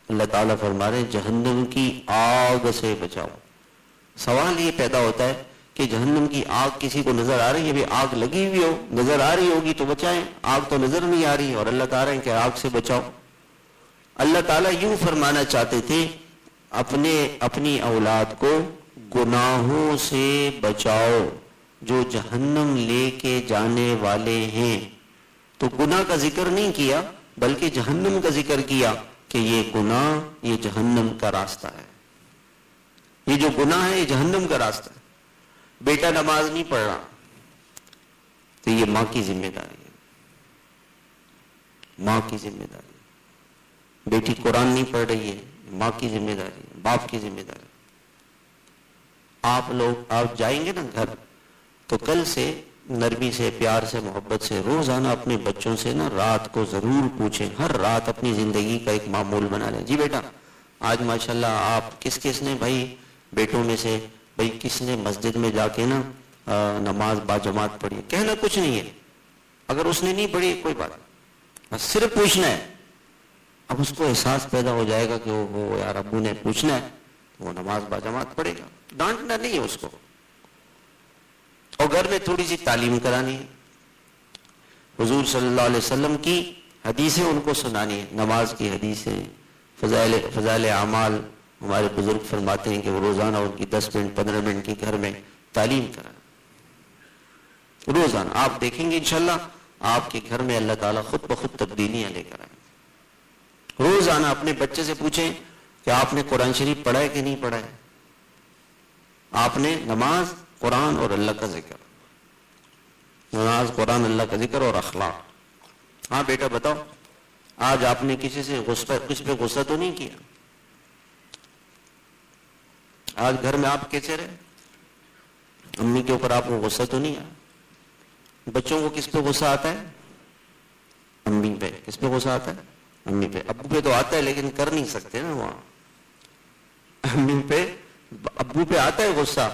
اللہ تعالیٰ فرما رہے ہیں جہنم کی آگ سے بچاؤ. سوال یہ پیدا ہوتا ہے کہ جہنم کی آگ کسی کو نظر آ رہی ہے؟ بھی آگ لگی ہوئی ہو، نظر آ رہی ہوگی تو بچائیں. آگ تو نظر نہیں آ رہی اور اللہ تعالیٰ ہیں کہ آگ سے بچاؤ. اللہ تعالیٰ یوں فرمانا چاہتے تھے اپنی اولاد کو گناہوں سے بچاؤ جو جہنم لے کے جانے والے ہیں. تو گناہ کا ذکر نہیں کیا بلکہ جہنم کا ذکر کیا کہ یہ گناہ یہ جہنم کا راستہ ہے. یہ جو گناہ ہے یہ جہنم کا راستہ ہے. بیٹا نماز نہیں پڑھ رہا تو یہ ماں کی ذمہ داری ہے. ماں کی ذمہ داری ہے. بیٹی قرآن نہیں پڑھ رہی ہے، ماں کی ذمہ داری ہے، باپ کی ذمہ داری. آپ جائیں گے نا گھر تو کل سے نرمی سے، پیار سے، محبت سے روزانہ اپنے بچوں سے نا رات کو ضرور پوچھیں. ہر رات اپنی زندگی کا ایک معمول بنا لیں. جی بیٹا آج ماشاءاللہ آپ کس نے بھائی بیٹوں میں سے بھائی کس نے مسجد میں جا کے نا نماز باجماعت پڑھی؟ کہنا کچھ نہیں ہے. اگر اس نے نہیں پڑھی کوئی بات نہیں، صرف پوچھنا ہے. اب اس کو احساس پیدا ہو جائے گا کہ وہ یار ابو نے پوچھنا ہے تو وہ نماز باجماعت پڑھے گا. ڈانٹنا نہیں ہے اس کو، اور گھر میں تھوڑی سی تعلیم کرانی ہے. حضور صلی اللہ علیہ وسلم کی حدیثیں ان کو سنانی ہے. نماز کی حدیثیں، فضائل اعمال. ہمارے بزرگ فرماتے ہیں کہ وہ روزانہ ان کی 10 منٹ 15 منٹ کی گھر میں تعلیم کرائیں. روزانہ آپ دیکھیں گے انشاءاللہ آپ کے گھر میں اللہ تعالیٰ خود بخود تبدیلیاں لے کر آئیں. روزانہ اپنے بچے سے پوچھیں کہ آپ نے قرآن شریف پڑھا ہے کہ نہیں پڑھا ہے. آپ نے نماز، قرآن اور اللہ کا ذکر، نماز، قرآن، اللہ کا ذکر اور اخلاق. ہاں بیٹا بتاؤ آج آپ نے کسی پہ غصہ تو نہیں کیا؟ آج گھر میں آپ کیسے رہے؟ امی کے اوپر آپ کو غصہ تو نہیں آیا؟ بچوں کو کس پہ غصہ آتا ہے؟ امی پہ. کس پہ غصہ آتا ہے؟ امی پہ. ابو پہ تو آتا ہے لیکن کر نہیں سکتے نا وہاں. امی پہ، ابو پہ آتا ہے غصہ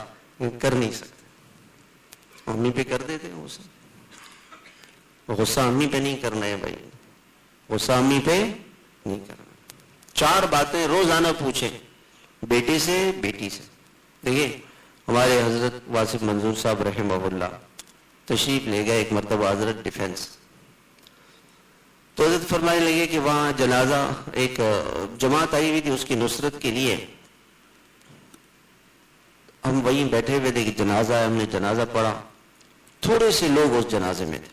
کر نہیں سکتے، امی پہ کر دیتے ہیں غصہ. غصہ امی پہ نہیں کرنا ہے بھائی، غصہ امی پہ نہیں کرنا. 4 باتیں روزانہ پوچھیں بیٹے سے، بیٹی سے. دیکھیے ہمارے حضرت واصف منظور صاحب رحمہ اللہ تشریف لے گئے ایک مرتبہ حضرت ڈیفینس. تو حضرت فرمانے لگے کہ وہاں جنازہ، ایک جماعت آئی ہوئی تھی اس کی نصرت کے لیے. ہم وہیں بیٹھے ہوئے تھے کہ جنازہ ہے، ہم نے جنازہ پڑھا. تھوڑے سے لوگ اس جنازے میں تھے.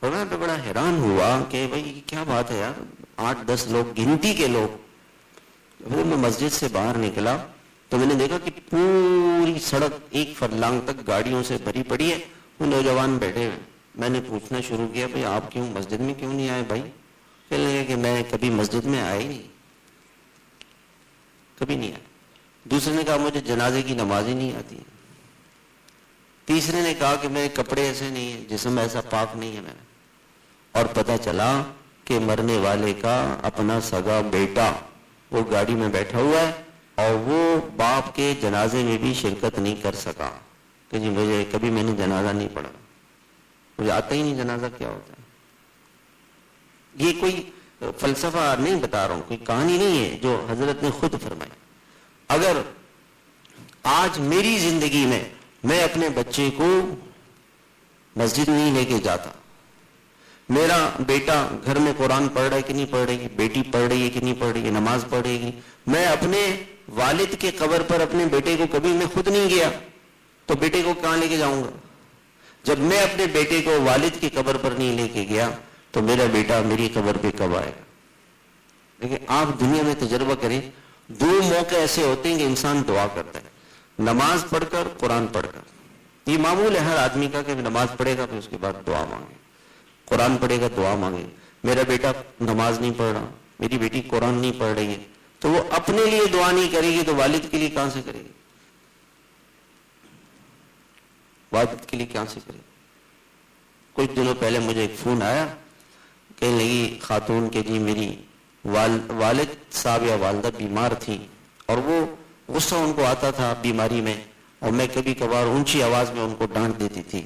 اور میں بڑا حیران ہوا کہ بھائی کیا بات ہے یار، 8-10 لوگ، گنتی کے لوگ. پھر میں مسجد سے باہر نکلا تو میں نے دیکھا کہ پوری سڑک 1 فرلانگ تک گاڑیوں سے بھری پڑی ہے. وہ نوجوان بیٹھے ہوئے. میں نے پوچھنا شروع کیا بھائی آپ کیوں مسجد میں کیوں نہیں آئے بھائی؟ کہنے لگے کہ میں کبھی مسجد میں آیا ہی نہیں، کبھی نہیں آیا. دوسرے نے کہا مجھے جنازے کی نماز ہی نہیں آتی. تیسرے نے کہا کہ میرے کپڑے ایسے نہیں ہیں، جسم ایسا پاک نہیں ہے میرا. اور پتہ چلا کہ مرنے والے کا اپنا سگا بیٹا وہ گاڑی میں بیٹھا ہوا ہے اور وہ باپ کے جنازے میں بھی شرکت نہیں کر سکا کہ جی مجھے کبھی میں نے جنازہ نہیں پڑھا، مجھے آتا ہی نہیں جنازہ کیا ہوتا ہے. یہ کوئی فلسفہ نہیں بتا رہا ہوں، کوئی کہانی نہیں ہے، جو حضرت نے خود فرمائی. اگر آج میری زندگی میں اپنے بچے کو مسجد نہیں لے کے جاتا، میرا بیٹا گھر میں قرآن پڑھ رہا ہے کہ نہیں پڑھ رہی ہے، بیٹی پڑھ رہی ہے کہ نہیں پڑھ رہی ہے، نماز پڑھ رہی ہے، میں اپنے والد کے قبر پر اپنے بیٹے کو کبھی میں خود نہیں گیا تو بیٹے کو کہاں لے کے جاؤں گا؟ جب میں اپنے بیٹے کو والد کی قبر پر نہیں لے کے گیا تو میرا بیٹا میری قبر پہ کب آئے گا؟ لیکن آپ دنیا میں تجربہ کریں، 2 موقع ایسے ہوتے ہیں کہ انسان دعا کرتا ہے، نماز پڑھ کر، قرآن پڑھ کر. یہ معمول ہے ہر آدمی کا کہ نماز پڑھے گا پھر اس کے بعد دعا مانگے، قرآن پڑھے گا دعا مانگے. میرا بیٹا نماز نہیں پڑھ رہا، میری بیٹی قرآن نہیں پڑھ رہی ہے تو وہ اپنے لیے دعا نہیں کرے گی تو والد کے لیے کہاں سے کرے گی؟ والد کے لیے کہاں سے کرے گی؟ کچھ دنوں پہلے مجھے ایک فون آیا، کہنے لگی خاتون کہ جی میری والد صاحب یا والدہ بیمار تھی اور وہ غصہ ان کو آتا تھا بیماری میں، اور میں کبھی کبھار اونچی آواز میں ان کو ڈانٹ دیتی تھی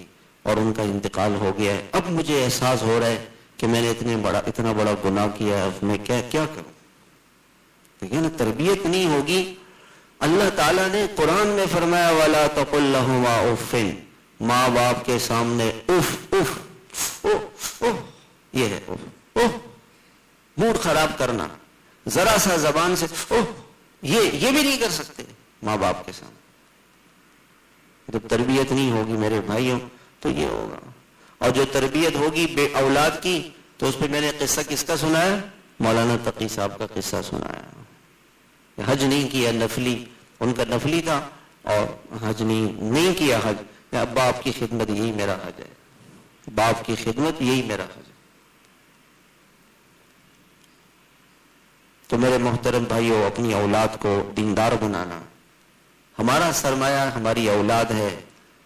اور ان کا انتقال ہو گیا ہے. اب مجھے احساس ہو رہا ہے کہ میں نے اتنا بڑا گناہ کیا ہے, اب میں کیا کروں. ٹھیک ہے نا, تربیت نہیں ہوگی. اللہ تعالیٰ نے قرآن میں فرمایا وَلَا تَقُلْ لَهُمَا اُفٍّ, ماں باپ کے سامنے اف اف اف اف, یہ ہے اف اف, موڈ خراب کرنا, ذرا سا زبان سے اف, یہ بھی نہیں کر سکتے ماں باپ کے سامنے. جب تربیت نہیں ہوگی میرے بھائیوں تو یہ ہوگا. اور جو تربیت ہوگی بے اولاد کی, تو اس پہ میں نے قصہ کس کا سنایا؟ مولانا تقی صاحب کا قصہ سنایا. حج نہیں کیا, نفلی, ان کا نفلی تھا, اور حج نہیں کیا حج. باپ کی خدمت یہی میرا حج ہے, باپ کی خدمت یہی میرا حج ہے. تو میرے محترم بھائیوں, اپنی اولاد کو دیندار بنانا, ہمارا سرمایہ ہماری اولاد ہے,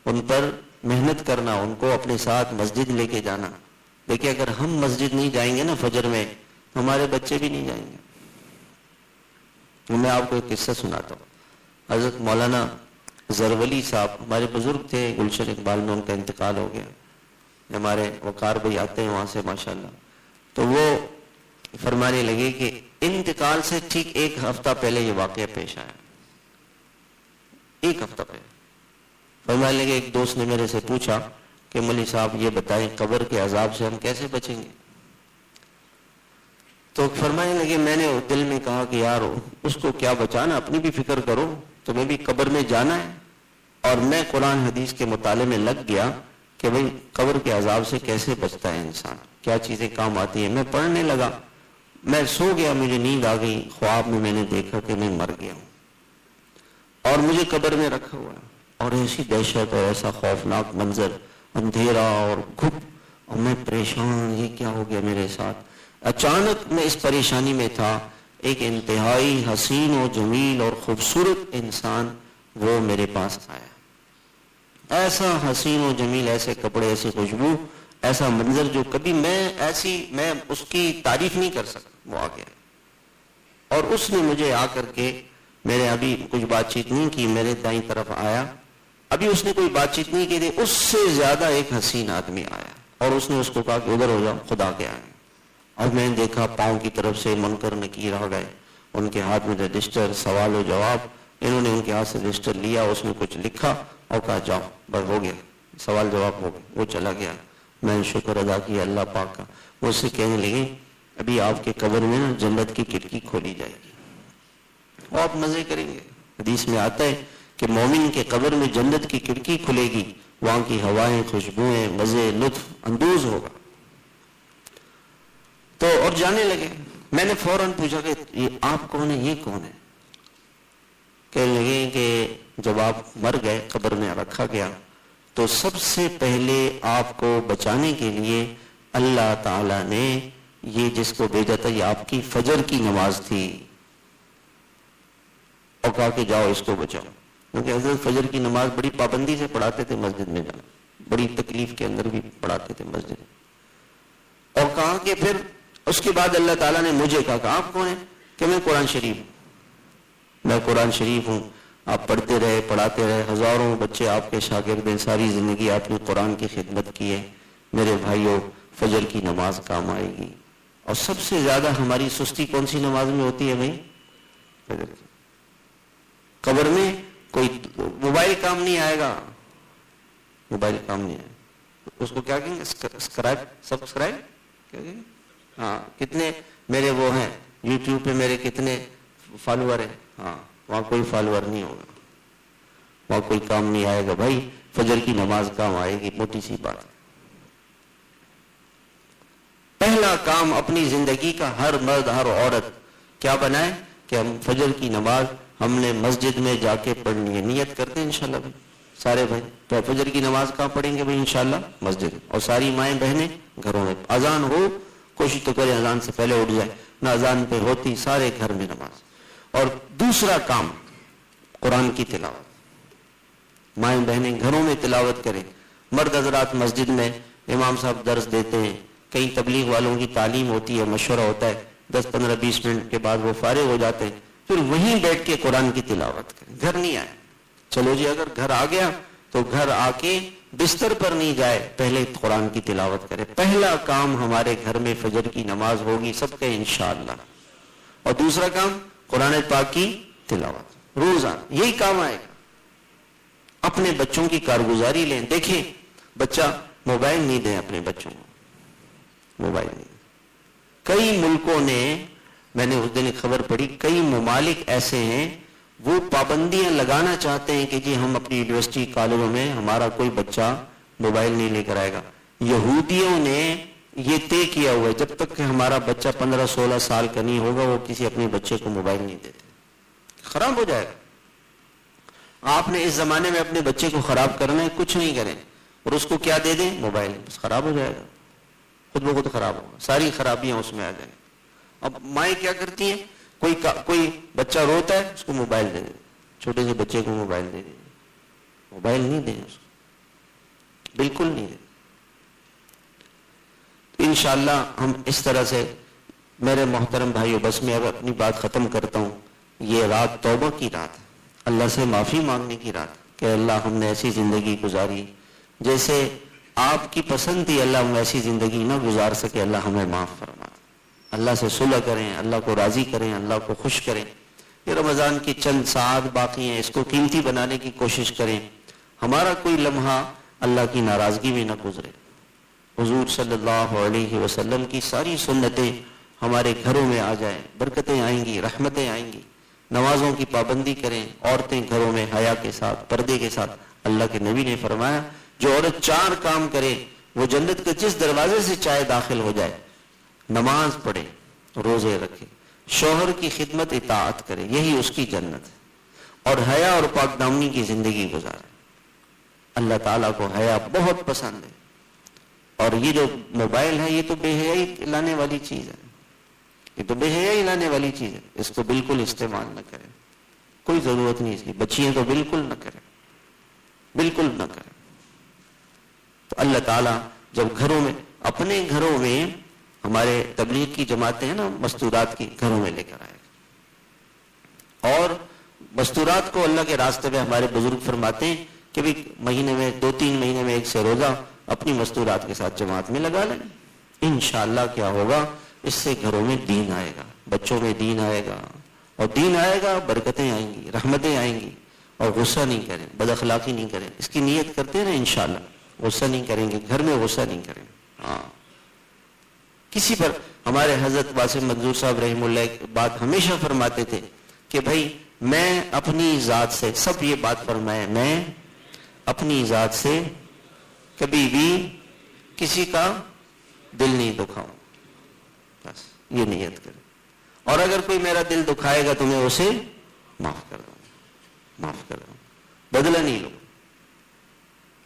ان پر محنت کرنا, ان کو اپنے ساتھ مسجد لے کے جانا. دیکھیں اگر ہم مسجد نہیں جائیں گے نا فجر میں, ہمارے بچے بھی نہیں جائیں گے. میں آپ کو ایک قصہ سناتا ہوں. حضرت مولانا زرولی صاحب ہمارے بزرگ تھے, گلشن اقبال میں ان کا انتقال ہو گیا. ہمارے وقار بھائی آتے ہیں وہاں سے ماشاءاللہ, تو وہ فرمانے لگے کہ انتقال سے ٹھیک ایک ہفتہ پہلے یہ واقعہ پیش آیا. ایک ہفتہ پہلے فرمانے لگے, ایک دوست نے میرے سے پوچھا کہ مولوی صاحب یہ بتائیں قبر کے عذاب سے ہم کیسے بچیں گے؟ تو فرمانے لگے, میں نے دل میں کہا کہ یار اس کو کیا بچانا, اپنی بھی فکر کرو, تمہیں بھی قبر میں جانا ہے. اور میں قرآن حدیث کے مطالعے میں لگ گیا کہ بھئی قبر کے عذاب سے کیسے بچتا ہے انسان, کیا چیزیں کام آتی ہیں. میں پڑھنے لگا, میں سو گیا, مجھے نیند آ گئی. خواب میں نے دیکھا کہ میں مر گیا ہوں اور مجھے قبر میں رکھا ہوا ہے, اور ایسی دہشت اور ایسا خوفناک منظر, اندھیرا اور گھپ, اور میں پریشان, یہ کیا ہو گیا میرے ساتھ. اچانک میں اس پریشانی میں تھا, ایک انتہائی حسین و جمیل اور خوبصورت انسان وہ میرے پاس آیا. ایسا حسین و جمیل, ایسے کپڑے, ایسی خوشبو, ایسا منظر جو کبھی میں اس کی تعریف نہیں کر سکتا. وہ آ گیا اور اس نے مجھے آ کر کے, میرے ابھی کچھ بات چیت نہیں کی, میرے دائیں طرف آیا, ابھی اس نے کوئی بات چیت نہیں کی تھی, اس سے زیادہ ایک حسین آدمی آیا اور اس نے اس کو کہا کہ ادھر ہو جاؤ, خدا کے آئے. اور میں نے دیکھا پاؤں کی طرف سے منکر نکیر آ گئے, ان کے ہاتھ میں رجسٹر, سوال و جواب, انہوں نے ان کے ہاتھ سے رجسٹر لیا, اس میں کچھ لکھا اور کہا جاؤ بس ہو گیا, سوال جواب ہو گیا. وہ چلا گیا. میں نے شکر ادا کیا اللہ پاک کا. وہ اس سے کہنے لگے ابھی آپ کے قبر میں نا جنت کی کھڑکی کھولی جائے گی, اور آپ مزے کریں گے. حدیث میں آتا ہے کہ مومن کے قبر میں جنت کی کھڑکی کھلے گی, وہاں کی ہوائیں, خوشبوئیں, مزے, لطف اندوز ہوگا. تو اور جانے لگے. میں نے فوراً پوچھا کہ یہ آپ کون ہیں, یہ کون ہے؟ کہنے لگے کہ جب آپ مر گئے, قبر میں رکھا گیا, تو سب سے پہلے آپ کو بچانے کے لیے اللہ تعالیٰ نے یہ جس کو بھیجا تھا, یہ آپ کی فجر کی نماز تھی, اور کہا کہ جاؤ اس کو بچاؤ. کیونکہ حضرت فجر کی نماز بڑی پابندی سے پڑھاتے تھے مسجد میں جانا, بڑی تکلیف کے اندر بھی پڑھاتے تھے مسجد. اور کہا کہ پھر اس کے بعد اللہ تعالیٰ نے مجھے کہا کہ آپ کون ہیں؟ کہ میں قرآن شریف, میں قرآن شریف ہوں. آپ پڑھتے رہے, پڑھاتے رہے, ہزاروں بچے آپ کے شاگرد ہیں, ساری زندگی آپ نے قرآن کی خدمت کی ہے. میرے بھائیوں, فجر کی نماز کام آئے گی. اور سب سے زیادہ ہماری سستی کون سی نماز میں ہوتی ہے بھائی؟ فجر کی. قبر میں کوئی موبائل کام نہیں آئے گا, موبائل کام نہیں آئے گا. اس کو کیا کہیں گے, سبسکرائب کیا کہیں گے؟ ہاں, کتنے میرے وہ ہیں یوٹیوب پہ, میرے کتنے فالوور ہیں. ہاں, وہاں کوئی فالوور نہیں ہوگا, وہاں کوئی کام نہیں آئے گا. بھائی فجر کی نماز کام آئے گی, موٹی سی بات. پہلا کام اپنی زندگی کا ہر مرد, ہر عورت کیا بنائے کہ ہم فجر کی نماز ہم نے مسجد میں جا کے پڑھنی ہے. نیت کرتے ہیں انشاءاللہ بھائی سارے بھائی, تو فجر کی نماز کہاں پڑھیں گے بھائی؟ انشاءاللہ مسجد. اور ساری مائیں بہنیں گھروں میں, اذان ہو کوشش تو کریں اذان سے پہلے اٹھ جائے, نہ اذان پہ ہوتی سارے گھر میں نماز. اور دوسرا کام قرآن کی تلاوت, مائیں بہنیں گھروں میں تلاوت کریں. مرد حضرات مسجد میں امام صاحب درس دیتے ہیں, کئی تبلیغ والوں کی تعلیم ہوتی ہے, مشورہ ہوتا ہے, 10-15-20 منٹ کے بعد وہ فارغ ہو جاتے ہیں, پھر وہیں بیٹھ کے قرآن کی تلاوت کریں. گھر نہیں آئے, چلو جی اگر گھر آ گیا تو گھر آ کے بستر پر نہیں جائے، پہلے قرآن کی تلاوت کرے. پہلا کام ہمارے گھر میں فجر کی نماز ہوگی سب کے انشاءاللہ، اور دوسرا کام قرآن پاک کی تلاوت روزانہ. یہی کام آئے گا. اپنے بچوں کی کارگزاری لیں. دیکھیں بچہ موبائل نہیں دیں اپنے بچوں کو، موبائل نہیں. کئی ملکوں نے، میں نے اس دن ایک خبر پڑھی، کئی ممالک ایسے ہیں وہ پابندیاں لگانا چاہتے ہیں کہ جی ہم اپنی یونیورسٹی کالجوں میں ہمارا کوئی بچہ موبائل نہیں لے کر آئے گا. یہودیوں نے یہ طے کیا ہوا ہے جب تک کہ ہمارا بچہ 15-16 سال کا نہیں ہوگا وہ کسی اپنے بچے کو موبائل نہیں دیتے. خراب ہو جائے گا. آپ نے اس زمانے میں اپنے بچے کو خراب کرنا ہے، کچھ نہیں کریں اور اس کو کیا دے دیں؟ موبائل. بس خراب ہو جائے گا، خود بخود خراب ہوگا، ساری خرابیاں اس میں آ جائیں. اب مائیں کیا کرتی ہیں، کوئی بچہ روتا ہے اس کو موبائل دے دیں، چھوٹے سے بچے کو موبائل دے دیں. موبائل نہیں دیں اس کو، بالکل نہیں دیں. انشاءاللہ ہم اس طرح سے، میرے محترم بھائیو، بس میں اب اپنی بات ختم کرتا ہوں. یہ رات توبہ کی رات ہے، اللہ سے معافی مانگنے کی رات کہ اللہ ہم نے ایسی زندگی گزاری جیسے آپ کی پسند تھی، اللہ ہم ایسی زندگی نہ گزار سکے، اللہ ہمیں معاف فرما. اللہ سے صلح کریں، اللہ کو راضی کریں، اللہ کو خوش کریں. یہ رمضان کی چند ساعات باقی ہیں، اس کو قیمتی بنانے کی کوشش کریں. ہمارا کوئی لمحہ اللہ کی ناراضگی میں نہ گزرے. حضور صلی اللہ علیہ وسلم کی ساری سنتیں ہمارے گھروں میں آ جائیں، برکتیں آئیں گی، رحمتیں آئیں گی. نمازوں کی پابندی کریں، عورتیں گھروں میں حیا کے ساتھ، پردے کے ساتھ. اللہ کے نبی نے فرمایا جو عورت 4 کام کرے وہ جنت کے جس دروازے سے چاہے داخل ہو جائے. نماز پڑھے، روزے رکھے، شوہر کی خدمت اطاعت کرے، یہی اس کی جنت ہے. اور حیا اور پاک دامنی کی زندگی گزارے. اللہ تعالیٰ کو حیا بہت پسند ہے. اور یہ جو موبائل ہے یہ تو بے حیائی لانے والی چیز ہے، یہ تو بے حیائی لانے والی چیز ہے. اس کو بالکل استعمال نہ کریں، کوئی ضرورت نہیں اس کی. بچیاں تو بالکل نہ کریں، بالکل نہ کریں. تو اللہ تعالیٰ جب گھروں میں، اپنے گھروں میں، ہمارے تبلیغ کی جماعتیں ہیں نا، مستورات کی گھروں میں لے کر آئے گا. اور مستورات کو اللہ کے راستے میں ہمارے بزرگ فرماتے ہیں کہ بھی مہینے میں 2-3 مہینے میں 1 سے روزہ اپنی مستورات کے ساتھ جماعت میں لگا لیں. انشاءاللہ کیا ہوگا، اس سے گھروں میں دین آئے گا، بچوں میں دین آئے گا. اور دین آئے گا، برکتیں آئیں گی، رحمتیں آئیں گی. اور غصہ نہیں کریں، بد اخلاقی نہیں کریں. اس کی نیت کرتے ہیں نا انشاءاللہ، غصہ نہیں کریں گے، گھر میں غصہ نہیں کریں. ہاں، کسی پر. ہمارے حضرت واسم منظور صاحب رحمہ اللہ ایک بات ہمیشہ فرماتے تھے کہ بھائی میں اپنی ذات سے، سب یہ بات فرمائے، میں اپنی ذات سے کبھی بھی کسی کا دل نہیں دکھاؤں. بس یہ نیت کریں. اور اگر کوئی میرا دل دکھائے گا تو میں اسے معاف کر دوں، معاف کر دوں، بدلہ نہیں لوں.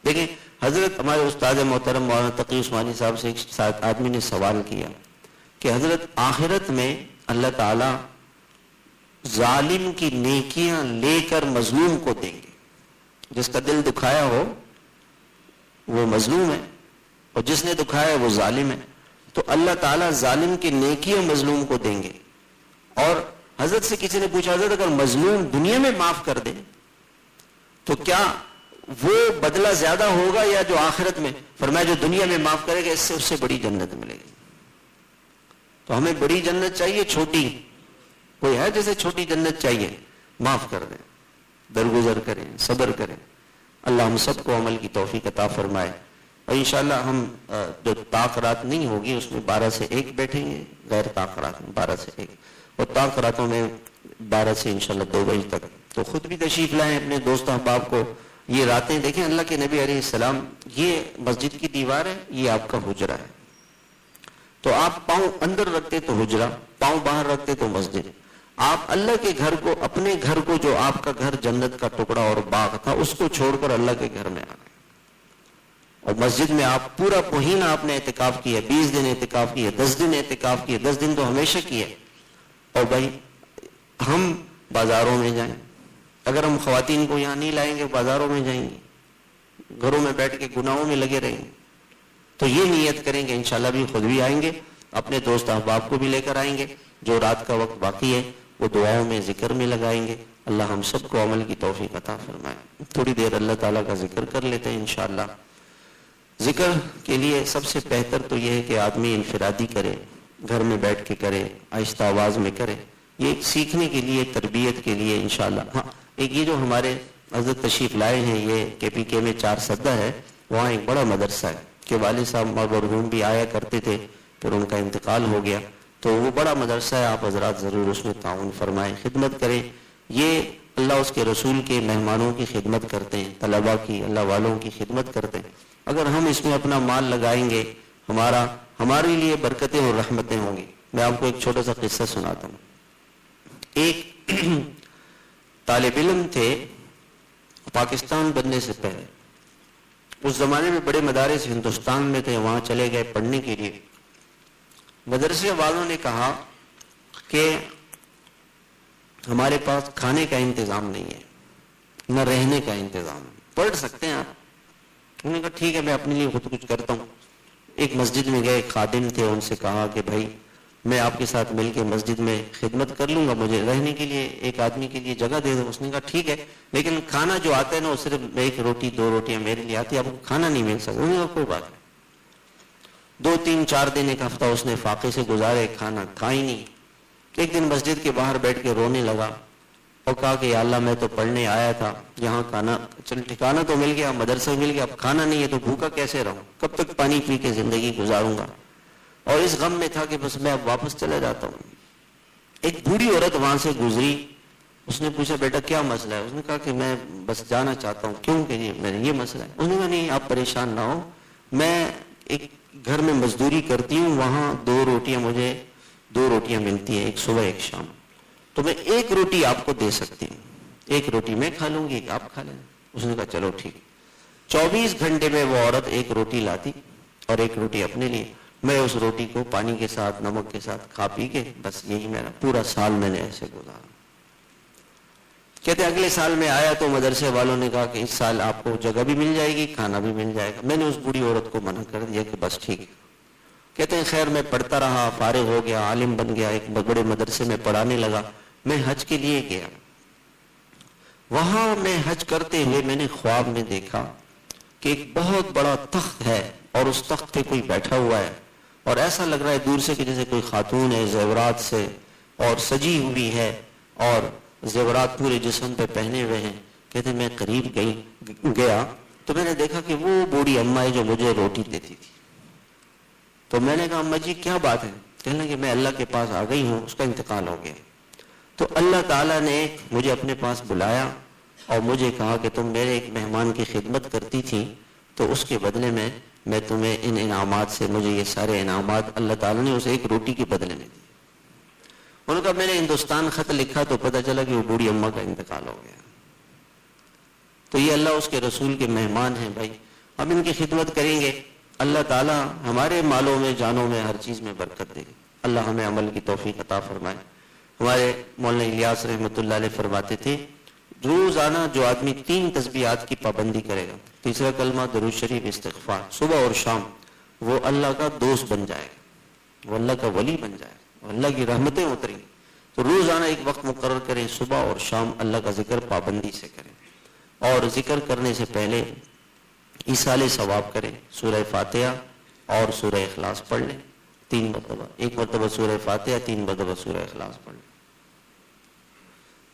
دیکھیں حضرت ہمارے استاد محترم مولانا تقی عثمانی صاحب سے ایک آدمی نے سوال کیا کہ حضرت آخرت میں اللہ تعالیٰ ظالم کی نیکیاں لے کر مظلوم کو دیں گے. جس کا دل دکھایا ہو وہ مظلوم ہے اور جس نے دکھایا وہ ظالم ہے. تو اللہ تعالیٰ ظالم کی نیکیاں مظلوم کو دیں گے. اور حضرت سے کسی نے پوچھا حضرت اگر مظلوم دنیا میں معاف کر دے تو کیا وہ بدلہ زیادہ ہوگا یا جو آخرت میں؟ فرمایا جو دنیا میں معاف کرے گا اس سے بڑی جنت ملے گی. تو ہمیں بڑی جنت چاہیے، چھوٹی کوئی ہے جیسے چھوٹی جنت چاہیے؟ معاف کر دیں، درگزر کریں، صبر کریں. اللہ ہم سب کو عمل کی توفیق عطا فرمائے. اور انشاءاللہ ہم جو طاق رات نہیں ہوگی اس میں 12 سے 1 بیٹھیں گے، غیر طاق رات میں 12 سے 1، اور طاق راتوں میں 12 سے انشاءاللہ 2 بجے تک. تو خود بھی تشریف لائیں، اپنے دوست احباب کو. یہ راتیں دیکھیں، اللہ کے نبی علیہ السلام، یہ مسجد کی دیوار ہے، یہ آپ کا حجرہ ہے. تو آپ پاؤں اندر رکھتے تو حجرہ، پاؤں باہر رکھتے تو مسجد. آپ اللہ کے گھر کو، اپنے گھر کو جو آپ کا گھر جنت کا ٹکڑا اور باغ تھا، اس کو چھوڑ کر اللہ کے گھر میں آ گئے. اور مسجد میں آپ پورا مہینہ آپ نے اعتکاف کیا، 20 دن اعتکاف کیے، 10 دن اعتکاف کیے، 10 دن تو ہمیشہ کیے. اور بھائی ہم بازاروں میں جائیں، اگر ہم خواتین کو یہاں نہیں لائیں گے بازاروں میں جائیں گے، گھروں میں بیٹھ کے گناہوں میں لگے رہیں گے. تو یہ نیت کریں گے انشاءاللہ بھی خود بھی آئیں گے، اپنے دوست احباب کو بھی لے کر آئیں گے. جو رات کا وقت باقی ہے وہ دعاؤں میں، ذکر میں لگائیں گے. اللہ ہم سب کو عمل کی توفیق عطا فرمائے۔ تھوڑی دیر اللہ تعالیٰ کا ذکر کر لیتے ہیں انشاءاللہ۔ ذکر کے لیے سب سے بہتر تو یہ ہے کہ آدمی انفرادی کرے، گھر میں بیٹھ کے کرے، آہستہ آواز میں کرے، یہ سیکھنے کے لیے، تربیت کے لیے انشاءاللہ۔ ہاں، ایک یہ جو ہمارے حضرت تشریف لائے ہیں، یہ KPK میں 4 سدہ ہے، وہاں ایک بڑا مدرسہ ہے کہ والد صاحب مرحوم بھی آیا کرتے تھے، پھر ان کا انتقال ہو گیا، تو وہ بڑا مدرسہ ہے، آپ حضرات ضرور اس میں تعاون فرمائیں، خدمت کریں۔ یہ اللہ اس کے رسول کے مہمانوں کی خدمت کرتے ہیں، طلباء کی، اللہ والوں کی خدمت کرتے ہیں۔ اگر ہم اس میں اپنا مال لگائیں گے، ہمارے لیے برکتیں اور رحمتیں ہوں گی۔ میں آپ کو ایک چھوٹا سا قصہ سناتا ہوں۔ ایک طالب علم تھے پاکستان بننے سے پہلے، اس زمانے میں بڑے مدارس ہندوستان میں تھے، وہاں چلے گئے پڑھنے کے لیے۔ مدرسے والوں نے کہا کہ ہمارے پاس کھانے کا انتظام نہیں ہے، نہ رہنے کا انتظام ہے، پڑھ سکتے ہیں آپ؟ انہوں نے کہا ٹھیک ہے، میں اپنے لیے خود کچھ کرتا ہوں۔ ایک مسجد میں گئے، خادم تھے، ان سے کہا کہ بھائی میں آپ کے ساتھ مل کے مسجد میں خدمت کر لوں گا، مجھے رہنے کے لیے ایک آدمی کے لیے جگہ دے دو۔ اس نے کہا ٹھیک ہے، لیکن کھانا جو آتا ہے نا وہ صرف 1 روٹی 2 روٹیاں میرے لیے آتی ہے، آپ کو کھانا نہیں مل سکتا۔ انہوں نے کہا کوئی بات نہیں۔ 2 3 4 دن، ایک ہفتہ اس نے فاقے سے گزارے، کھانا کھا ہی نہیں۔ ایک دن مسجد کے باہر بیٹھ کے رونے لگا اور کہا کہ یا اللہ میں تو پڑھنے آیا تھا، یہاں کھانا چل ٹھکانا تو مل گیا، مدرسہ مل گیا، اب کھانا نہیں ہے تو بھوکا کیسے رہوں، کب تک پانی پی کے زندگی گزاروں گا؟ اور اس غم میں تھا کہ بس میں اب واپس چلا جاتا ہوں۔ ایک بوڑھی عورت وہاں سے گزری، اس نے پوچھا بیٹا کیا مسئلہ ہے؟ اس نے کہا کہ میں بس جانا چاہتا ہوں۔ کیوں کہ یہ مسئلہ ہے؟ اس نے کہا نہیں آپ پریشان نہ ہو، میں ایک گھر میں مزدوری کرتی ہوں، وہاں 2 روٹیاں مجھے 2 روٹیاں ملتی ہیں، ایک صبح ایک شام، تو میں 1 روٹی آپ کو دے سکتی ہوں، 1 روٹی میں کھا لوں گی، ایک آپ کھا لیں۔ اس نے کہا چلو ٹھیک۔ 24 گھنٹے میں وہ عورت 1 روٹی لاتی اور 1 روٹی اپنے لیے، میں اس روٹی کو پانی کے ساتھ نمک کے ساتھ کھا پی کے بس یہی میرا پورا سال میں نے ایسے گزارا۔ کہتے اگلے سال میں آیا تو مدرسے والوں نے کہا کہ اس سال آپ کو جگہ بھی مل جائے گی، کھانا بھی مل جائے گا۔ میں نے اس بوڑھی عورت کو منع کر دیا کہ بس ٹھیک ہے۔ کہتے ہیں خیر میں پڑھتا رہا، فارغ ہو گیا، عالم بن گیا، ایک بڑے مدرسے میں پڑھانے لگا۔ میں حج کے لیے گیا، وہاں میں حج کرتے ہوئے میں نے خواب میں دیکھا کہ ایک بہت بڑا تخت ہے اور اس تخت پہ کوئی بیٹھا ہوا ہے، اور ایسا لگ رہا ہے دور سے کہ جیسے کوئی خاتون ہے زیورات سے اور سجی ہوئی ہے اور زیورات پورے جسم پہ پہنے ہوئے ہیں۔ کہتے میں قریب گیا تو میں نے دیکھا کہ وہ بوڑھی اماں ہے جو مجھے روٹی دیتی تھی۔ تو میں نے کہا اماں جی کیا بات ہے؟ کہنے لگے میں اللہ کے پاس آ گئی ہوں، اس کا انتقال ہو گیا۔ تو اللہ تعالیٰ نے مجھے اپنے پاس بلایا اور مجھے کہا کہ تم میرے ایک مہمان کی خدمت کرتی تھی، تو اس کے بدلے میں تمہیں ان انعامات سے، مجھے یہ سارے انعامات اللہ تعالیٰ نے اسے 1 روٹی کے بدلے میں دی۔ انہوں نے کہا میں نے ہندوستان خط لکھا تو پتہ چلا کہ وہ بوڑھی اماں کا انتقال ہو گیا۔ تو یہ اللہ اس کے رسول کے مہمان ہیں بھائی، ہم ان کی خدمت کریں گے، اللہ تعالیٰ ہمارے مالوں میں، جانوں میں، ہر چیز میں برکت دے گی۔ اللہ ہمیں عمل کی توفیق عطا فرمائے۔ ہمارے مولانا الیاس رحمۃ اللہ علیہ فرماتے تھے روزانہ جو آدمی 3 تسبیحات کی پابندی کرے گا، تیسرا کلمہ، درود شریف، استغفار، صبح اور شام، وہ اللہ کا دوست بن جائے گا، وہ اللہ کا ولی بن جائے گا، اللہ کی رحمتیں اتریں گی۔ تو روزانہ ایک وقت مقرر کریں، صبح اور شام اللہ کا ذکر پابندی سے کریں، اور ذکر کرنے سے پہلے ایصال ثواب کریں، سورہ فاتحہ اور سورہ اخلاص پڑھ لیں 3 مرتبہ، 1 مرتبہ سورہ فاتحہ، 3 مرتبہ سورہ اخلاص پڑھ لیں۔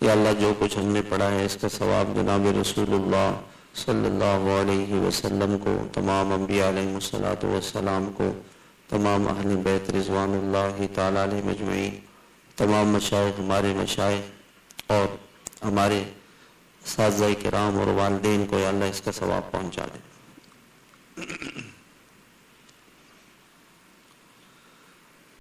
یا اللہ جو کچھ ہم نے پڑھا ہے اس کا ثواب جناب رسول اللہ صلی اللہ علیہ وسلم کو، تمام انبیاء علیہ الصلوۃ والسلام کو، تمام اہل بیت رضوان اللہ تعالی علیہ مجمعین، تمام مشائخ، ہمارے مشائخ اور ہمارے اساتذہ کرام اور والدین کو یا اللہ اس کا ثواب پہنچا دے۔